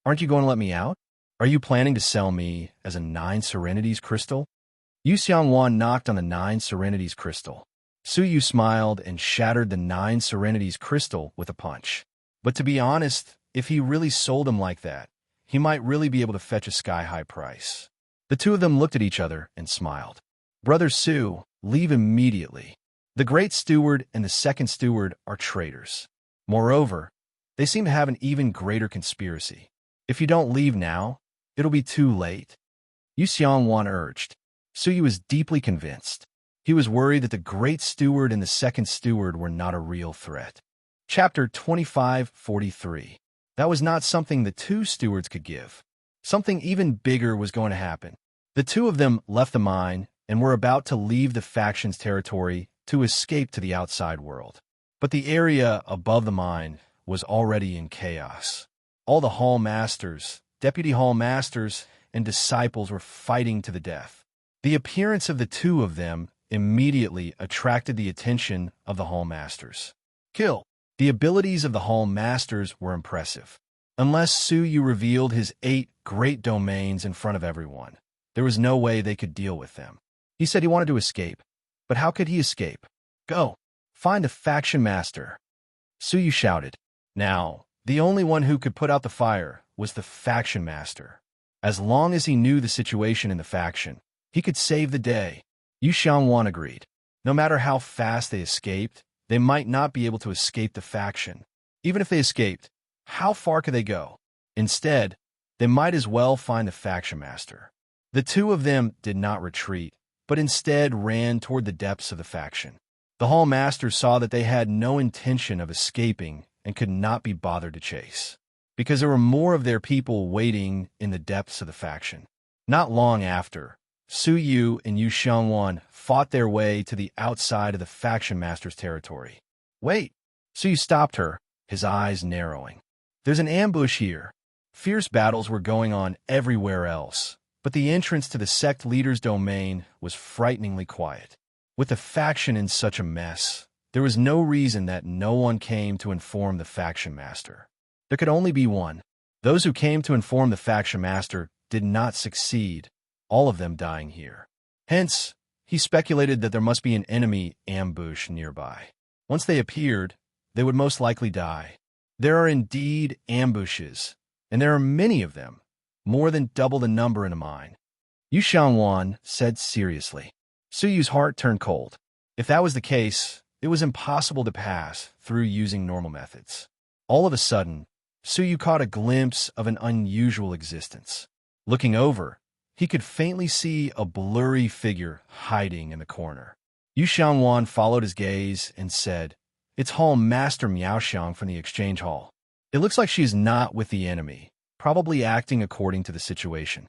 aren't you going to let me out? Are you planning to sell me as a 9 Serenities crystal? Yu Xiangwan knocked on the 9 Serenities crystal. Suyu smiled and shattered the 9 Serenities crystal with a punch. But to be honest, if he really sold him like that, he might really be able to fetch a sky-high price. The two of them looked at each other and smiled. Brother Su, leave immediately. The Great Steward and the Second Steward are traitors. Moreover, they seem to have an even greater conspiracy. If you don't leave now, it'll be too late. Yu Xiangwan urged. Suyu was deeply convinced. He was worried that the Great Steward and the Second Steward were not a real threat. Chapter 25:43. That was not something the two stewards could give. Something even bigger was going to happen. The two of them left the mine and were about to leave the faction's territory to escape to the outside world. But the area above the mine was already in chaos. All the hall masters, deputy hall masters, and disciples were fighting to the death. The appearance of the two of them immediately attracted the attention of the hall masters. Kill. The abilities of the hall masters were impressive. Unless Suyu revealed his 8 great domains in front of everyone, there was no way they could deal with them. He said he wanted to escape, but how could he escape? Go, find the faction master. Suyu shouted. Now, the only one who could put out the fire was the faction master. As long as he knew the situation in the faction, he could save the day. Yu Xiangwan agreed. No matter how fast they escaped, they might not be able to escape the faction. Even if they escaped, how far could they go? Instead, they might as well find the faction master. The two of them did not retreat, but instead ran toward the depths of the faction. The hall masters saw that they had no intention of escaping and could not be bothered to chase, because there were more of their people waiting in the depths of the faction. Not long after, Suyu and Yu Xiangwan fought their way to the outside of the faction master's territory. Wait! Suyu stopped her, his eyes narrowing. There's an ambush here. Fierce battles were going on everywhere else, but the entrance to the sect leader's domain was frighteningly quiet. With the faction in such a mess, there was no reason that no one came to inform the faction master. There could only be one. Those who came to inform the faction master did not succeed, all of them dying here. Hence, he speculated that there must be an enemy ambush nearby. Once they appeared, they would most likely die. There are indeed ambushes, and there are many of them, more than double the number in a mine. Yu Xiangwan said seriously. Suyu's heart turned cold. If that was the case, it was impossible to pass through using normal methods. All of a sudden, Suyu caught a glimpse of an unusual existence. Looking over, he could faintly see a blurry figure hiding in the corner. Yu Xiangwan followed his gaze and said, It's Hall Master Miaoxiang from the exchange hall. It looks like she is not with the enemy, probably acting according to the situation.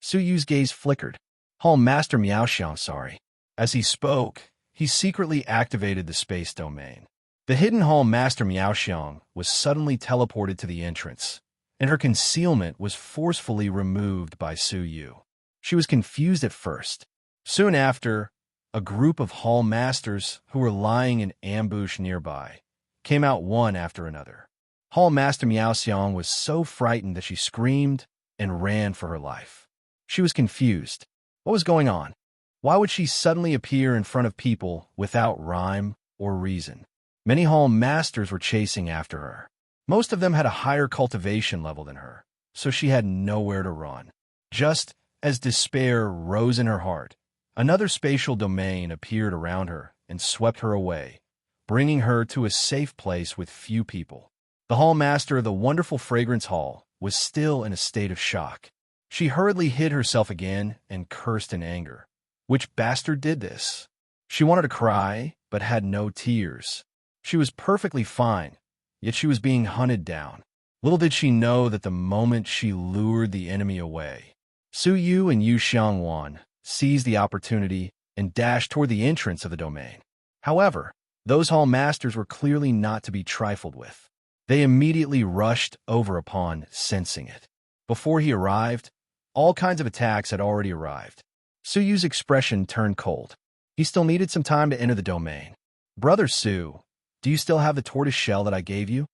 Suyu's gaze flickered. Hall Master Miaoxiang, sorry. As he spoke, he secretly activated the space domain. The hidden Hall Master Miaoxiang was suddenly teleported to the entrance, and her concealment was forcefully removed by Suyu. She was confused at first. Soon after, a group of hall masters who were lying in ambush nearby came out one after another. Hall Master Miaoxiang was so frightened that she screamed and ran for her life. She was confused. What was going on? Why would she suddenly appear in front of people without rhyme or reason? Many hall masters were chasing after her. Most of them had a higher cultivation level than her, so she had nowhere to run. Just as despair rose in her heart, Another spatial domain appeared around her and swept her away, bringing her to a safe place with few people. The hall master of the wonderful fragrance hall was still in a state of shock. She hurriedly hid herself again and cursed in anger. Which bastard did this? She wanted to cry, but had no tears. She was perfectly fine, yet she was being hunted down. Little did she know that the moment she lured the enemy away, Su Yu and Yu Xiangwan seized the opportunity and dashed toward the entrance of the domain. However, those hall masters were clearly not to be trifled with. They immediately rushed over upon sensing it. Before he arrived, all kinds of attacks had already arrived. Su Yu's expression turned cold. He still needed some time to enter the domain. "Brother Su, do you still have the tortoise shell that I gave you?"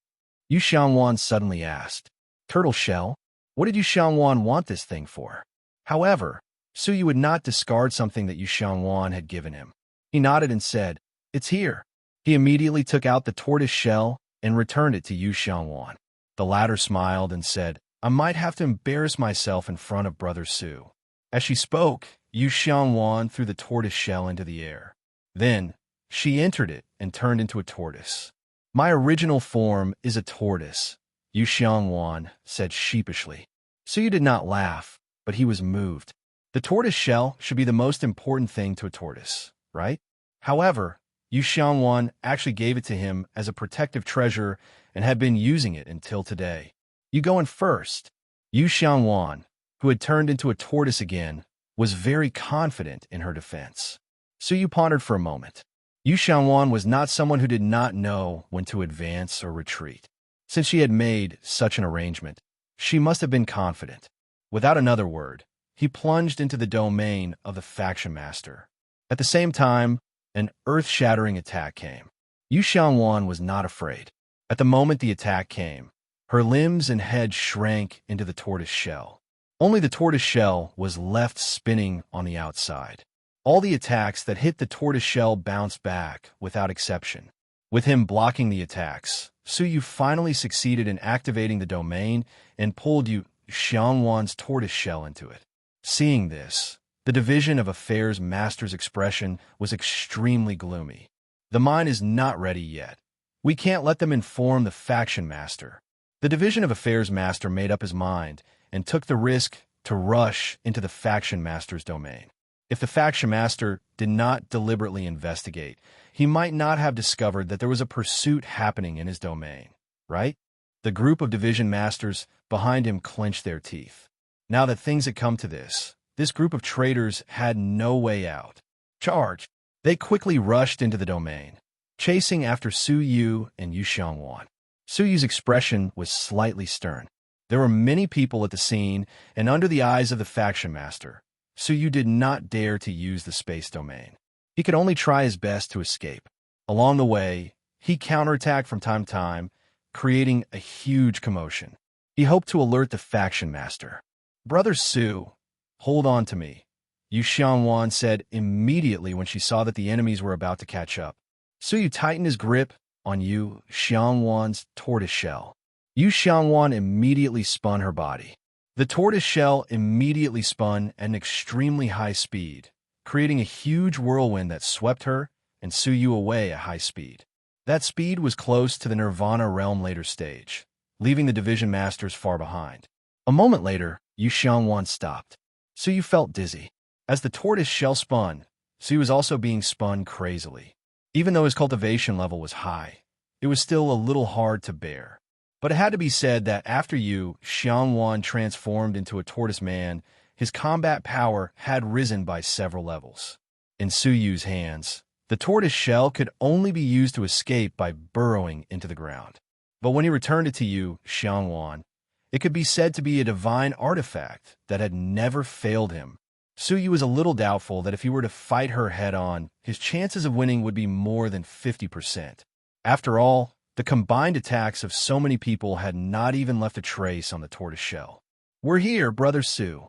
Yu Xiangwan suddenly asked. "Turtle shell? What did Yu Xiangwan want this thing for?" However, Su Yu would not discard something that Yu Xiangwan had given him. He nodded and said, "It's here." He immediately took out the tortoise shell and returned it to Yu Xiangwan. The latter smiled and said, "I might have to embarrass myself in front of Brother Su." As she spoke, Yu Xiangwan threw the tortoise shell into the air. Then, she entered it and turned into a tortoise. "My original form is a tortoise," Yu Xiangwan said sheepishly. Su Yu did not laugh, but he was moved. The tortoise shell should be the most important thing to a tortoise, right? However, Yu Xiangwan actually gave it to him as a protective treasure and had been using it until today. "You go in first." Yu Xiangwan, who had turned into a tortoise again, was very confident in her defense. Su Yu pondered for a moment. Yu Xiangwan was not someone who did not know when to advance or retreat. Since she had made such an arrangement, she must have been confident. Without another word, he plunged into the domain of the faction master. At the same time, an earth-shattering attack came. Yu Xiangwan was not afraid. At the moment the attack came, her limbs and head shrank into the tortoise shell. Only the tortoise shell was left spinning on the outside. All the attacks that hit the tortoise shell bounced back, without exception. With him blocking the attacks, Su Yu finally succeeded in activating the domain and pulled Yu Xiangwan's tortoise shell into it. Seeing this, the Division of Affairs Master's expression was extremely gloomy. "The mine is not ready yet. We can't let them inform the faction master." The Division of Affairs Master made up his mind and took the risk to rush into the faction master's domain. If the faction master did not deliberately investigate, he might not have discovered that there was a pursuit happening in his domain, right? The group of division masters behind him clenched their teeth. Now that things had come to this group of traitors had no way out. "Charge!" They quickly rushed into the domain, chasing after Su Yu and Yu Xiangwan. Su Yu's expression was slightly stern. There were many people at the scene, and under the eyes of the faction master, Su Yu did not dare to use the space domain. He could only try his best to escape. Along the way, he counterattacked from time to time, creating a huge commotion. He hoped to alert the faction master. "Brother Su, hold on to me," Yu Xiangwan said immediately when she saw that the enemies were about to catch up. Su Yu tightened his grip on Yu Xiangwan's tortoise shell. Yu Xiangwan immediately spun her body. The tortoise shell immediately spun at an extremely high speed, creating a huge whirlwind that swept her and Su Yu away at high speed. That speed was close to the Nirvana realm later stage, leaving the division masters far behind. A moment later, Yu Xiangwan stopped. Su Yu felt dizzy. As the tortoise shell spun, Su Yu was also being spun crazily. Even though his cultivation level was high, it was still a little hard to bear. But it had to be said that after Yu Xiangwan transformed into a tortoise man, his combat power had risen by several levels. In Su Yu's hands, the tortoise shell could only be used to escape by burrowing into the ground. But when he returned it to Yu Xiangwan, it could be said to be a divine artifact that had never failed him. Su Yu was a little doubtful that if he were to fight her head-on, his chances of winning would be more than 50%. After all, the combined attacks of so many people had not even left a trace on the tortoise shell. "We're here, Brother Su."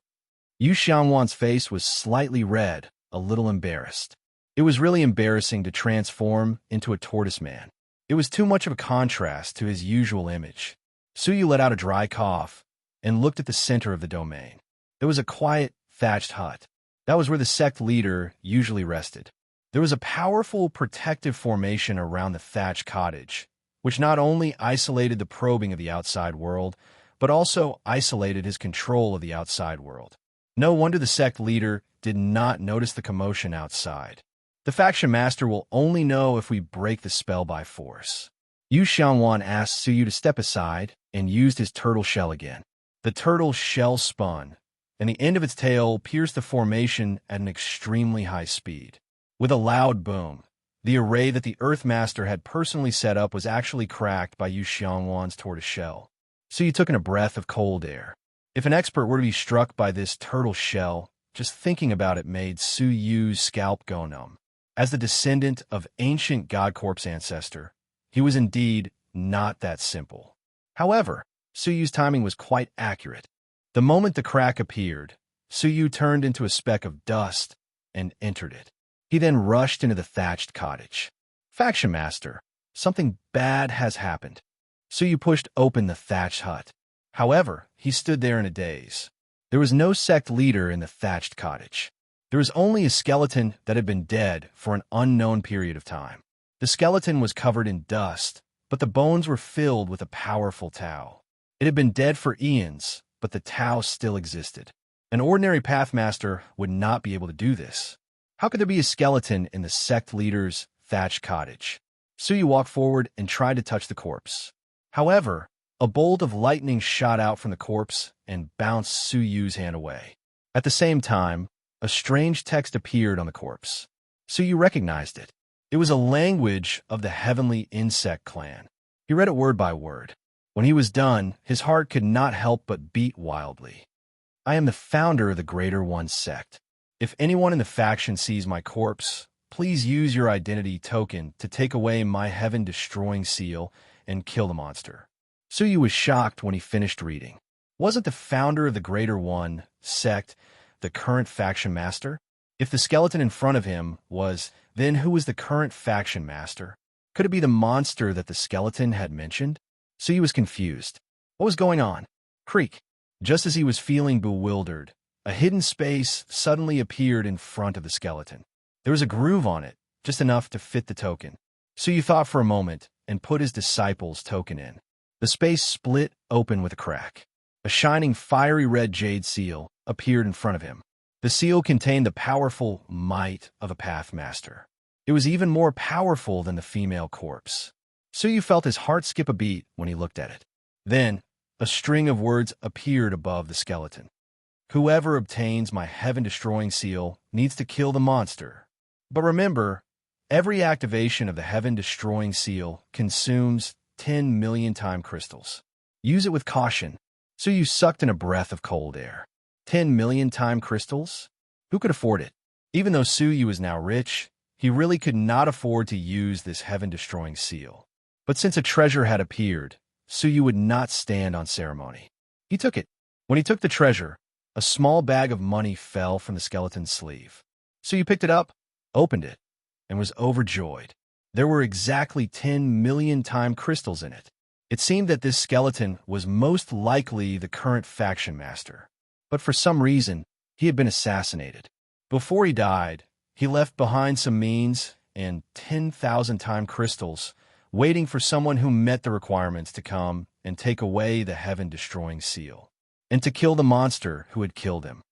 Yu Xiangwan's face was slightly red, a little embarrassed. It was really embarrassing to transform into a tortoise man. It was too much of a contrast to his usual image. Su Yu let out a dry cough and looked at the center of the domain. There was a quiet, thatched hut. That was where the sect leader usually rested. There was a powerful protective formation around the thatched cottage, which not only isolated the probing of the outside world, but also isolated his control of the outside world. No wonder the sect leader did not notice the commotion outside. The faction master will only know if we break the spell by force. Yu Xiangwan asked Suyu to step aside and used his turtle shell again. The turtle shell spun, and the end of its tail pierced the formation at an extremely high speed. With a loud boom, the array that the Earthmaster had personally set up was actually cracked by Yu Xiangwan's tortoise shell. Suyu took in a breath of cold air. If an expert were to be struck by this turtle shell, just thinking about it made Suyu's scalp go numb. As the descendant of ancient God Corpse ancestor, he was indeed not that simple. However, Suyu's timing was quite accurate. The moment the crack appeared, Suyu turned into a speck of dust and entered it. He then rushed into the thatched cottage. Faction Master, something bad has happened. Suyu pushed open the thatched hut. However, he stood there in a daze. There was no sect leader in the thatched cottage. There was only a skeleton that had been dead for an unknown period of time. The skeleton was covered in dust, but the bones were filled with a powerful Tao. It had been dead for eons, but the Tao still existed. An ordinary Pathmaster would not be able to do this. How could there be a skeleton in the sect leader's thatched cottage? Suyu walked forward and tried to touch the corpse. However, a bolt of lightning shot out from the corpse and bounced Suyu's hand away. At the same time, a strange text appeared on the corpse. Suyu recognized it. It was a language of the heavenly insect clan. He read it word by word. When he was done, his heart could not help but beat wildly. I am the founder of the Greater One sect. If anyone in the faction sees my corpse, please use your identity token to take away my heaven-destroying seal and kill the monster. Suyu was shocked when he finished reading. Wasn't the founder of the Greater One sect the current faction master? If the skeleton in front of him was, then who was the current faction master? Could it be the monster that the skeleton had mentioned? Suyu was confused. What was going on? Creak. Just as he was feeling bewildered, a hidden space suddenly appeared in front of the skeleton. There was a groove on it, just enough to fit the token. Suyu thought for a moment and put his disciple's token in. The space split open with a crack. A shining fiery red jade seal appeared in front of him. The seal contained the powerful might of a Pathmaster. It was even more powerful than the female corpse. Suyu felt his heart skip a beat when he looked at it. Then, a string of words appeared above the skeleton. Whoever obtains my heaven-destroying seal needs to kill the monster. But remember, every activation of the heaven-destroying seal consumes 10 million time crystals. Use it with caution. Suyu sucked in a breath of cold air. 10 million time crystals? Who could afford it? Even though Suyu is now rich, he really could not afford to use this heaven-destroying seal. But since a treasure had appeared, Suyu would not stand on ceremony. He took it. When he took the treasure, a small bag of money fell from the skeleton's sleeve. Suyu picked it up, opened it, and was overjoyed. There were exactly 10 million time crystals in it. It seemed that this skeleton was most likely the current faction master. But for some reason, he had been assassinated. Before he died, he left behind some means and 10,000 time crystals, waiting for someone who met the requirements to come and take away the heaven-destroying seal, and to kill the monster who had killed him.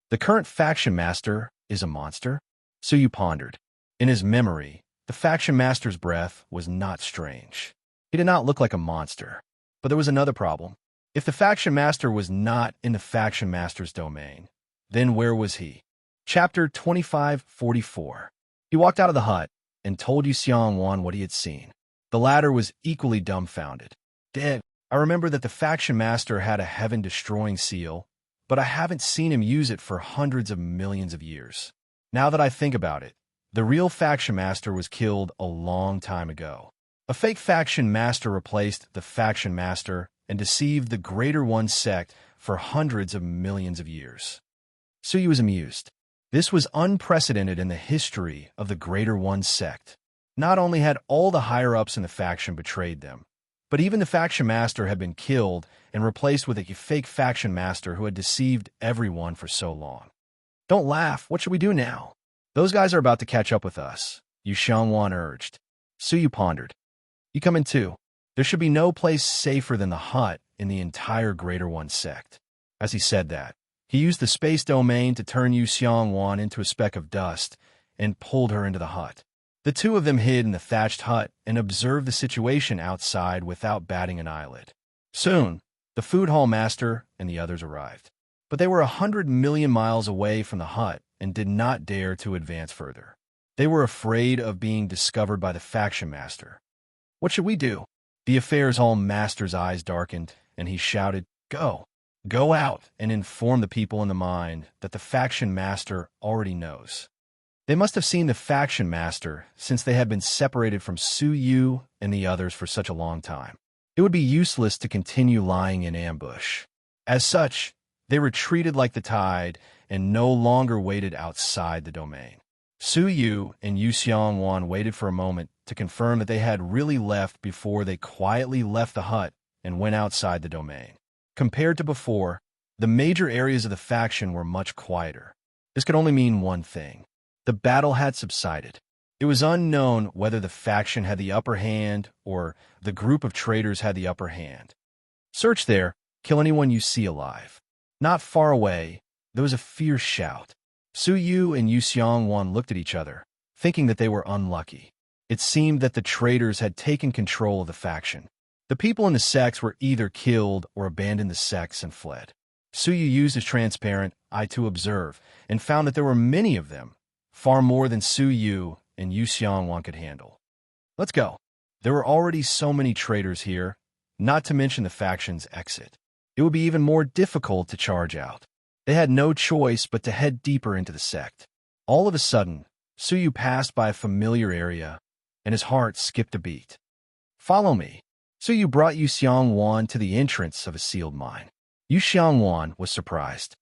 The current faction master is a monster? Suyu pondered. In his memory, the faction master's breath was not strange. He did not look like a monster. But there was another problem. If the faction master was not in the faction master's domain, then where was he? Chapter 2544. He walked out of the hut and told Yu Xiangwan what he had seen. The latter was equally dumbfounded. Dead. I remember that the faction master had a heaven-destroying seal, but I haven't seen him use it for hundreds of millions of years. Now that I think about it, the real faction master was killed a long time ago. A fake faction master replaced the faction master and deceived the Greater One sect for hundreds of millions of years. Suyu was amused. This was unprecedented in the history of the Greater One sect. Not only had all the higher-ups in the faction betrayed them, but even the faction master had been killed and replaced with a fake faction master who had deceived everyone for so long. Don't laugh. What should we do now? Those guys are about to catch up with us, Yu Xiangwan urged. Suyu pondered. You come in too. There should be no place safer than the hut in the entire Greater One sect. As he said that, he used the space domain to turn Yu Xiangwan into a speck of dust and pulled her into the hut. The two of them hid in the thatched hut and observed the situation outside without batting an eyelid. Soon, the food hall master and the others arrived. But they were 100 million miles away from the hut and did not dare to advance further. They were afraid of being discovered by the faction master. What should we do? The affairs hall master's eyes darkened, and he shouted, Go! Go out and inform the people in the mine that the faction master already knows. They must have seen the faction master since they had been separated from Su Yu and the others for such a long time. It would be useless to continue lying in ambush. As such, they retreated like the tide and no longer waited outside the domain. Su Yu and Yu Xiangwan waited for a moment to confirm that they had really left before they quietly left the hut and went outside the domain. Compared to before, the major areas of the faction were much quieter. This could only mean one thing. The battle had subsided. It was unknown whether the faction had the upper hand or the group of traitors had the upper hand. Search there, kill anyone you see alive. Not far away, there was a fierce shout. Su Yu and Yu Xiangwan looked at each other, thinking that they were unlucky. It seemed that the traitors had taken control of the faction. The people in the sects were either killed or abandoned the sects and fled. Su Yu used his transparent eye to observe and found that there were many of them, far more than Su Yu and Yu Xiangwan could handle. Let's go. There were already so many traitors here, not to mention the faction's exit. It would be even more difficult to charge out. They had no choice but to head deeper into the sect. All of a sudden, Su Yu passed by a familiar area, and his heart skipped a beat. Follow me. Su Yu brought Yu Xiangwan to the entrance of a sealed mine. Yu Xiangwan was surprised.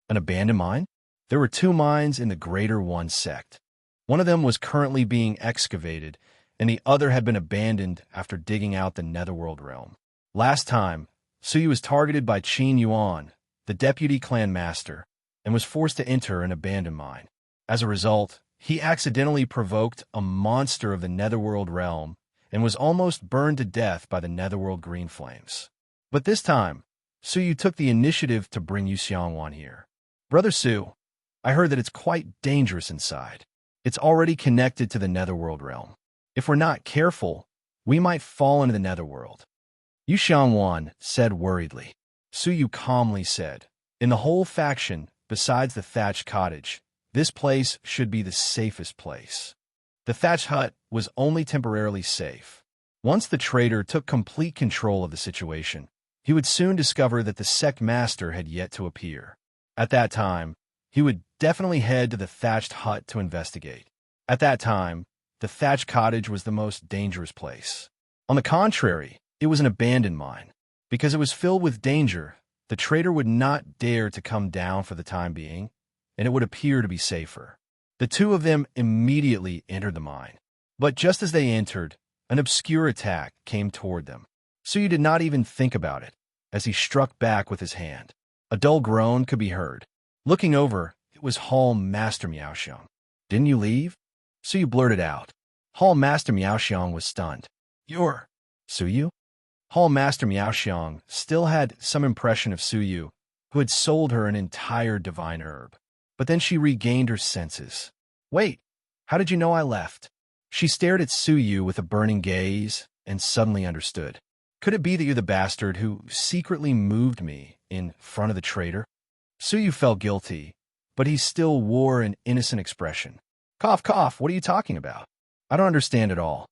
An abandoned mine? There were 2 mines in the Greater One sect. One of them was currently being excavated, and the other had been abandoned after digging out the Netherworld realm. Last time, Su Yu was targeted by Qin Yuan, the deputy clan master, and was forced to enter an abandoned mine. As a result, he accidentally provoked a monster of the Netherworld realm and was almost burned to death by the Netherworld green flames. But this time, Su Yu took the initiative to bring Yu Xiangwan here. Brother Su, I heard that it's quite dangerous inside. It's already connected to the Netherworld realm. If we're not careful, we might fall into the Netherworld. Yu Xiangwan said worriedly. Su Yu calmly said, In the whole faction, besides the thatched cottage, this place should be the safest place. The thatched hut was only temporarily safe. Once the traitor took complete control of the situation, he would soon discover that the sect master had yet to appear. At that time, he would definitely head to the thatched hut to investigate. At that time, the thatched cottage was the most dangerous place. On the contrary, it was an abandoned mine. Because it was filled with danger, the traitor would not dare to come down for the time being, and it would appear to be safer. The 2 of them immediately entered the mine. But just as they entered, an obscure attack came toward them. Su Yu did not even think about it, as he struck back with his hand. A dull groan could be heard. Looking over, it was Hall Master Miaoxiang. Didn't you leave? Su Yu blurted out. Hall Master Miaoxiang was stunned. You're Su Yu? Hall Master Miaoxiang still had some impression of Su Yu, who had sold her an entire divine herb. But then she regained her senses. Wait, how did you know I left? She stared at Su Yu with a burning gaze and suddenly understood. Could it be that you're the bastard who secretly moved me in front of the traitor? Su Yu felt guilty, but he still wore an innocent expression. Cough, cough, what are you talking about? I don't understand at all.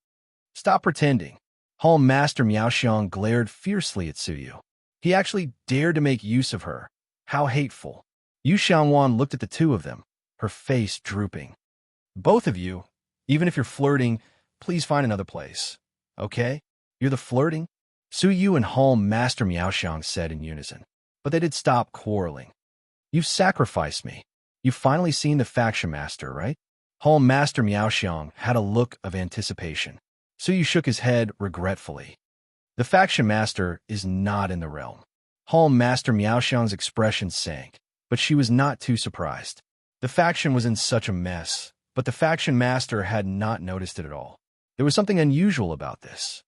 Stop pretending. Hall Master Miaoxiang glared fiercely at Su Yu. He actually dared to make use of her. How hateful. Yu Xiangwan looked at the 2 of them, her face drooping. Both of you, even if you're flirting, please find another place. Okay? You're the flirting? Su Yu and Hall Master Miaoxiang said in unison. But they did stop quarreling. You've sacrificed me. You've finally seen the faction master, right? Hall Master Miaoxiang had a look of anticipation. Su Yu shook his head regretfully. The faction master is not in the realm. Hall Master Miaoxiang's expression sank, but she was not too surprised. The faction was in such a mess, but the faction master had not noticed it at all. There was something unusual about this.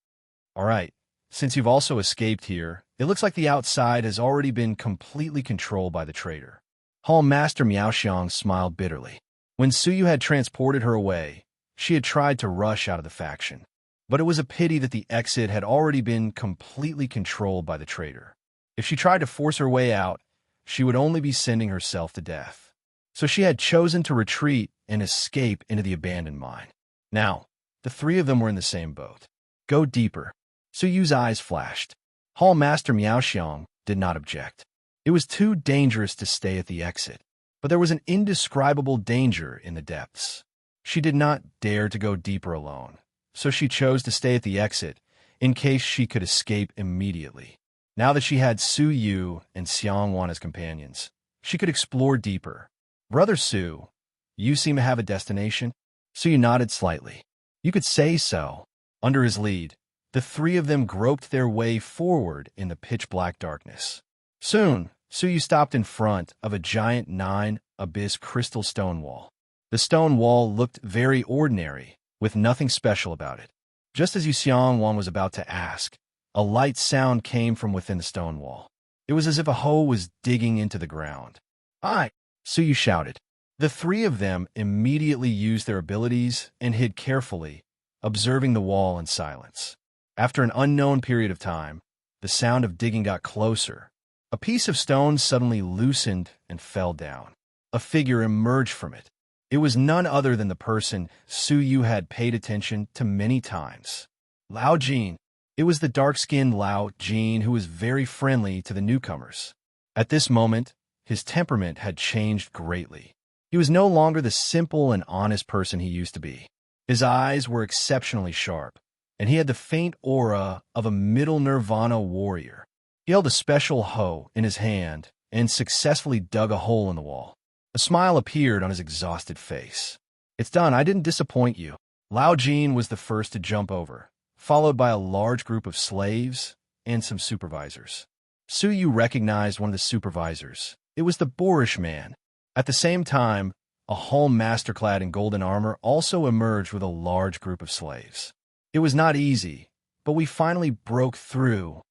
All right, since you've also escaped here, it looks like the outside has already been completely controlled by the traitor. Hall Master Miaoxiang smiled bitterly. When Suyu had transported her away, she had tried to rush out of the faction. But it was a pity that the exit had already been completely controlled by the traitor. If she tried to force her way out, she would only be sending herself to death. So she had chosen to retreat and escape into the abandoned mine. Now, the three of them were in the same boat. Go deeper. Suyu's eyes flashed. Hall Master Miaoxiang did not object. It was too dangerous to stay at the exit, but there was an indescribable danger in the depths. She did not dare to go deeper alone, so she chose to stay at the exit in case she could escape immediately. Now that she had Suyu and Xiangwan as companions, she could explore deeper. Brother Su, you seem to have a destination? Suyu nodded slightly. You could say so. Under his lead, the three of them groped their way forward in the pitch-black darkness. Soon, Suyu stopped in front of a giant 9-abyss crystal stone wall. The stone wall looked very ordinary, with nothing special about it. Just as Xiangwan was about to ask, a light sound came from within the stone wall. It was as if a hoe was digging into the ground. "Aye!" Suyu shouted. The three of them immediately used their abilities and hid carefully, observing the wall in silence. After an unknown period of time, the sound of digging got closer. A piece of stone suddenly loosened and fell down. A figure emerged from it. It was none other than the person Suyu had paid attention to many times. Lao Jin. It was the dark-skinned Lao Jin who was very friendly to the newcomers. At this moment, his temperament had changed greatly. He was no longer the simple and honest person he used to be. His eyes were exceptionally sharp, and he had the faint aura of a middle nirvana warrior. He held a special hoe in his hand and successfully dug a hole in the wall. A smile appeared on his exhausted face. "It's done. I didn't disappoint you." Lao Jin was the first to jump over, followed by a large group of slaves and some supervisors. Suyu recognized one of the supervisors. It was the boorish man. At the same time, a Hall Master clad in golden armor also emerged with a large group of slaves. It was not easy, but we finally broke through.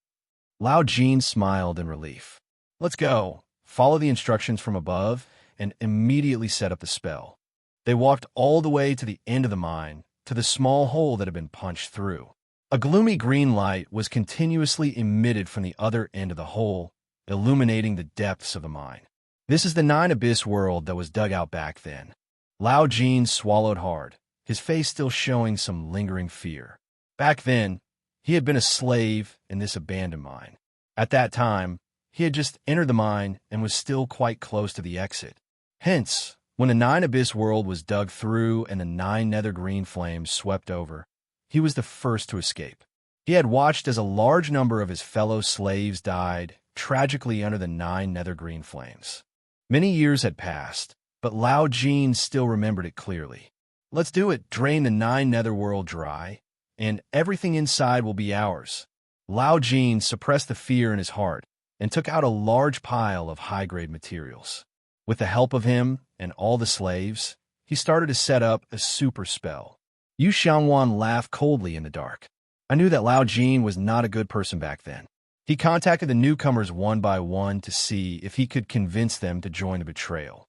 Lao Jin smiled in relief. "Let's go. Follow the instructions from above," and immediately set up the spell. They walked all the way to the end of the mine, to the small hole that had been punched through. A gloomy green light was continuously emitted from the other end of the hole, illuminating the depths of the mine. This is the 9-abyss world that was dug out back then. Lao Jin swallowed hard, his face still showing some lingering fear. Back then, he had been a slave in this abandoned mine. At that time, he had just entered the mine and was still quite close to the exit. Hence, when the 9-abyss world was dug through and the 9 nether green flames swept over, he was the first to escape. He had watched as a large number of his fellow slaves died tragically under the 9 nether green flames. Many years had passed, but Lao Jin still remembered it clearly. "Let's do it. Drain the 9 netherworld dry, and everything inside will be ours." Lao Jin suppressed the fear in his heart and took out a large pile of high-grade materials. With the help of him and all the slaves, he started to set up a super spell. Yu Xiangwan laughed coldly in the dark. I knew that Lao Jin was not a good person back then. He contacted the newcomers one by one to see if he could convince them to join the betrayal.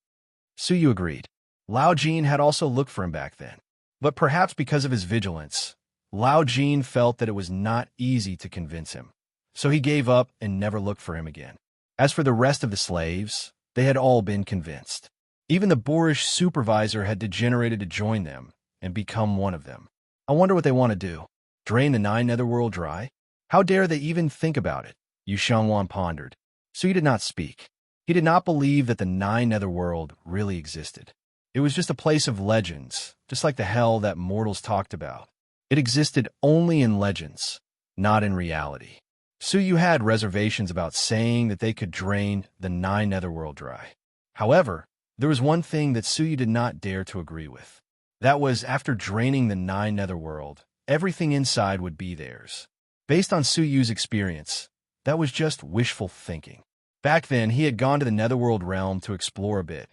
Suyu agreed. Lao Jin had also looked for him back then. But perhaps because of his vigilance, Lao Jin felt that it was not easy to convince him. So he gave up and never looked for him again. As for the rest of the slaves, they had all been convinced. Even the boorish supervisor had degenerated to join them and become one of them. I wonder what they want to do. Drain the 9 netherworld dry? How dare they even think about it? Yu Xiangwan pondered. So he did not speak. He did not believe that the 9 netherworld really existed. It was just a place of legends, just like the hell that mortals talked about. It existed only in legends, not in reality. Suyu had reservations about saying that they could drain the 9 netherworld dry. However, there was one thing that Suyu did not dare to agree with. That was, after draining the 9 netherworld, everything inside would be theirs. Based on Suyu's experience, that was just wishful thinking. Back then, he had gone to the netherworld realm to explore a bit,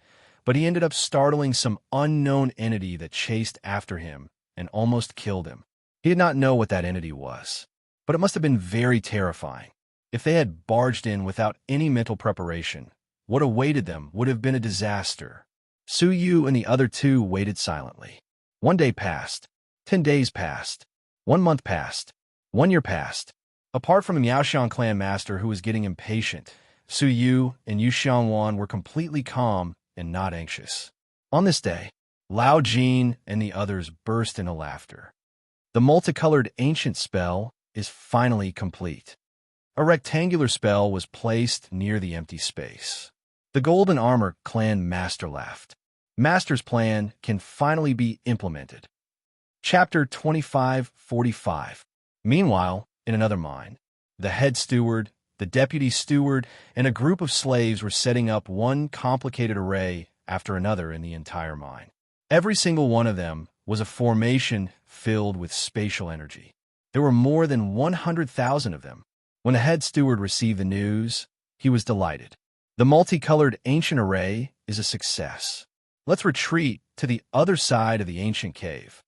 but he ended up startling some unknown entity that chased after him and almost killed him. He did not know what that entity was, but it must have been very terrifying. If they had barged in without any mental preparation, what awaited them would have been a disaster. Su Yu and the other two waited silently. 1 day passed. 10 days passed. 1 month passed. 1 year passed. Apart from the Miaoxiang clan master who was getting impatient, Su Yu and Yu Xiangwan were completely calm and not anxious. On this day, Lao Jin and the others burst into laughter. The multicolored ancient spell is finally complete. A rectangular spell was placed near the empty space. The Golden Armor clan master laughed. Master's plan can finally be implemented. Chapter 2545. Meanwhile, in another mine, the head steward, the deputy steward, and a group of slaves were setting up one complicated array after another in the entire mine. Every single one of them was a formation filled with spatial energy. There were more than 100,000 of them. When the head steward received the news, he was delighted. The multicolored ancient array is a success. Let's retreat to the other side of the ancient cave.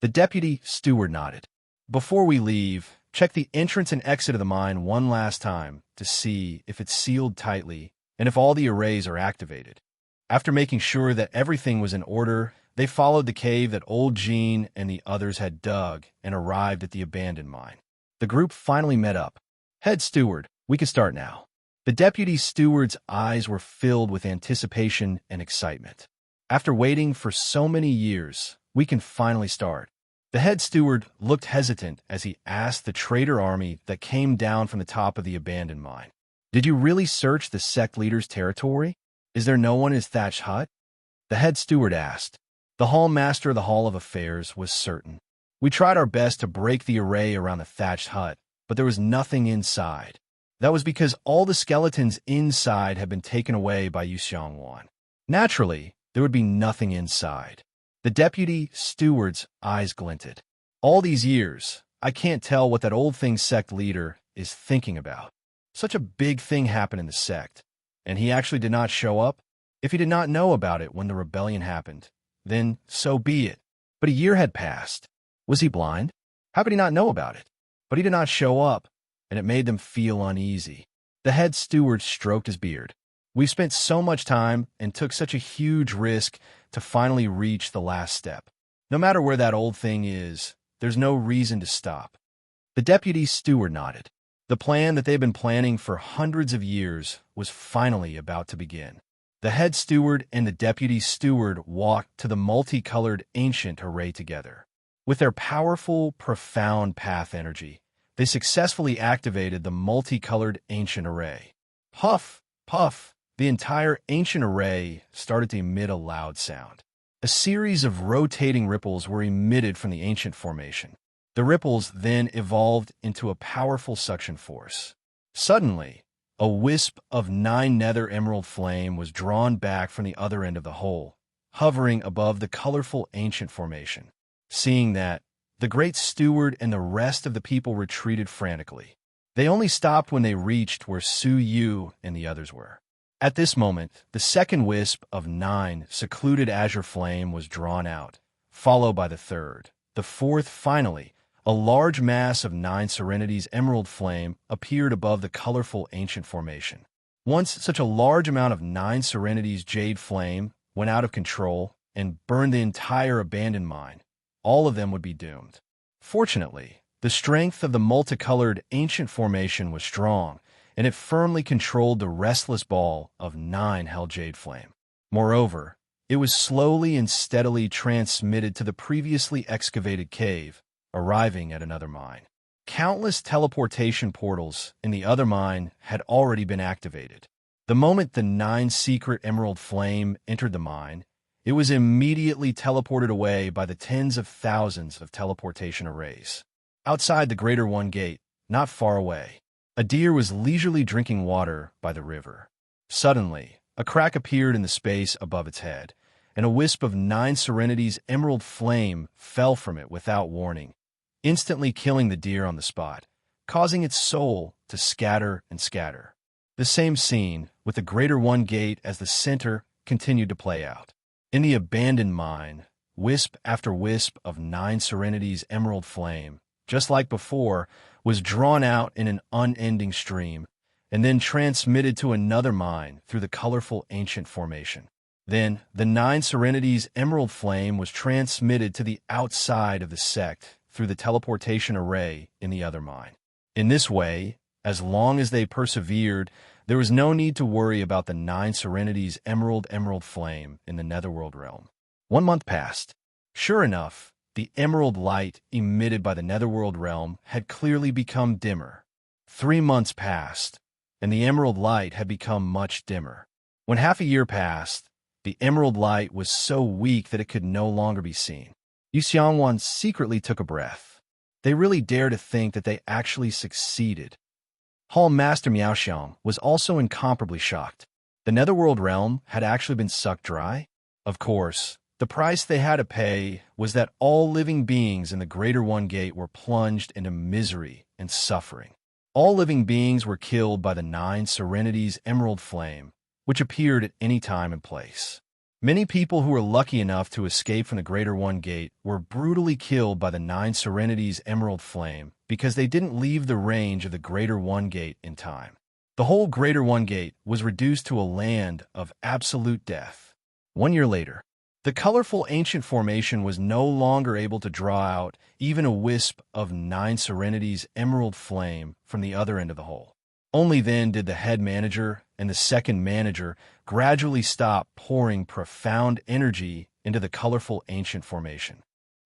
The deputy steward nodded. Before we leave, check the entrance and exit of the mine one last time to see if it's sealed tightly and if all the arrays are activated. After making sure that everything was in order, they followed the cave that old Jean and the others had dug and arrived at the abandoned mine. The group finally met up. Head steward, we can start now. The deputy steward's eyes were filled with anticipation and excitement. After waiting for so many years, we can finally start. The head steward looked hesitant as he asked the traitor army that came down from the top of the abandoned mine. Did you really search the sect leader's territory? Is there no one in his thatched hut? The head steward asked. The hall master of the Hall of Affairs was certain. We tried our best to break the array around the thatched hut, but there was nothing inside. That was because all the skeletons inside had been taken away by Yu Xiangwan. Naturally, there would be nothing inside. The deputy steward's eyes glinted. All these years, I can't tell what that old thing sect leader is thinking about. Such a big thing happened in the sect, and he actually did not show up? If he did not know about it when the rebellion happened, then so be it. But a year had passed. Was he blind? How could he not know about it? But he did not show up, and it made them feel uneasy. The head steward stroked his beard. We've spent so much time and took such a huge risk to finally reach the last step. No matter where that old thing is, there's no reason to stop. The deputy steward nodded. The plan that they've been planning for hundreds of years was finally about to begin. The head steward and the deputy steward walked to the multicolored ancient array together. With their powerful, profound path energy, they successfully activated the multicolored ancient array. Puff, puff, the entire ancient array started to emit a loud sound. A series of rotating ripples were emitted from the ancient formation. The ripples then evolved into a powerful suction force. Suddenly, a wisp of 9 nether emerald flame was drawn back from the other end of the hole, hovering above the colorful ancient formation. Seeing that, the great steward and the rest of the people retreated frantically. They only stopped when they reached where Su Yu and the others were. At this moment, the second wisp of 9 secluded azure flame was drawn out, followed by the third. The fourth, finally, a large mass of 9 serenity's emerald flame appeared above the colorful ancient formation. Once such a large amount of 9 serenity's jade flame went out of control and burned the entire abandoned mine, all of them would be doomed. Fortunately, the strength of the multicolored ancient formation was strong, and it firmly controlled the restless ball of 9 hell jade flame. Moreover, it was slowly and steadily transmitted to the previously excavated cave, arriving at another mine. Countless teleportation portals in the other mine had already been activated. The moment the 9 secret emerald flame entered the mine, it was immediately teleported away by the tens of thousands of teleportation arrays. Outside the Greater One Gate, not far away, a deer was leisurely drinking water by the river. Suddenly, a crack appeared in the space above its head, and a wisp of 9 serenity's emerald flame fell from it without warning, instantly killing the deer on the spot, causing its soul to scatter and scatter. The same scene, with the Greater One Gate as the center, continued to play out. In the abandoned mine, wisp after wisp of 9 Serenity's emerald flame, just like before, was drawn out in an unending stream, and then transmitted to another mine through the colorful ancient formation. Then, the 9 Serenity's emerald flame was transmitted to the outside of the sect through the teleportation array in the other mine. In this way, as long as they persevered, there was no need to worry about the 9 Serenity's emerald flame in the Netherworld realm. 1 month passed. Sure enough, the emerald light emitted by the Netherworld realm had clearly become dimmer. 3 months passed, and the emerald light had become much dimmer. When half a year passed, the emerald light was so weak that it could no longer be seen. Yu Xiangwan secretly took a breath. They really dared to think that they actually succeeded. Hall Master Miaoxiang was also incomparably shocked. The Netherworld realm had actually been sucked dry? Of course, the price they had to pay was that all living beings in the Greater One Gate were plunged into misery and suffering. All living beings were killed by the 9 Serenity's emerald flame, which appeared at any time and place. Many people who were lucky enough to escape from the Greater One Gate were brutally killed by the 9 Serenity's emerald flame because they didn't leave the range of the Greater One Gate in time. The whole Greater One Gate was reduced to a land of absolute death. 1 year later, the colorful ancient formation was no longer able to draw out even a wisp of 9 Serenity's emerald flame from the other end of the hole. Only then did the head manager and the second manager gradually stop pouring profound energy into the colorful ancient formation.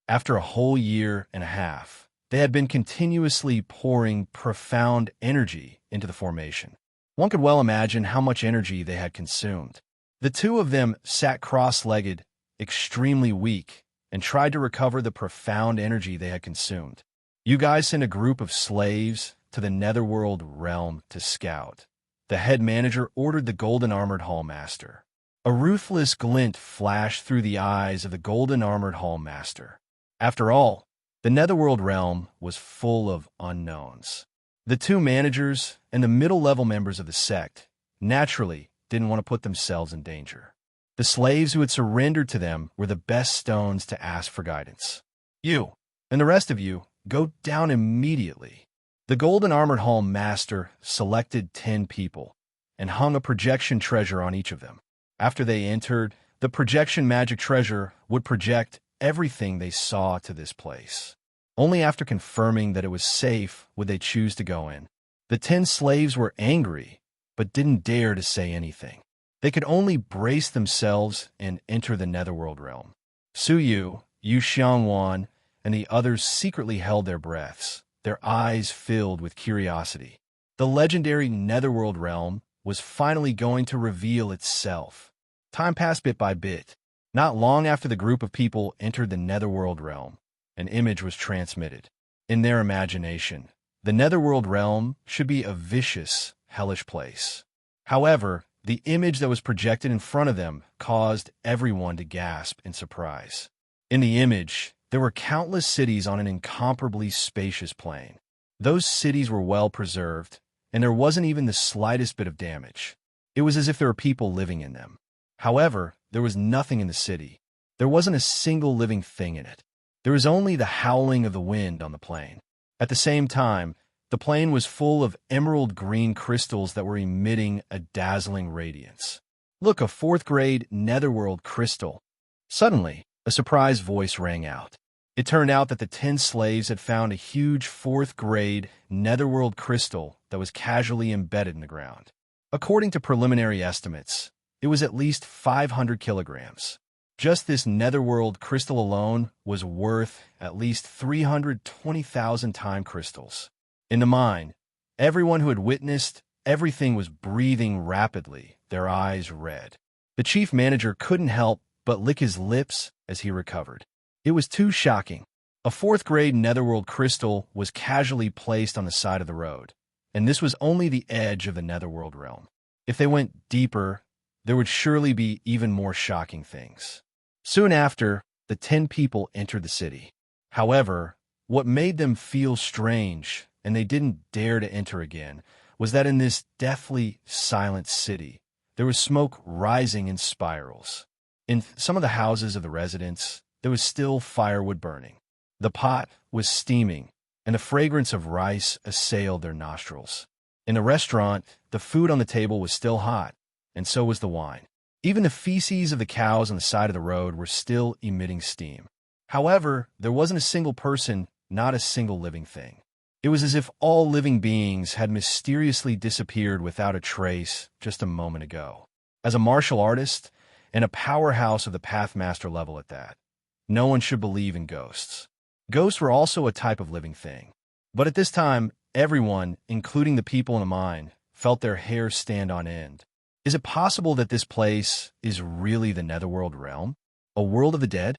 After a whole year and a half, they had been continuously pouring profound energy into the formation. One could well imagine how much energy they had consumed. The two of them sat cross-legged, extremely weak, and tried to recover the profound energy they had consumed. You guys sent a group of slaves to the Netherworld realm to scout. The head manager ordered the golden-armored hallmaster. A ruthless glint flashed through the eyes of the golden-armored hallmaster. After all, the Netherworld realm was full of unknowns. The two managers and the middle-level members of the sect naturally didn't want to put themselves in danger. The slaves who had surrendered to them were the best stones to ask for guidance. You, and the rest of you, go down immediately. The golden-armored hall master selected 10 people and hung a projection treasure on each of them. After they entered, the projection magic treasure would project everything they saw to this place. Only after confirming that it was safe would they choose to go in. The 10 slaves were angry, but didn't dare to say anything. They could only brace themselves and enter the Netherworld realm. Su Yu, Yu Xiangwan, and the others secretly held their breaths, their eyes filled with curiosity. The legendary Netherworld realm was finally going to reveal itself. Time passed bit by bit. Not long after the group of people entered the Netherworld realm, an image was transmitted. In their imagination, the Netherworld realm should be a vicious, hellish place. However, the image that was projected in front of them caused everyone to gasp in surprise. In the image, there were countless cities on an incomparably spacious plain. Those cities were well preserved, and there wasn't even the slightest bit of damage. It was as if there were people living in them. However, there was nothing in the city. There wasn't a single living thing in it. There was only the howling of the wind on the plain. At the same time, the plain was full of emerald green crystals that were emitting a dazzling radiance. Look, a 4th grade Netherworld crystal. Suddenly, a surprise voice rang out. It turned out that the 10 slaves had found a huge 4th grade Netherworld crystal that was casually embedded in the ground. According to preliminary estimates, it was at least 500 kilograms. Just this Netherworld crystal alone was worth at least 320,000 time crystals. In the mine, everyone who had witnessed everything was breathing rapidly, their eyes red. The chief manager couldn't help but lick his lips as he recovered. It was too shocking. A 4th grade Netherworld crystal was casually placed on the side of the road, and this was only the edge of the Netherworld realm. If they went deeper, there would surely be even more shocking things. Soon after, the 10 people entered the city. However, what made them feel strange, and they didn't dare to enter again, was that in this deathly, silent city, there was smoke rising in spirals. In some of the houses of the residents, there was still firewood burning. The pot was steaming, and the fragrance of rice assailed their nostrils. In the restaurant, the food on the table was still hot, and so was the wine. Even the feces of the cows on the side of the road were still emitting steam. However, there wasn't a single person, not a single living thing. It was as if all living beings had mysteriously disappeared without a trace just a moment ago. As a martial artist, and a powerhouse of the Pathmaster level at that, no one should believe in ghosts. Ghosts were also a type of living thing. But at this time, everyone, including the people in the mine, felt their hair stand on end. Is it possible that this place is really the Netherworld realm? A world of the dead?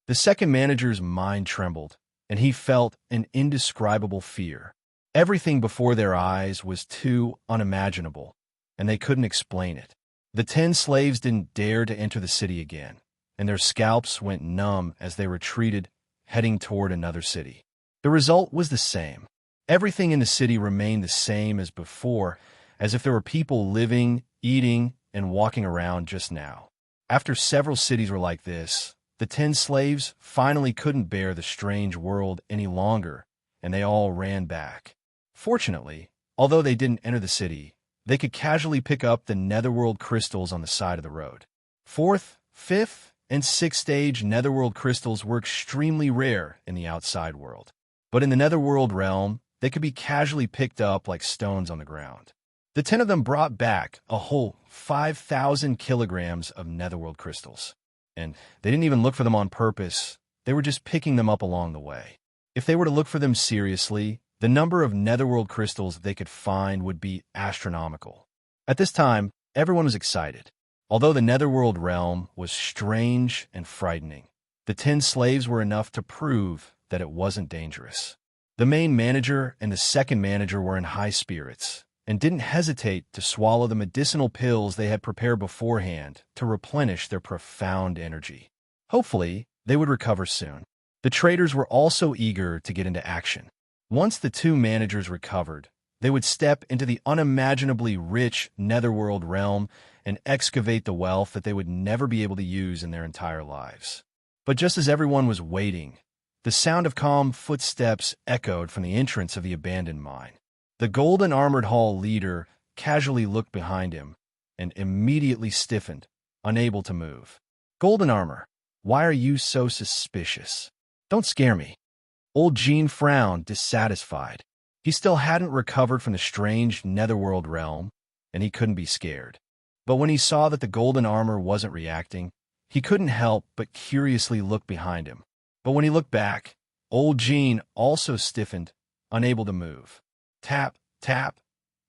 The second manager's mind trembled, and he felt an indescribable fear. Everything before their eyes was too unimaginable, and they couldn't explain it. The 10 slaves didn't dare to enter the city again, and their scalps went numb as they retreated, heading toward another city. The result was the same. Everything in the city remained the same as before, as if there were people living, eating, and walking around just now. After several cities were like this, the 10 slaves finally couldn't bear the strange world any longer, and they all ran back. Fortunately, although they didn't enter the city, they could casually pick up the Netherworld crystals on the side of the road. 4th, 5th, and 6th stage Netherworld crystals were extremely rare in the outside world. But in the Netherworld realm, they could be casually picked up like stones on the ground. The 10 of them brought back a whole 5,000 kilograms of Netherworld crystals. And they didn't even look for them on purpose. They were just picking them up along the way. If they were to look for them seriously, the number of Netherworld crystals they could find would be astronomical. At this time, everyone was excited. Although the Netherworld realm was strange and frightening, the 10 slaves were enough to prove that it wasn't dangerous. The main manager and the second manager were in high spirits and didn't hesitate to swallow the medicinal pills they had prepared beforehand to replenish their profound energy. Hopefully, they would recover soon. The traders were also eager to get into action. Once the 2 managers recovered, they would step into the unimaginably rich Netherworld realm and excavate the wealth that they would never be able to use in their entire lives. But just as everyone was waiting, the sound of calm footsteps echoed from the entrance of the abandoned mine. The golden armored hall leader casually looked behind him and immediately stiffened, unable to move. Golden armor, why are you so suspicious? Don't scare me. Old Jean frowned, dissatisfied. He still hadn't recovered from the strange Netherworld realm, and he couldn't be scared. But when he saw that the golden armor wasn't reacting, he couldn't help but curiously look behind him. But when he looked back, old Jean also stiffened, unable to move. Tap, tap.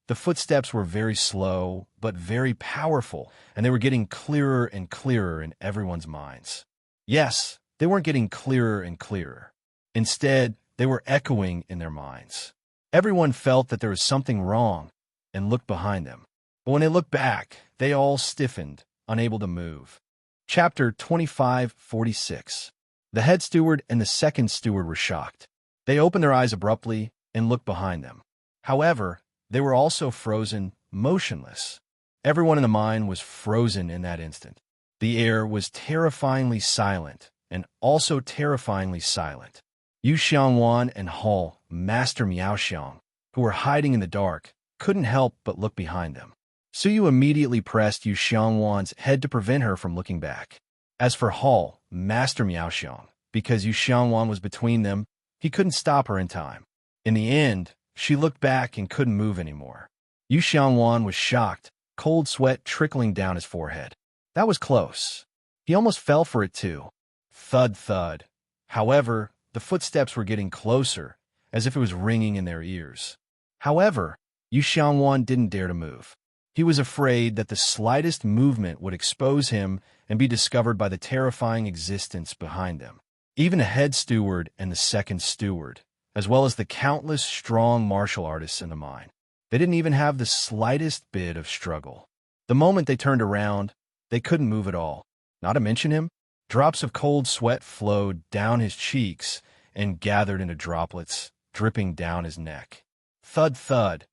The footsteps were very slow, but very powerful, and they were getting clearer and clearer in everyone's minds. Yes, they weren't getting clearer and clearer. Instead, they were echoing in their minds. Everyone felt that there was something wrong and looked behind them. But when they looked back, they all stiffened, unable to move. Chapter 2546. The head steward and the second steward were shocked. They opened their eyes abruptly and looked behind them. However, they were also frozen, motionless. Everyone in the mine was frozen in that instant. The air was terrifyingly silent, and also terrifyingly silent. Yu Xiangwan and Hall, Master Miaoxiang, who were hiding in the dark, couldn't help but look behind them. Suyu immediately pressed Yu Xiangwan's head to prevent her from looking back. As for Hall, Master Miaoxiang, because Yu Xiangwan was between them, he couldn't stop her in time. In the end, she looked back and couldn't move anymore. Yu Xiangwan was shocked, cold sweat trickling down his forehead. That was close. He almost fell for it too. Thud, thud. However, the footsteps were getting closer, as if it was ringing in their ears. However, Yu Xiangwan didn't dare to move. He was afraid that the slightest movement would expose him and be discovered by the terrifying existence behind them. Even the head steward and the second steward, as well as the countless strong martial artists in the mine. They didn't even have the slightest bit of struggle. The moment they turned around, they couldn't move at all. Not to mention him, drops of cold sweat flowed down his cheeks and gathered into droplets, dripping down his neck. Thud, thud.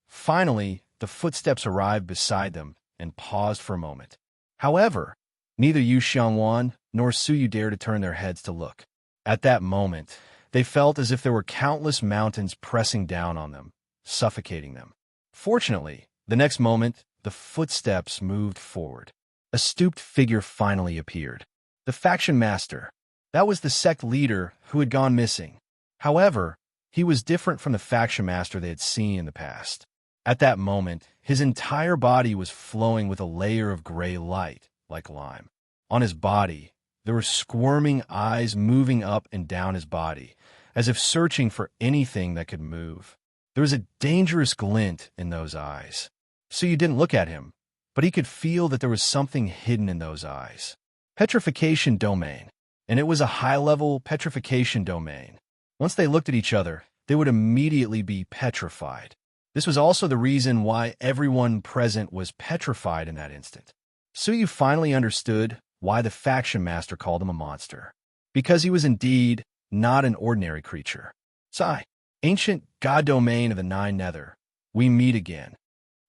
Finally, the footsteps arrived beside them, and paused for a moment. However, neither Yu Xiangwan nor Suyu dared to turn their heads to look. At that moment, they felt as if there were countless mountains pressing down on them, suffocating them. Fortunately, the next moment, the footsteps moved forward. A stooped figure finally appeared. The faction master. That was the sect leader who had gone missing. However, he was different from the faction master they had seen in the past. At that moment, his entire body was flowing with a layer of gray light, like lime. On his body, there were squirming eyes moving up and down his body, as if searching for anything that could move. There was a dangerous glint in those eyes. So you didn't look at him, but he could feel that there was something hidden in those eyes. Petrification domain. And it was a high-level petrification domain. Once they looked at each other, they would immediately be petrified. This was also the reason why everyone present was petrified in that instant. Suyu finally understood why the faction master called him a monster. Because he was indeed not an ordinary creature. Sigh. Ancient god domain of the Nine Nether. We meet again.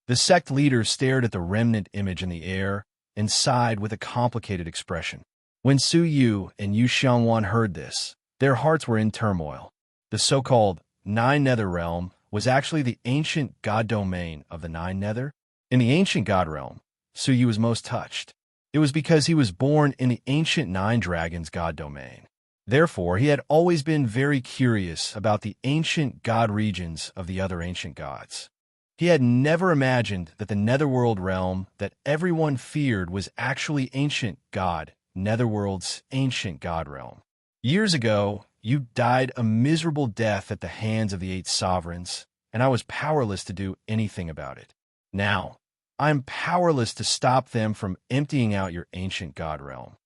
The sect leader stared at the remnant image in the air and sighed with a complicated expression. When Suyu and Yu Xiangwan heard this, their hearts were in turmoil. The so-called Nine Nether realm was actually the ancient god domain of the Nine Nether. In the ancient god realm, Suyu was most touched. It was because he was born in the ancient Nine Dragons god domain. Therefore, he had always been very curious about the ancient god regions of the other ancient gods. He had never imagined that the Netherworld realm that everyone feared was actually ancient god, Netherworld's ancient god realm. Years ago, you died a miserable death at the hands of the 8 sovereigns, and I was powerless to do anything about it. Now, I'm powerless to stop them from emptying out your ancient god realm.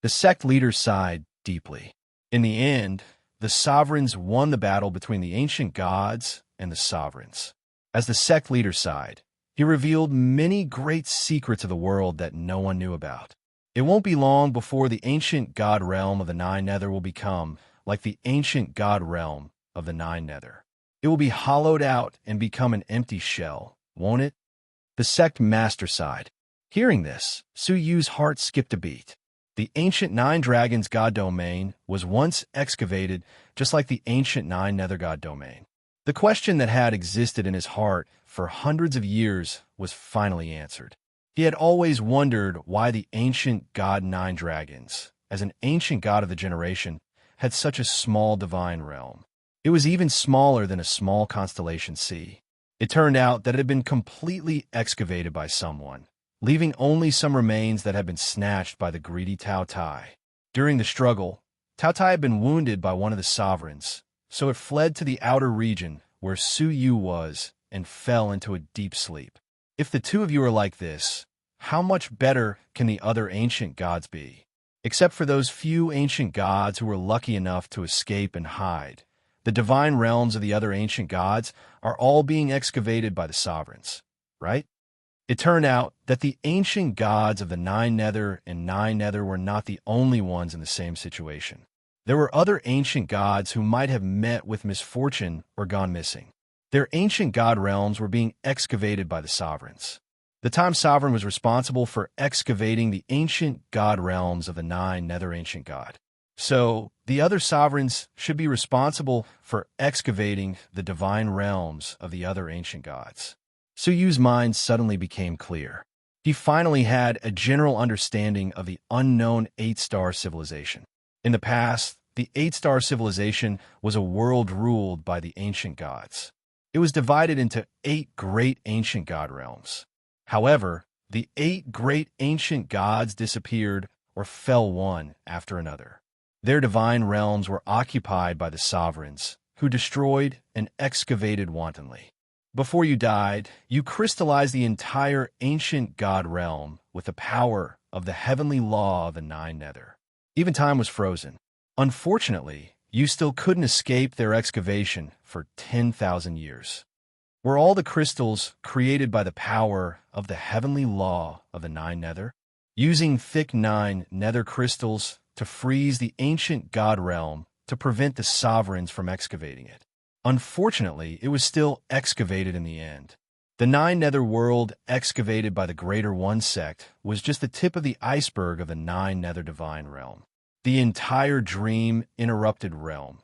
The sect leader sighed deeply. In the end, the sovereigns won the battle between the ancient gods and the sovereigns. As the sect leader sighed, he revealed many great secrets of the world that no one knew about. It won't be long before the ancient god realm of the Nine Nether will become like the ancient god realm of the Nine Nether. It will be hollowed out and become an empty shell, won't it? The sect master sighed. Hearing this, Suyu's heart skipped a beat. The ancient Nine Dragons god domain was once excavated just like the ancient Nine Nether god domain. The question that had existed in his heart for hundreds of years was finally answered. He had always wondered why the ancient god Nine Dragons, as an ancient god of the generation, had such a small divine realm. It was even smaller than a small constellation C. It turned out that it had been completely excavated by someone, leaving only some remains that had been snatched by the greedy Tao Tai. During the struggle, Tao Tai had been wounded by one of the sovereigns, so it fled to the outer region where Suyu was and fell into a deep sleep. If the two of you are like this, how much better can the other ancient gods be? Except for those few ancient gods who were lucky enough to escape and hide, the divine realms of the other ancient gods are all being excavated by the sovereigns, right? It turned out that the ancient gods of the Nine Nether and Nine Nether were not the only ones in the same situation. There were other ancient gods who might have met with misfortune or gone missing. Their ancient god realms were being excavated by the sovereigns. The Time Sovereign was responsible for excavating the ancient god realms of the Nine Nether ancient god. So, the other sovereigns should be responsible for excavating the divine realms of the other ancient gods. Suyu's mind suddenly became clear. He finally had a general understanding of the unknown 8-star civilization. In the past, the 8-star civilization was a world ruled by the ancient gods. It was divided into 8 great ancient god realms. However, the 8 great ancient gods disappeared or fell one after another. Their divine realms were occupied by the sovereigns, who destroyed and excavated wantonly. Before you died, you crystallized the entire ancient god realm with the power of the heavenly law of the Nine Nether. Even time was frozen. Unfortunately, you still couldn't escape their excavation for 10,000 years. Were all the crystals created by the power of the heavenly law of the Nine Nether? Using thick 9 nether crystals to freeze the ancient god realm to prevent the sovereigns from excavating it. Unfortunately, it was still excavated in the end. The Nine Netherworld, excavated by the Greater One sect, was just the tip of the iceberg of the Nine Nether Divine Realm. The entire dream interrupted realm.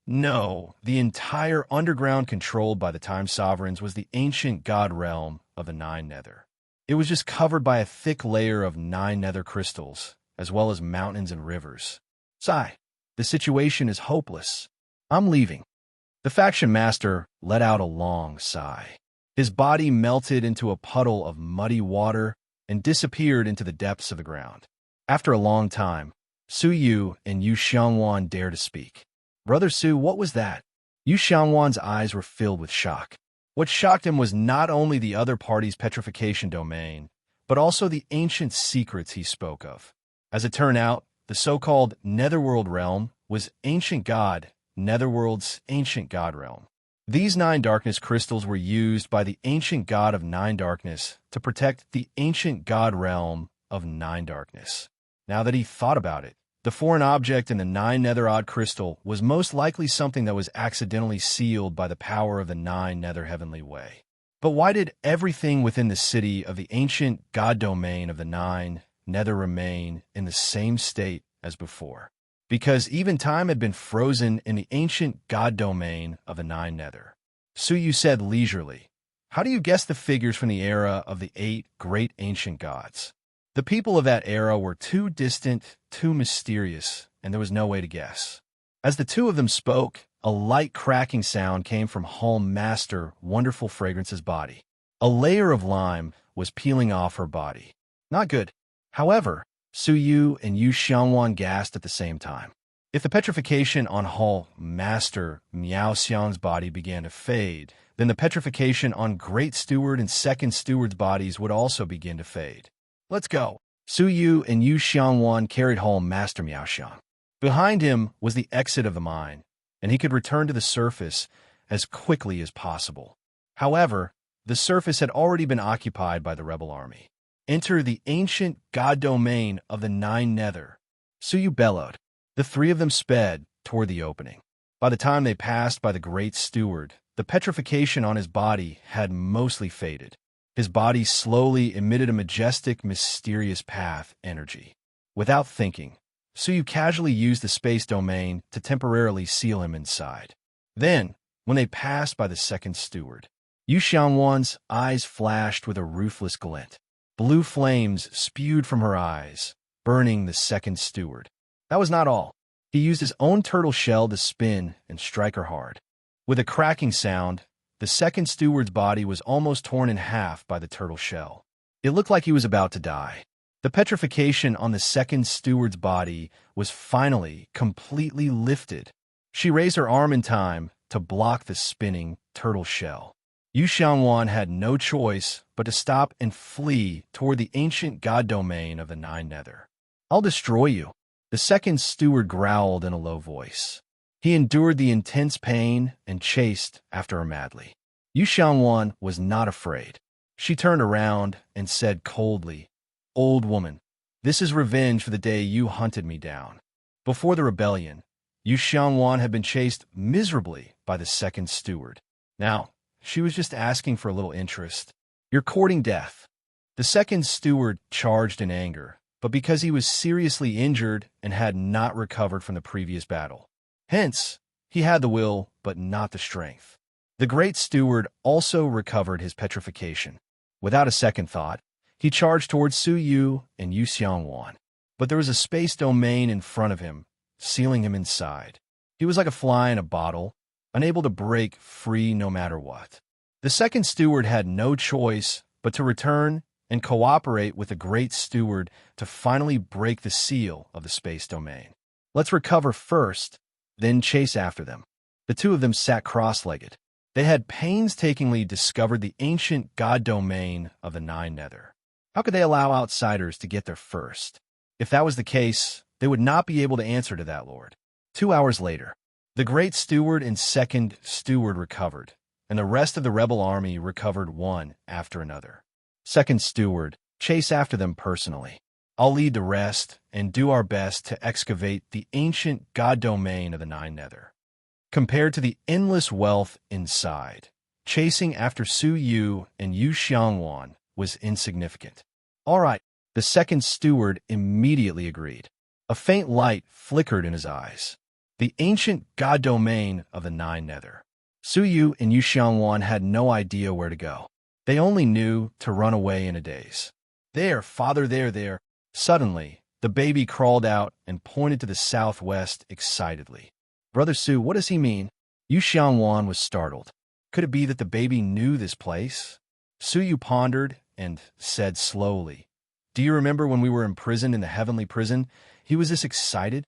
No, the entire underground controlled by the Time Sovereigns was the ancient god realm of the Nine Nether. It was just covered by a thick layer of Nine Nether crystals, as well as mountains and rivers. Sigh, the situation is hopeless. I'm leaving. The faction master let out a long sigh. His body melted into a puddle of muddy water and disappeared into the depths of the ground. After a long time, Su Yu and Yu Xiangwan dared to speak. Brother Su, what was that? Yu Xiangwan's eyes were filled with shock. What shocked him was not only the other party's petrification domain, but also the ancient secrets he spoke of. As it turned out, the so-called Netherworld realm was ancient god, Netherworld's ancient god realm. These Nine Darkness crystals were used by the ancient god of Nine Darkness to protect the ancient god realm of Nine Darkness. Now that he thought about it, the foreign object in the Nine Nether Odd crystal was most likely something that was accidentally sealed by the power of the Nine Nether Heavenly Way. But why did everything within the city of the ancient god domain of the Nine Nether remain in the same state as before? Because even time had been frozen in the ancient god domain of the Nine Nether. Su Yu said leisurely, "How do you guess the figures from the era of the 8 great ancient gods?" The people of that era were too distant, too mysterious, and there was no way to guess. As the two of them spoke, a light cracking sound came from Home Master Wonderful Fragrance's body. A layer of lime was peeling off her body. Not good. However, Su Yu and Yu Xiangwan gasped at the same time. If the petrification on Hall Master Miao Xiang's body began to fade, then the petrification on Great Steward and Second Steward's bodies would also begin to fade. Let's go. Su Yu and Yu Xiangwan carried home Master Miao Xiang. Behind him was the exit of the mine, and he could return to the surface as quickly as possible. However, the surface had already been occupied by the rebel army. Enter the ancient god domain of the Nine Nether. Su Yu bellowed. The three of them sped toward the opening. By the time they passed by the Great Steward, the petrification on his body had mostly faded. His body slowly emitted a majestic, mysterious path energy. Without thinking, Su Yu casually used the space domain to temporarily seal him inside. Then, when they passed by the Second Steward, Yu Xiangwan's eyes flashed with a ruthless glint. Blue flames spewed from her eyes, burning the Second Steward. That was not all. He used his own turtle shell to spin and strike her hard. With a cracking sound, the Second Steward's body was almost torn in half by the turtle shell. It looked like he was about to die. The petrification on the Second Steward's body was finally completely lifted. She raised her arm in time to block the spinning turtle shell. Yu Xiangwan had no choice but to stop and flee toward the ancient god domain of the Nine Nether. "I'll destroy you," the Second Steward growled in a low voice. He endured the intense pain and chased after her madly. Yu Xiangwan was not afraid. She turned around and said coldly, "Old woman, this is revenge for the day you hunted me down." Before the rebellion, Yu Xiangwan had been chased miserably by the Second Steward. Now, she was just asking for a little interest. "You're courting death." The Second Steward charged in anger, but because he was seriously injured and had not recovered from the previous battle. Hence, he had the will, but not the strength. The Great Steward also recovered his petrification. Without a second thought, he charged towards Su Yu and Yu Xiangwan. But there was a space domain in front of him, sealing him inside. He was like a fly in a bottle, unable to break free no matter what. The Second Steward had no choice but to return and cooperate with the Great Steward to finally break the seal of the space domain. "Let's recover first, then chase after them." The two of them sat cross-legged. They had painstakingly discovered the ancient god domain of the Nine Nether. How could they allow outsiders to get there first? If that was the case, they would not be able to answer to that lord. 2 hours later, the Great Steward and Second Steward recovered, and the rest of the rebel army recovered one after another. Second Steward, chase after them personally. I'll lead the rest and do our best to excavate the ancient god domain of the Nine Nether. Compared to the endless wealth inside, Chasing after Su Yu and Yu Xiangwan was insignificant. All right, the second steward immediately agreed. A faint light flickered in his eyes. The ancient god domain of the Nine Nether. Su Yu and Yu Xiangwan had no idea where to go. They only knew to run away in a daze. There, father, there. Suddenly, the baby crawled out and pointed to the southwest excitedly. Brother Su, what does he mean? Yu Xiangwan was startled. Could it be that the baby knew this place? Su Yu pondered and said slowly, Do you remember when we were imprisoned in the heavenly prison? He was this excited.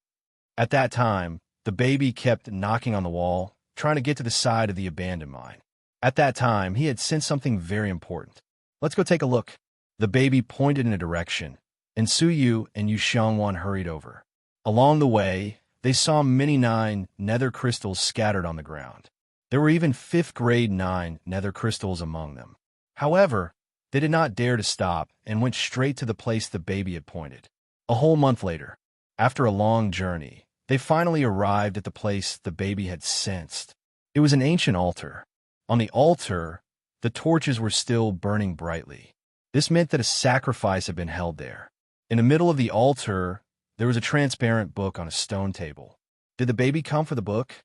At that time, the baby kept knocking on the wall, trying to get to the side of the abandoned mine. At that time, he had sensed something very important. Let's go take a look. The baby pointed in a direction, and Su Yu and Yu Xiangwan hurried over. Along the way, they saw many 9 nether crystals scattered on the ground. There were even 5th grade 9 nether crystals among them. However, they did not dare to stop and went straight to the place the baby had pointed. A whole month later, after a long journey, they finally arrived at the place the baby had sensed. It was an ancient altar. On the altar, the torches were still burning brightly. This meant that a sacrifice had been held there. In the middle of the altar, there was a transparent book on a stone table. Did the baby come for the book?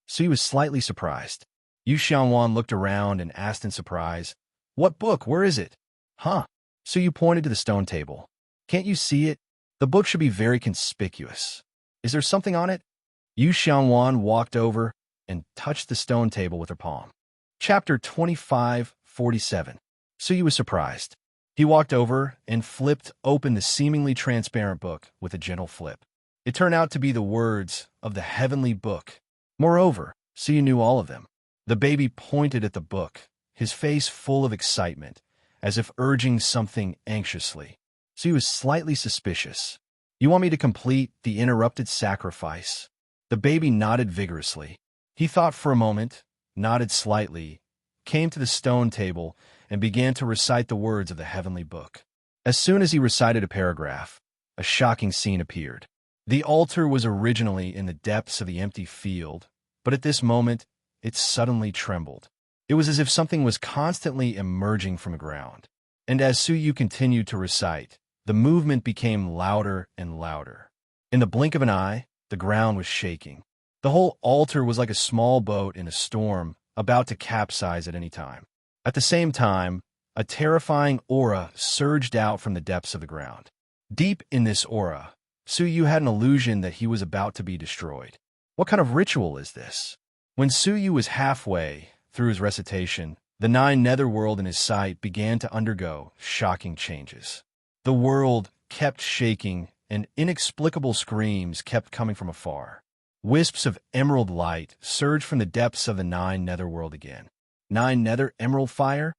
Su was slightly surprised. Yu Xiangwan looked around and asked in surprise, What book? Where is it? Huh? Su Yu pointed to the stone table. Can't you see it? The book should be very conspicuous. Is there something on it? Yu Xiangwan walked over and touched the stone table with her palm. Chapter 25:47. Su Yu was surprised. He walked over and flipped open the seemingly transparent book with a gentle flip. It turned out to be the words of the heavenly book. Moreover, Su Yu knew all of them. The baby pointed at the book, his face full of excitement, as if urging something anxiously. Su Yu was slightly suspicious. You want me to complete the interrupted sacrifice? The baby nodded vigorously. He thought for a moment, nodded slightly, came to the stone table, and began to recite the words of the heavenly book. As soon as he recited a paragraph, a shocking scene appeared. The altar was originally in the depths of the empty field, but at this moment, it suddenly trembled. It was as if something was constantly emerging from the ground. And as Su Yu continued to recite, the movement became louder and louder. In the blink of an eye, the ground was shaking. The whole altar was like a small boat in a storm, about to capsize at any time. At the same time, a terrifying aura surged out from the depths of the ground. Deep in this aura, Su Yu had an illusion that he was about to be destroyed. What kind of ritual is this? When Su Yu was halfway through his recitation, the 9 netherworld in his sight began to undergo shocking changes. The world kept shaking, and inexplicable screams kept coming from afar. Wisps of emerald light surged from the depths of the 9 netherworld again. 9 nether emerald fire?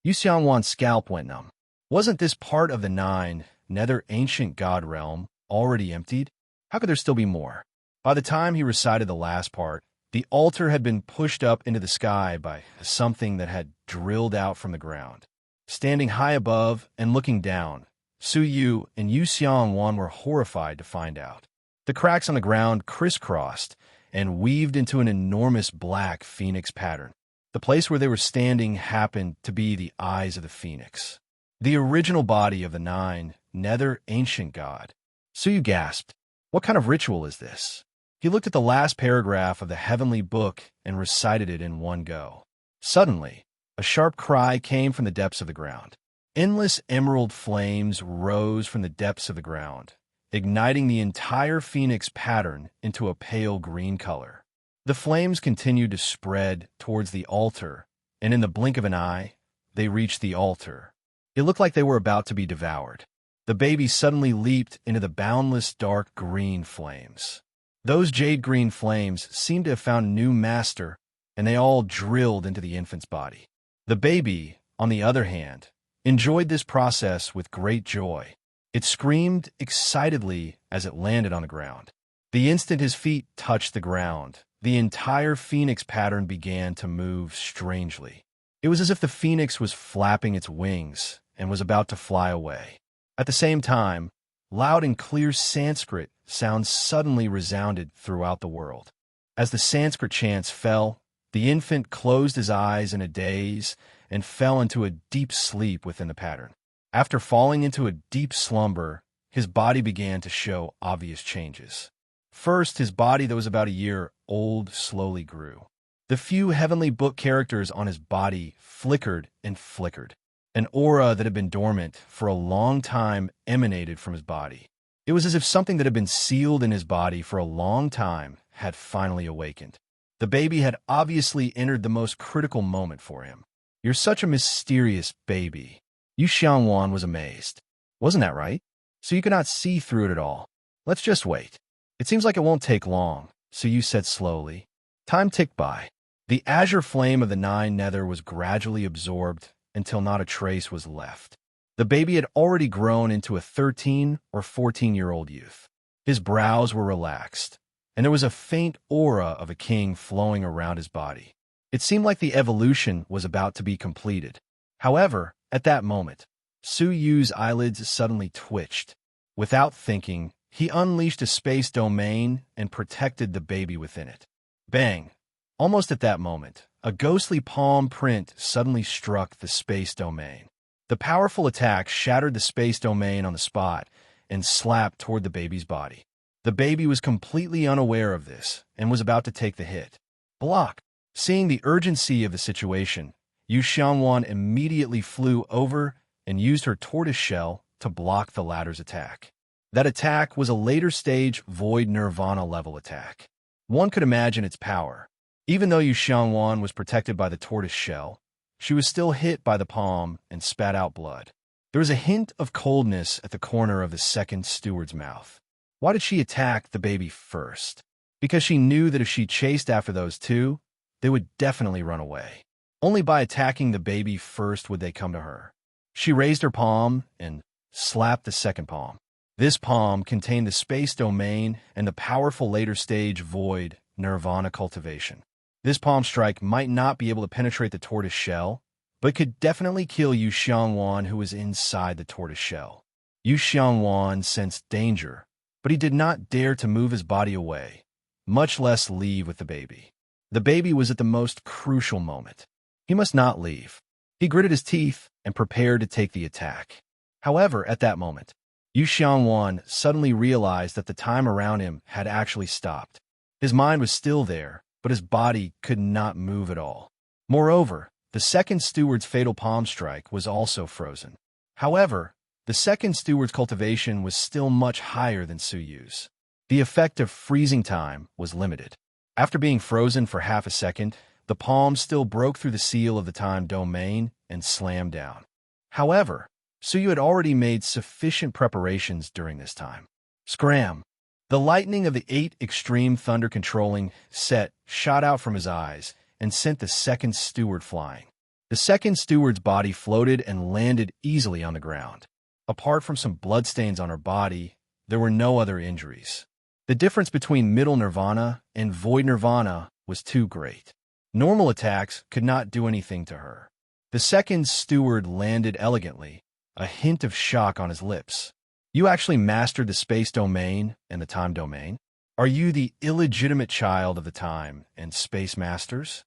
Yu Xiangwan's scalp went numb. Wasn't this part of the 9 nether ancient god realm already emptied? How could there still be more? By the time he recited the last part, the altar had been pushed up into the sky by something that had drilled out from the ground. Standing high above and looking down, Su Yu and Yu Xiangwan were horrified to find out. The cracks on the ground crisscrossed and weaved into an enormous black phoenix pattern. The place where they were standing happened to be the eyes of the phoenix, the original body of the 9 nether ancient god. Su Yu gasped. What kind of ritual is this? He looked at the last paragraph of the heavenly book and recited it in one go. Suddenly, a sharp cry came from the depths of the ground. Endless emerald flames rose from the depths of the ground, igniting the entire phoenix pattern into a pale green color. The flames continued to spread towards the altar, and in the blink of an eye, they reached the altar. It looked like they were about to be devoured. The baby suddenly leaped into the boundless dark green flames. Those jade-green flames seemed to have found a new master, and they all drilled into the infant's body. The baby, on the other hand, enjoyed this process with great joy. It screamed excitedly as it landed on the ground. The instant his feet touched the ground, the entire phoenix pattern began to move strangely. It was as if the phoenix was flapping its wings and was about to fly away. At the same time, loud and clear Sanskrit sounds suddenly resounded throughout the world. As the Sanskrit chants fell, The infant closed his eyes in a daze and fell into a deep sleep within the pattern. After falling into a deep slumber, his body began to show obvious changes. First, his body that was about a year old slowly grew. The few heavenly book characters on his body flickered and flickered. An aura that had been dormant for a long time emanated from his body. It was as if something that had been sealed in his body for a long time had finally awakened. The baby had obviously entered the most critical moment for him. "You're such a mysterious baby." Yu Xiangwan was amazed. "Wasn't that right? So you could not see through it at all. Let's just wait. It seems like it won't take long," Su Yu said slowly. Time ticked by. The azure flame of the nine nether was gradually absorbed until not a trace was left. The baby had already grown into a 13 or 14-year-old youth. His brows were relaxed, and there was a faint aura of a king flowing around his body. It seemed like the evolution was about to be completed. However, at that moment, Su Yu's eyelids suddenly twitched. Without thinking, he unleashed a space domain and protected the baby within it. Bang! Almost at that moment, a ghostly palm print suddenly struck the space domain. The powerful attack shattered the space domain on the spot and slapped toward the baby's body. The baby was completely unaware of this and was about to take the hit. Block! Seeing the urgency of the situation, Yu Xiangwan immediately flew over and used her tortoise shell to block the latter's attack. That attack was a later stage Void Nirvana level attack. One could imagine its power. Even though Yu Xiangwan was protected by the tortoise shell, she was still hit by the palm and spat out blood. There was a hint of coldness at the corner of the second steward's mouth. Why did she attack the baby first? Because she knew that if she chased after those two, they would definitely run away. Only by attacking the baby first would they come to her. She raised her palm and slapped the second palm. This palm contained the space domain and the powerful later stage Void Nirvana cultivation. This palm strike might not be able to penetrate the tortoise shell, but could definitely kill Yu Xiangwan, who was inside the tortoise shell. Yu Xiangwan sensed danger, but he did not dare to move his body away, much less leave with the baby. The baby was at the most crucial moment. He must not leave. He gritted his teeth and prepared to take the attack. However, at that moment, Yu Xiangwan suddenly realized that the time around him had actually stopped. His mind was still there, but his body could not move at all. Moreover, the second steward's fatal palm strike was also frozen. However, the second steward's cultivation was still much higher than Su Yu's. The effect of freezing time was limited. After being frozen for half a second, the palm still broke through the seal of the time domain and slammed down. However, Su Yu had already made sufficient preparations during this time. Scram! The lightning of the 8 extreme thunder controlling set shot out from his eyes and sent the second steward flying. The second steward's body floated and landed easily on the ground. Apart from some bloodstains on her body, there were no other injuries. The difference between Middle Nirvana and Void Nirvana was too great. Normal attacks could not do anything to her. The second steward landed elegantly, a hint of shock on his lips. "You actually mastered the space domain and the time domain? Are you the illegitimate child of the time and space masters?"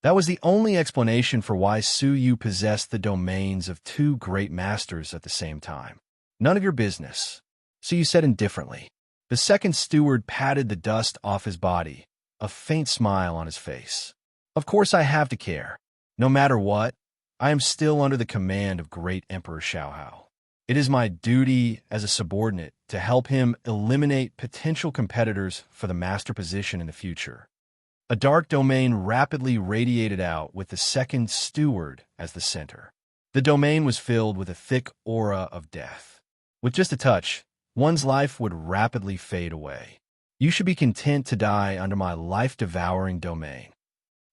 That was the only explanation for why Su Yu possessed the domains of two great masters at the same time. "None of your business," Su Yu said indifferently. The second steward patted the dust off his body, a faint smile on his face. "Of course I have to care. No matter what, I am still under the command of Great Emperor Xiaohao. It is my duty as a subordinate to help him eliminate potential competitors for the master position in the future." A dark domain rapidly radiated out with the second steward as the center. The domain was filled with a thick aura of death. With just a touch, one's life would rapidly fade away. "You should be content to die under my life-devouring domain."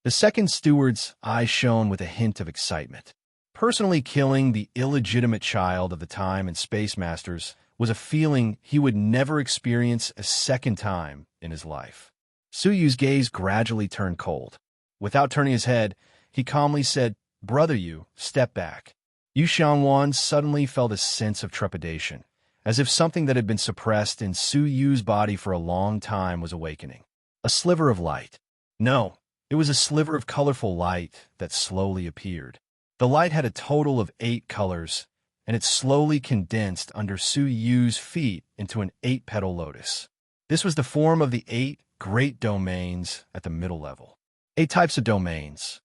The second steward's eyes shone with a hint of excitement. Personally killing the illegitimate child of the time and space masters was a feeling he would never experience a second time in his life. Su Yu's gaze gradually turned cold. Without turning his head, he calmly said, "Brother Yu, step back." Yu Xiangwan suddenly felt a sense of trepidation, as if something that had been suppressed in Su Yu's body for a long time was awakening. A sliver of light. "No, It was a sliver of colorful light that slowly appeared. The light had a total of 8 colors, and it slowly condensed under Su Yu's feet into an 8-petal lotus. This was the form of the 8 great domains at the middle level. 8 types of domains.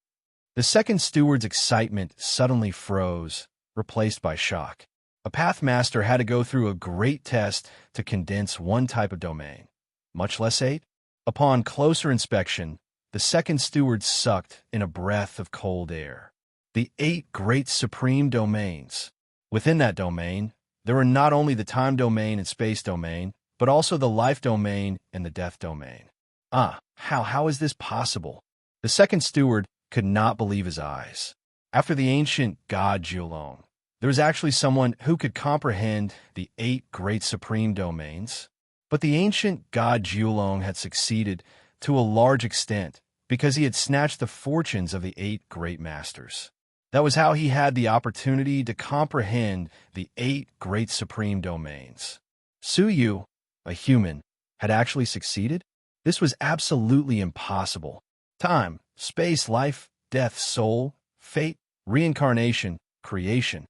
The second steward's excitement suddenly froze, replaced by shock. A pathmaster had to go through a great test to condense one type of domain, much less 8. Upon closer inspection, the second steward sucked in a breath of cold air. The 8 great supreme domains. Within that domain, there were not only the time domain and space domain, but also the life domain and the death domain. How is this possible? The second steward could not believe his eyes. After the ancient god Jiulong, there was actually someone who could comprehend the 8 great supreme domains. But the ancient god Jiulong had succeeded to a large extent because he had snatched the fortunes of the 8 great masters. That was how he had the opportunity to comprehend the 8 great supreme domains. Su Yu, a human, had actually succeeded? This was absolutely impossible. Time, space, life, death, soul, fate, reincarnation, creation.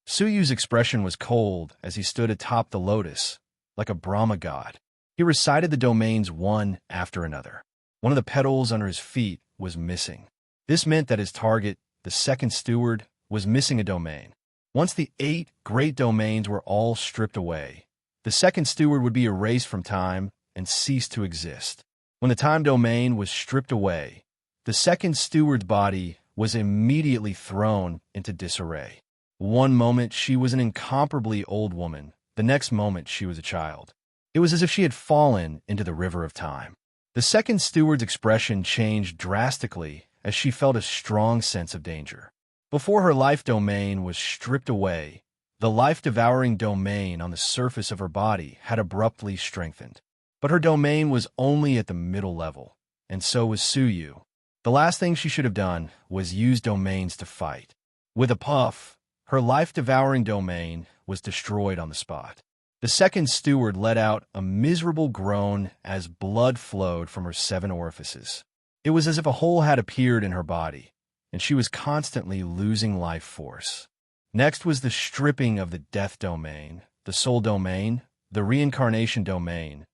Su Yu's expression was cold as he stood atop the lotus, like a Brahma god. He recited the domains one after another. One of the petals under his feet was missing. This meant that his target, the second steward, was missing a domain. Once the 8 great domains were all stripped away, the second steward would be erased from time and cease to exist. When the time domain was stripped away, the second steward's body was immediately thrown into disarray. One moment she was an incomparably old woman, the next moment she was a child. It was as if she had fallen into the river of time. The second steward's expression changed drastically as she felt a strong sense of danger. Before her life domain was stripped away, the life-devouring domain on the surface of her body had abruptly strengthened. But her domain was only at the middle level, and so was Su Yu. The last thing she should have done was use domains to fight. With a puff, her life-devouring domain was destroyed on the spot. The second steward let out a miserable groan as blood flowed from her 7 orifices. It was as if a hole had appeared in her body, and she was constantly losing life force. Next was the stripping of the death domain, the soul domain, the reincarnation domain.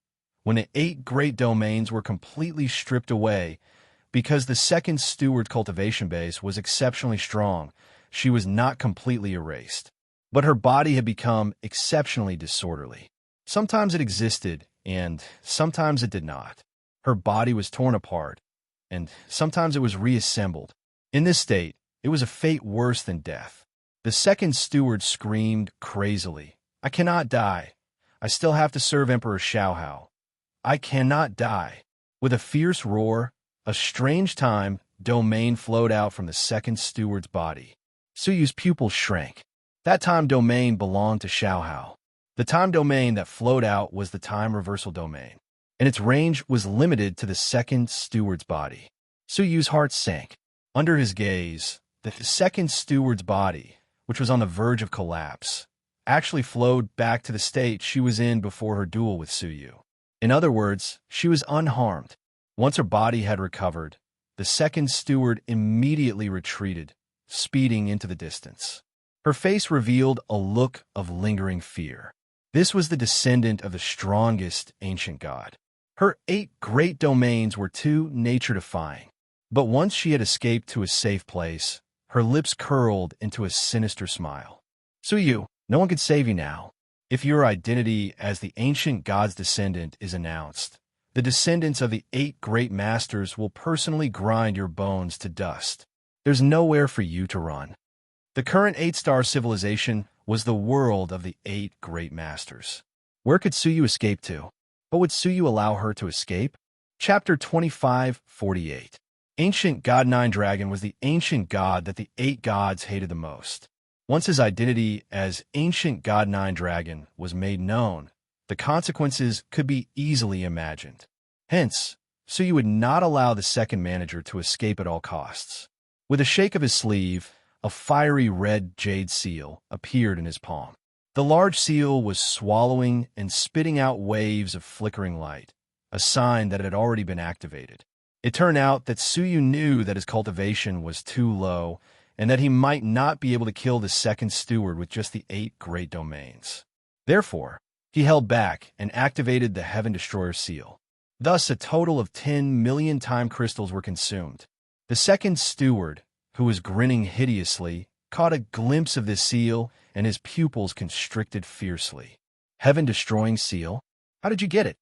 When the 8 great domains were completely stripped away, because the second steward's cultivation base was exceptionally strong, she was not completely erased. But her body had become exceptionally disorderly. Sometimes it existed, and sometimes it did not. Her body was torn apart, and sometimes it was reassembled. In this state, it was a fate worse than death. The second steward screamed crazily, "I cannot die. I still have to serve Emperor Xiaohao. I cannot die." With a fierce roar, a strange time domain flowed out from the second steward's body. Su Yu's pupils shrank. That time domain belonged to Xiaohao. The time domain that flowed out was the time reversal domain, and its range was limited to the second steward's body. Su Yu's heart sank. Under his gaze, the second steward's body, which was on the verge of collapse, actually flowed back to the state she was in before her duel with Su Yu. In other words, she was unharmed. Once her body had recovered, the second steward immediately retreated, speeding into the distance. Her face revealed a look of lingering fear. This was the descendant of the strongest ancient god. Her 8 great domains were too nature-defying. But once she had escaped to a safe place, her lips curled into a sinister smile. Su Yu, no one could save you now. If your identity as the ancient god's descendant is announced, the descendants of the 8 great masters will personally grind your bones to dust. There's nowhere for you to run. The current 8-star civilization was the world of the 8 great masters. Where could Su Yu escape to? But would Su Yu allow her to escape? Chapter 25:48. Ancient God 9 Dragon was the ancient god that the 8 gods hated the most. Once his identity as Ancient God 9 Dragon was made known, the consequences could be easily imagined. Hence, Su Yu would not allow the second manager to escape at all costs. With a shake of his sleeve, a fiery red jade seal appeared in his palm. The large seal was swallowing and spitting out waves of flickering light, a sign that it had already been activated. It turned out that Suyu knew that his cultivation was too low and that he might not be able to kill the second steward with just the 8 great domains. Therefore, he held back and activated the Heaven Destroyer seal. Thus, a total of 10 million time crystals were consumed. The second steward, who was grinning hideously, caught a glimpse of this seal and his pupils constricted fiercely. Heaven-destroying seal? How did you get it?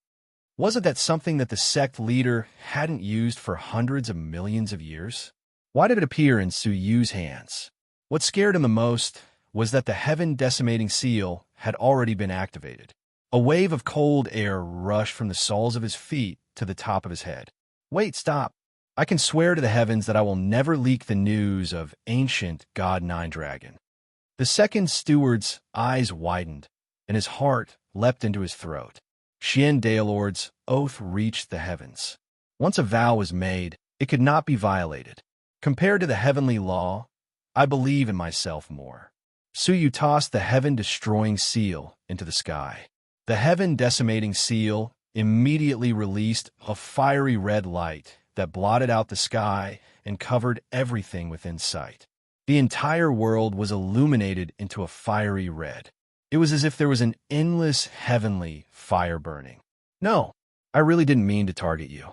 Wasn't that something that the sect leader hadn't used for hundreds of millions of years? Why did it appear in Suyu's hands? What scared him the most was that the heaven-decimating seal had already been activated. A wave of cold air rushed from the soles of his feet to the top of his head. Wait, stop. I can swear to the heavens that I will never leak the news of ancient God Nine Dragon. The second steward's eyes widened, and his heart leapt into his throat. Xian Daelord's oath reached the heavens. Once a vow was made, it could not be violated. Compared to the heavenly law, I believe in myself more. Suyu tossed the heaven-destroying seal into the sky. The heaven-decimating seal immediately released a fiery red light that blotted out the sky and covered everything within sight. The entire world was illuminated into a fiery red. It was as if there was an endless heavenly fire burning. No, I really didn't mean to target you.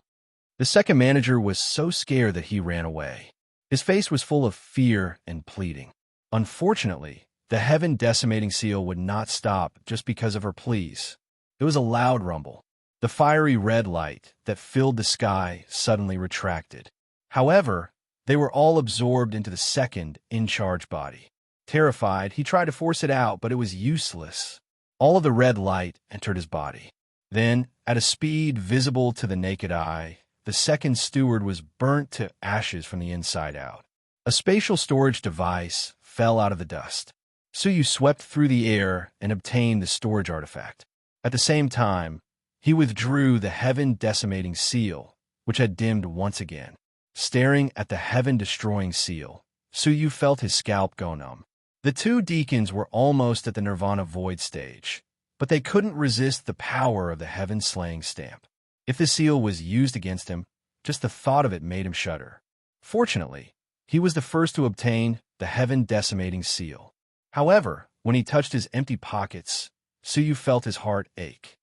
The second manager was so scared that he ran away. His face was full of fear and pleading. Unfortunately, the heaven-decimating seal would not stop just because of her pleas. It was a loud rumble. The fiery red light that filled the sky suddenly retracted. However, they were all absorbed into the second in-charge body. Terrified, he tried to force it out, but it was useless. All of the red light entered his body. Then, at a speed visible to the naked eye, the second steward was burnt to ashes from the inside out. A spatial storage device fell out of the dust. Suyu swept through the air and obtained the storage artifact. At the same time, he withdrew the heaven-decimating seal, which had dimmed once again. Staring at the heaven-destroying seal, Suyu felt his scalp go numb. The 2 deacons were almost at the Nirvana Void stage, but they couldn't resist the power of the heaven-slaying stamp. If the seal was used against him, just the thought of it made him shudder. Fortunately, he was the first to obtain the heaven-decimating seal. However, when he touched his empty pockets, Suyu felt his heart ache.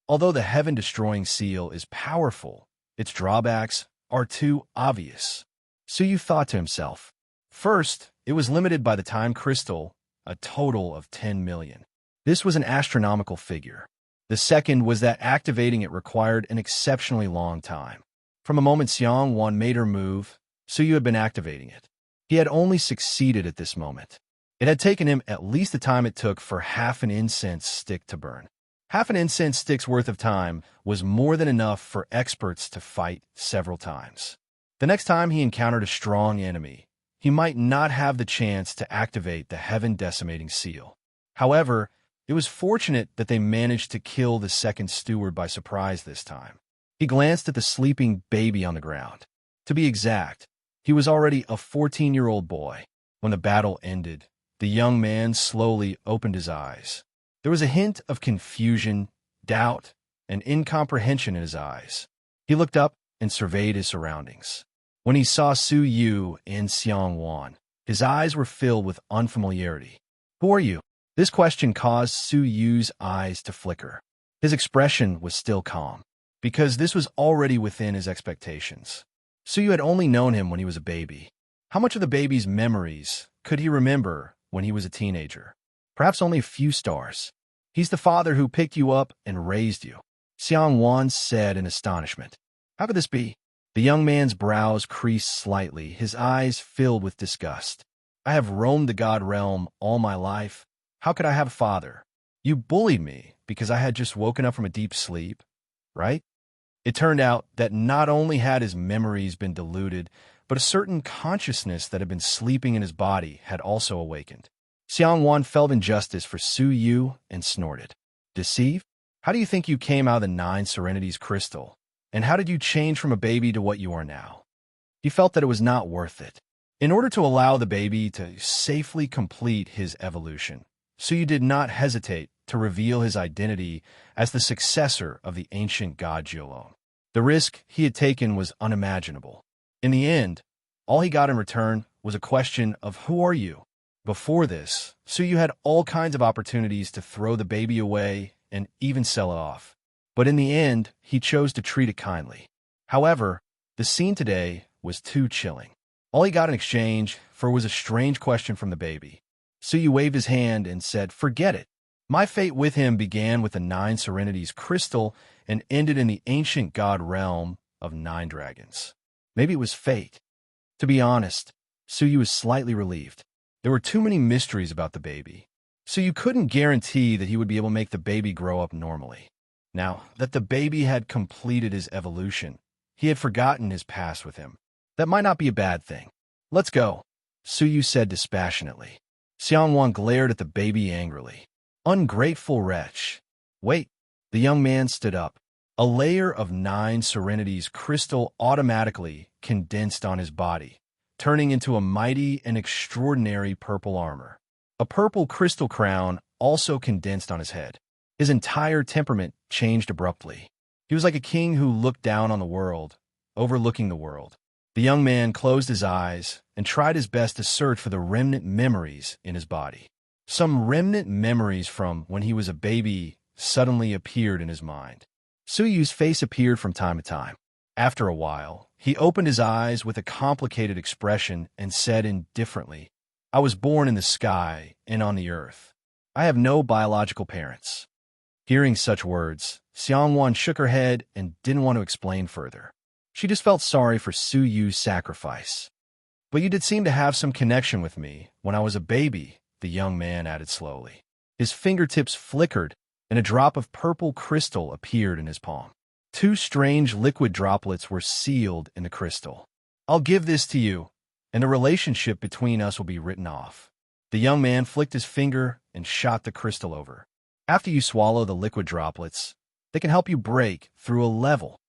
Although the heaven-destroying seal is powerful, its drawbacks are too obvious. Suyu thought to himself. First, it was limited by the time crystal, a total of 10 million. This was an astronomical figure. The second was that activating it required an exceptionally long time. From the moment Xiang Wan made her move, Suyu had been activating it. He had only succeeded at this moment. It had taken him at least the time it took for half an incense stick to burn. Half an incense stick's worth of time was more than enough for experts to fight several times. The next time he encountered a strong enemy, he might not have the chance to activate the heaven-decimating seal. However, it was fortunate that they managed to kill the second steward by surprise this time. He glanced at the sleeping baby on the ground. To be exact, he was already a 14-year-old boy. When the battle ended, the young man slowly opened his eyes. There was a hint of confusion, doubt, and incomprehension in his eyes. He looked up and surveyed his surroundings. When he saw Suyu and Xiang Wan, his eyes were filled with unfamiliarity. "Who are you?" This question caused Suyu's eyes to flicker. His expression was still calm, because this was already within his expectations. Suyu had only known him when he was a baby. How much of the baby's memories could he remember when he was a teenager? Perhaps only a few stars. "He's the father who picked you up and raised you," Xiang Wan said in astonishment. "How could this be?" The young man's brows creased slightly, his eyes filled with disgust. "I have roamed the God realm all my life. How could I have a father? You bullied me because I had just woken up from a deep sleep, right?" It turned out that not only had his memories been diluted, but a certain consciousness that had been sleeping in his body had also awakened. Xiang Wan felt injustice for Suyu and snorted. "Deceive? How do you think you came out of the 9 Serenities crystal? And how did you change from a baby to what you are now?" He felt that it was not worth it. In order to allow the baby to safely complete his evolution, Suyu did not hesitate to reveal his identity as the successor of the ancient god Jiulong. The risk he had taken was unimaginable. In the end, all he got in return was a question of who are you? Before this, Suyu had all kinds of opportunities to throw the baby away and even sell it off. But in the end, he chose to treat it kindly. However, the scene today was too chilling. All he got in exchange for was a strange question from the baby. Suyu waved his hand and said, "Forget it." My fate with him began with the 9 Serenities crystal and ended in the ancient god realm of 9 dragons. Maybe it was fate. To be honest, Suyu was slightly relieved. There were too many mysteries about the baby. Suyu couldn't guarantee that he would be able to make the baby grow up normally. Now that the baby had completed his evolution, he had forgotten his past with him. That might not be a bad thing. "Let's go," Suyu said dispassionately. Xiangwan glared at the baby angrily. "Ungrateful wretch." "Wait." The young man stood up. A layer of 9 Serenities crystal automatically condensed on his body, turning into a mighty and extraordinary purple armor. A purple crystal crown also condensed on his head. His entire temperament changed abruptly. He was like a king who looked down on the world, overlooking the world. The young man closed his eyes and tried his best to search for the remnant memories in his body. Some remnant memories from when he was a baby suddenly appeared in his mind. Suyu's face appeared from time to time. After a while, he opened his eyes with a complicated expression and said indifferently, "I was born in the sky and on the earth. I have no biological parents." Hearing such words, Xiangwan shook her head and didn't want to explain further. She just felt sorry for Suyu's sacrifice. "But you did seem to have some connection with me when I was a baby," the young man added slowly. His fingertips flickered, and a drop of purple crystal appeared in his palm. 2 strange liquid droplets were sealed in the crystal. "I'll give this to you, and the relationship between us will be written off." The young man flicked his finger and shot the crystal over. "After you swallow the liquid droplets, they can help you break through a level."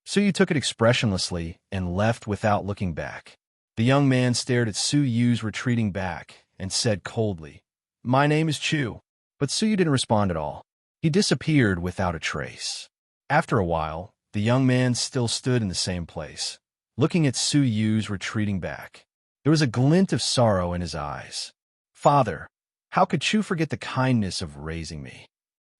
Suyu took it expressionlessly and left without looking back. The young man stared at Suyu's retreating back and said coldly, "My name is Chu." But Suyu didn't respond at all. He disappeared without a trace. After a while, the young man still stood in the same place, looking at Suyu's retreating back. There was a glint of sorrow in his eyes. "Father, how could Chu forget the kindness of raising me?"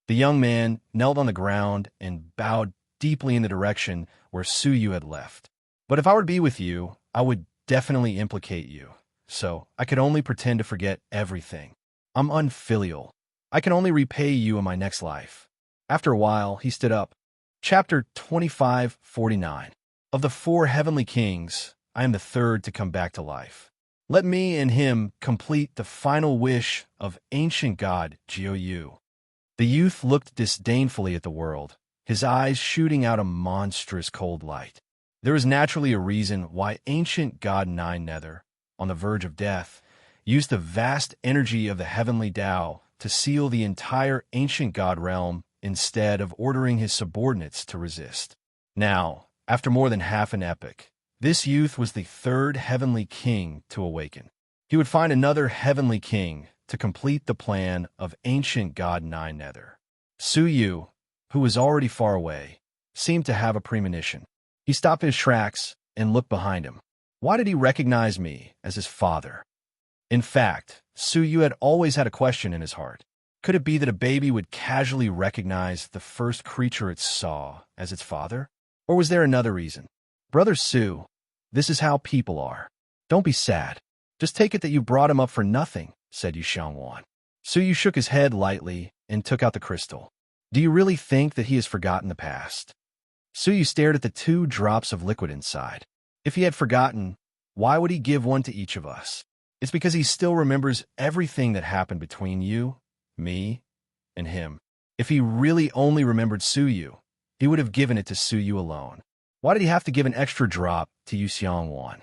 The young man knelt on the ground and bowed deeply in the direction where Suyu had left. "But if I were to be with you, I would definitely implicate you. So I could only pretend to forget everything. I'm unfilial. I can only repay you in my next life." After a while, he stood up. Chapter 2549. Of the 4 heavenly kings, I am the 3rd to come back to life. Let me and him complete the final wish of ancient god Jiuyu. The youth looked disdainfully at the world, his eyes shooting out a monstrous cold light. There is naturally a reason why ancient god Nine Nether, on the verge of death, used the vast energy of the heavenly Tao to seal the entire ancient god realm instead of ordering his subordinates to resist. Now, after more than half an epoch, this youth was the 3rd heavenly king to awaken. He would find another heavenly king to complete the plan of ancient god Nine Nether. Suyu, who was already far away, seemed to have a premonition. He stopped in his tracks and looked behind him. Why did he recognize me as his father? In fact, Suyu had always had a question in his heart. Could it be that a baby would casually recognize the first creature it saw as its father? Or was there another reason? "Brother Su, this is how people are. Don't be sad. Just take it that you brought him up for nothing," said Yu Xiangwan. Suyu shook his head lightly and took out the crystal. "Do you really think that he has forgotten the past?" Suyu stared at the 2 drops of liquid inside. If he had forgotten, why would he give one to each of us? It's because he still remembers everything that happened between you, me, and him. If he really only remembered Suyu, he would have given it to Suyu alone. Why did he have to give an extra drop to Yu Xiangwan?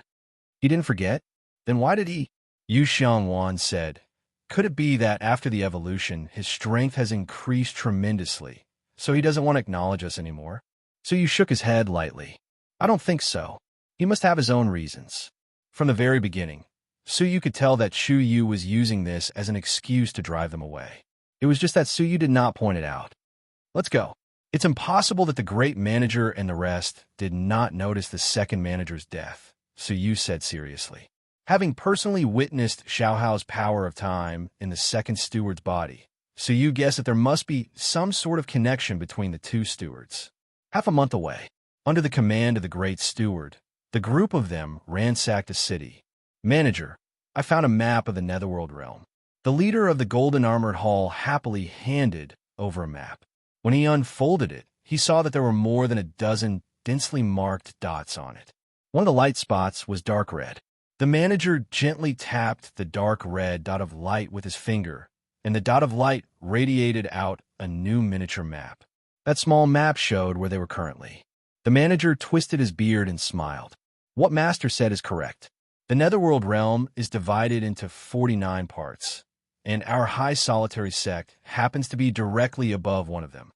He didn't forget? Then why did he? Yu Xiangwan said, "Could it be that after the evolution, his strength has increased tremendously, so he doesn't want to acknowledge us anymore?" Suyu shook his head lightly. "I don't think so. He must have his own reasons." From the very beginning, Suyu could tell that Chuyu was using this as an excuse to drive them away. It was just that Suyu did not point it out. "Let's go." It's impossible that the great manager and the rest did not notice the second manager's death, Su Yu said seriously. Having personally witnessed Xiaohao's power of time in the second steward's body, Su Yu guessed that there must be some sort of connection between the two stewards. Half a month away, under the command of the great steward, the group of them ransacked a city. Manager, I found a map of the Netherworld realm. The leader of the Golden Armored Hall happily handed over a map. When he unfolded it, he saw that there were more than a dozen densely marked dots on it. One of the light spots was dark red. The manager gently tapped the dark red dot of light with his finger, and the dot of light radiated out a new miniature map. That small map showed where they were currently. The manager twisted his beard and smiled. What Master said is correct. The Netherworld realm is divided into 49 parts, and our high solitary sect happens to be directly above one of them.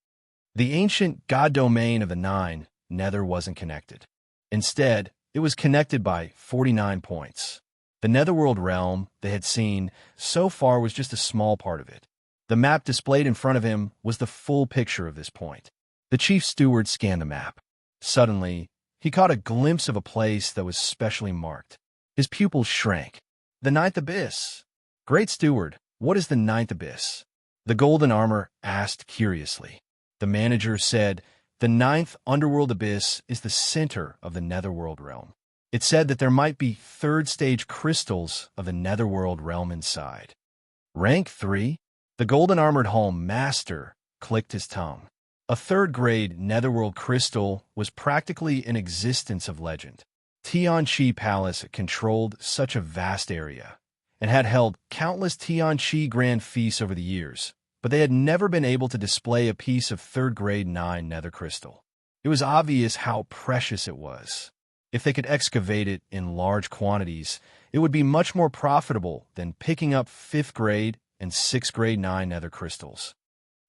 The ancient god domain of the Nine Nether wasn't connected. Instead, it was connected by 49 points. The Netherworld realm they had seen so far was just a small part of it. The map displayed in front of him was the full picture of this point. The chief steward scanned the map. Suddenly, he caught a glimpse of a place that was specially marked. His pupils shrank. The Ninth Abyss. Great steward, what is the Ninth Abyss? The Golden Armor asked curiously. The manager said, the Ninth Underworld Abyss is the center of the Netherworld realm. It said that there might be third-stage crystals of the Netherworld realm inside. Rank 3? The Golden Armored Hall Master clicked his tongue. A third-grade Netherworld crystal was practically an existence of legend. Tianqi Palace controlled such a vast area and had held countless Tianqi grand feasts over the years, but they had never been able to display a piece of third-grade 9 nether crystal. It was obvious how precious it was. If they could excavate it in large quantities, it would be much more profitable than picking up 5th grade and 6th grade 9 nether crystals.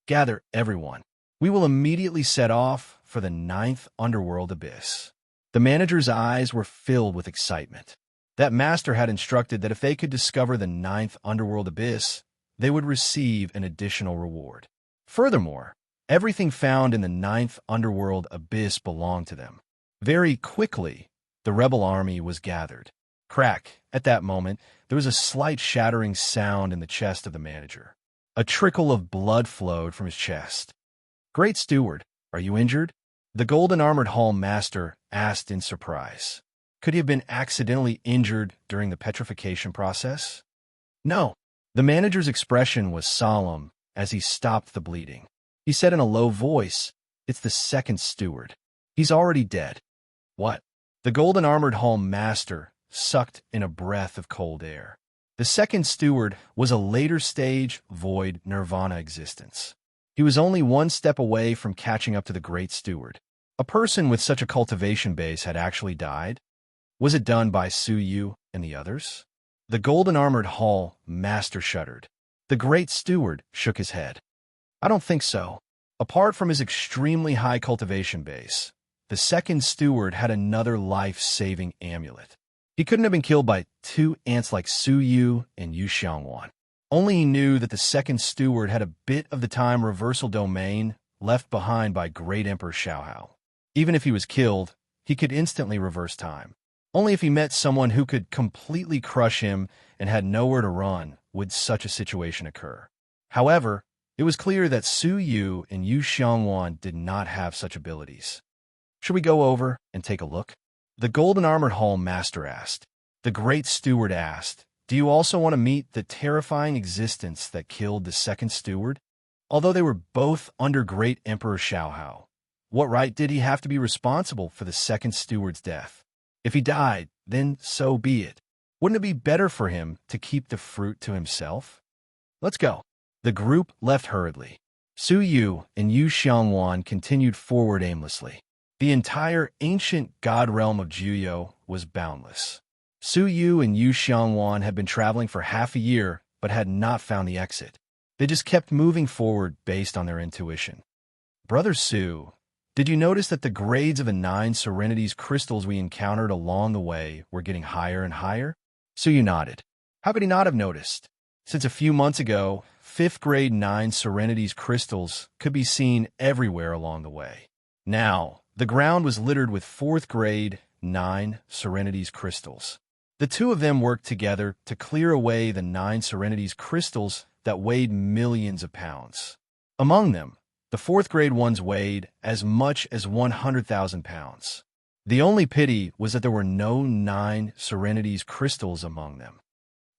Gather everyone. We will immediately set off for the 9th Underworld Abyss. The manager's eyes were filled with excitement. That master had instructed that if they could discover the 9th Underworld Abyss, they would receive an additional reward. Furthermore, everything found in the 9th Underworld Abyss belonged to them. Very quickly, the rebel army was gathered. Crack! At that moment, there was a slight shattering sound in the chest of the manager. A trickle of blood flowed from his chest. Great steward, are you injured? The Golden Armored Hall Master asked in surprise. Could he have been accidentally injured during the petrification process? No. The manager's expression was solemn as he stopped the bleeding. He said in a low voice, it's the second steward. He's already dead. What? The Golden Armored Hall Master sucked in a breath of cold air. The second steward was a later stage void nirvana existence. He was only one step away from catching up to the great steward. A person with such a cultivation base had actually died? Was it done by Su Yu and the others? The Golden Armored Hall Master shuddered. The great steward shook his head. I don't think so. Apart from his extremely high cultivation base, the second steward had another life-saving amulet. He couldn't have been killed by two ants like Su Yu and Yu Xiangwan. Only he knew that the second steward had a bit of the time reversal domain left behind by Great Emperor Xiaohao. Even if he was killed, he could instantly reverse time. Only if he met someone who could completely crush him and had nowhere to run would such a situation occur. However, it was clear that Su Yu and Yu Xiangwan did not have such abilities. Should we go over and take a look? The Golden Armored Hall Master asked. The Great Steward asked, do you also want to meet the terrifying existence that killed the second steward? Although they were both under Great Emperor Xiaohao, what right did he have to be responsible for the second steward's death? If he died, then so be it. Wouldn't it be better for him to keep the fruit to himself? Let's go. The group left hurriedly. Su Yu and Yu Xiangwan continued forward aimlessly. The entire ancient god realm of Juyo was boundless. Su Yu and Yu Xiangwan had been traveling for half a year, but had not found the exit. They just kept moving forward based on their intuition. Brother Su, did you notice that the grades of the 9 Serenities crystals we encountered along the way were getting higher and higher? Su Yu nodded. How could he not have noticed? Since a few months ago, Fifth grade 9 Serenity's crystals could be seen everywhere along the way. Now, the ground was littered with fourth grade 9 Serenity's crystals. The two of them worked together to clear away the 9 Serenity's crystals that weighed millions of pounds. Among them, the fourth grade ones weighed as much as 100,000 pounds. The only pity was that there were no 9 Serenity's crystals among them.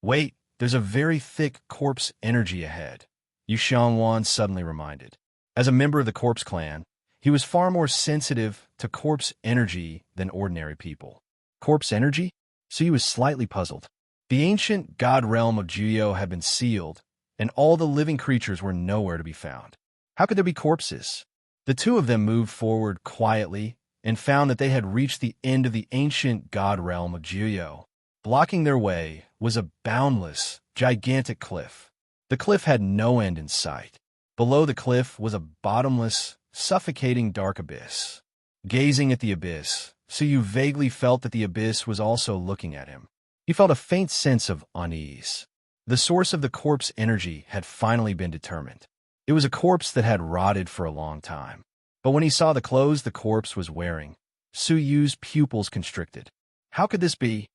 Wait, there's a very thick corpse energy ahead, Yu Xiangwan suddenly reminded. As a member of the corpse clan, he was far more sensitive to corpse energy than ordinary people. Corpse energy? So he was slightly puzzled. The ancient god realm of Juyo had been sealed, and all the living creatures were nowhere to be found. How could there be corpses? The two of them moved forward quietly and found that they had reached the end of the ancient god realm of Juyo. Blocking their way was a boundless, gigantic cliff. The cliff had no end in sight. Below the cliff was a bottomless, suffocating dark abyss. Gazing at the abyss, Suyu vaguely felt that the abyss was also looking at him. He felt a faint sense of unease. The source of the corpse energy had finally been determined. It was a corpse that had rotted for a long time. But when he saw the clothes the corpse was wearing, Suyu's pupils constricted. How could this be?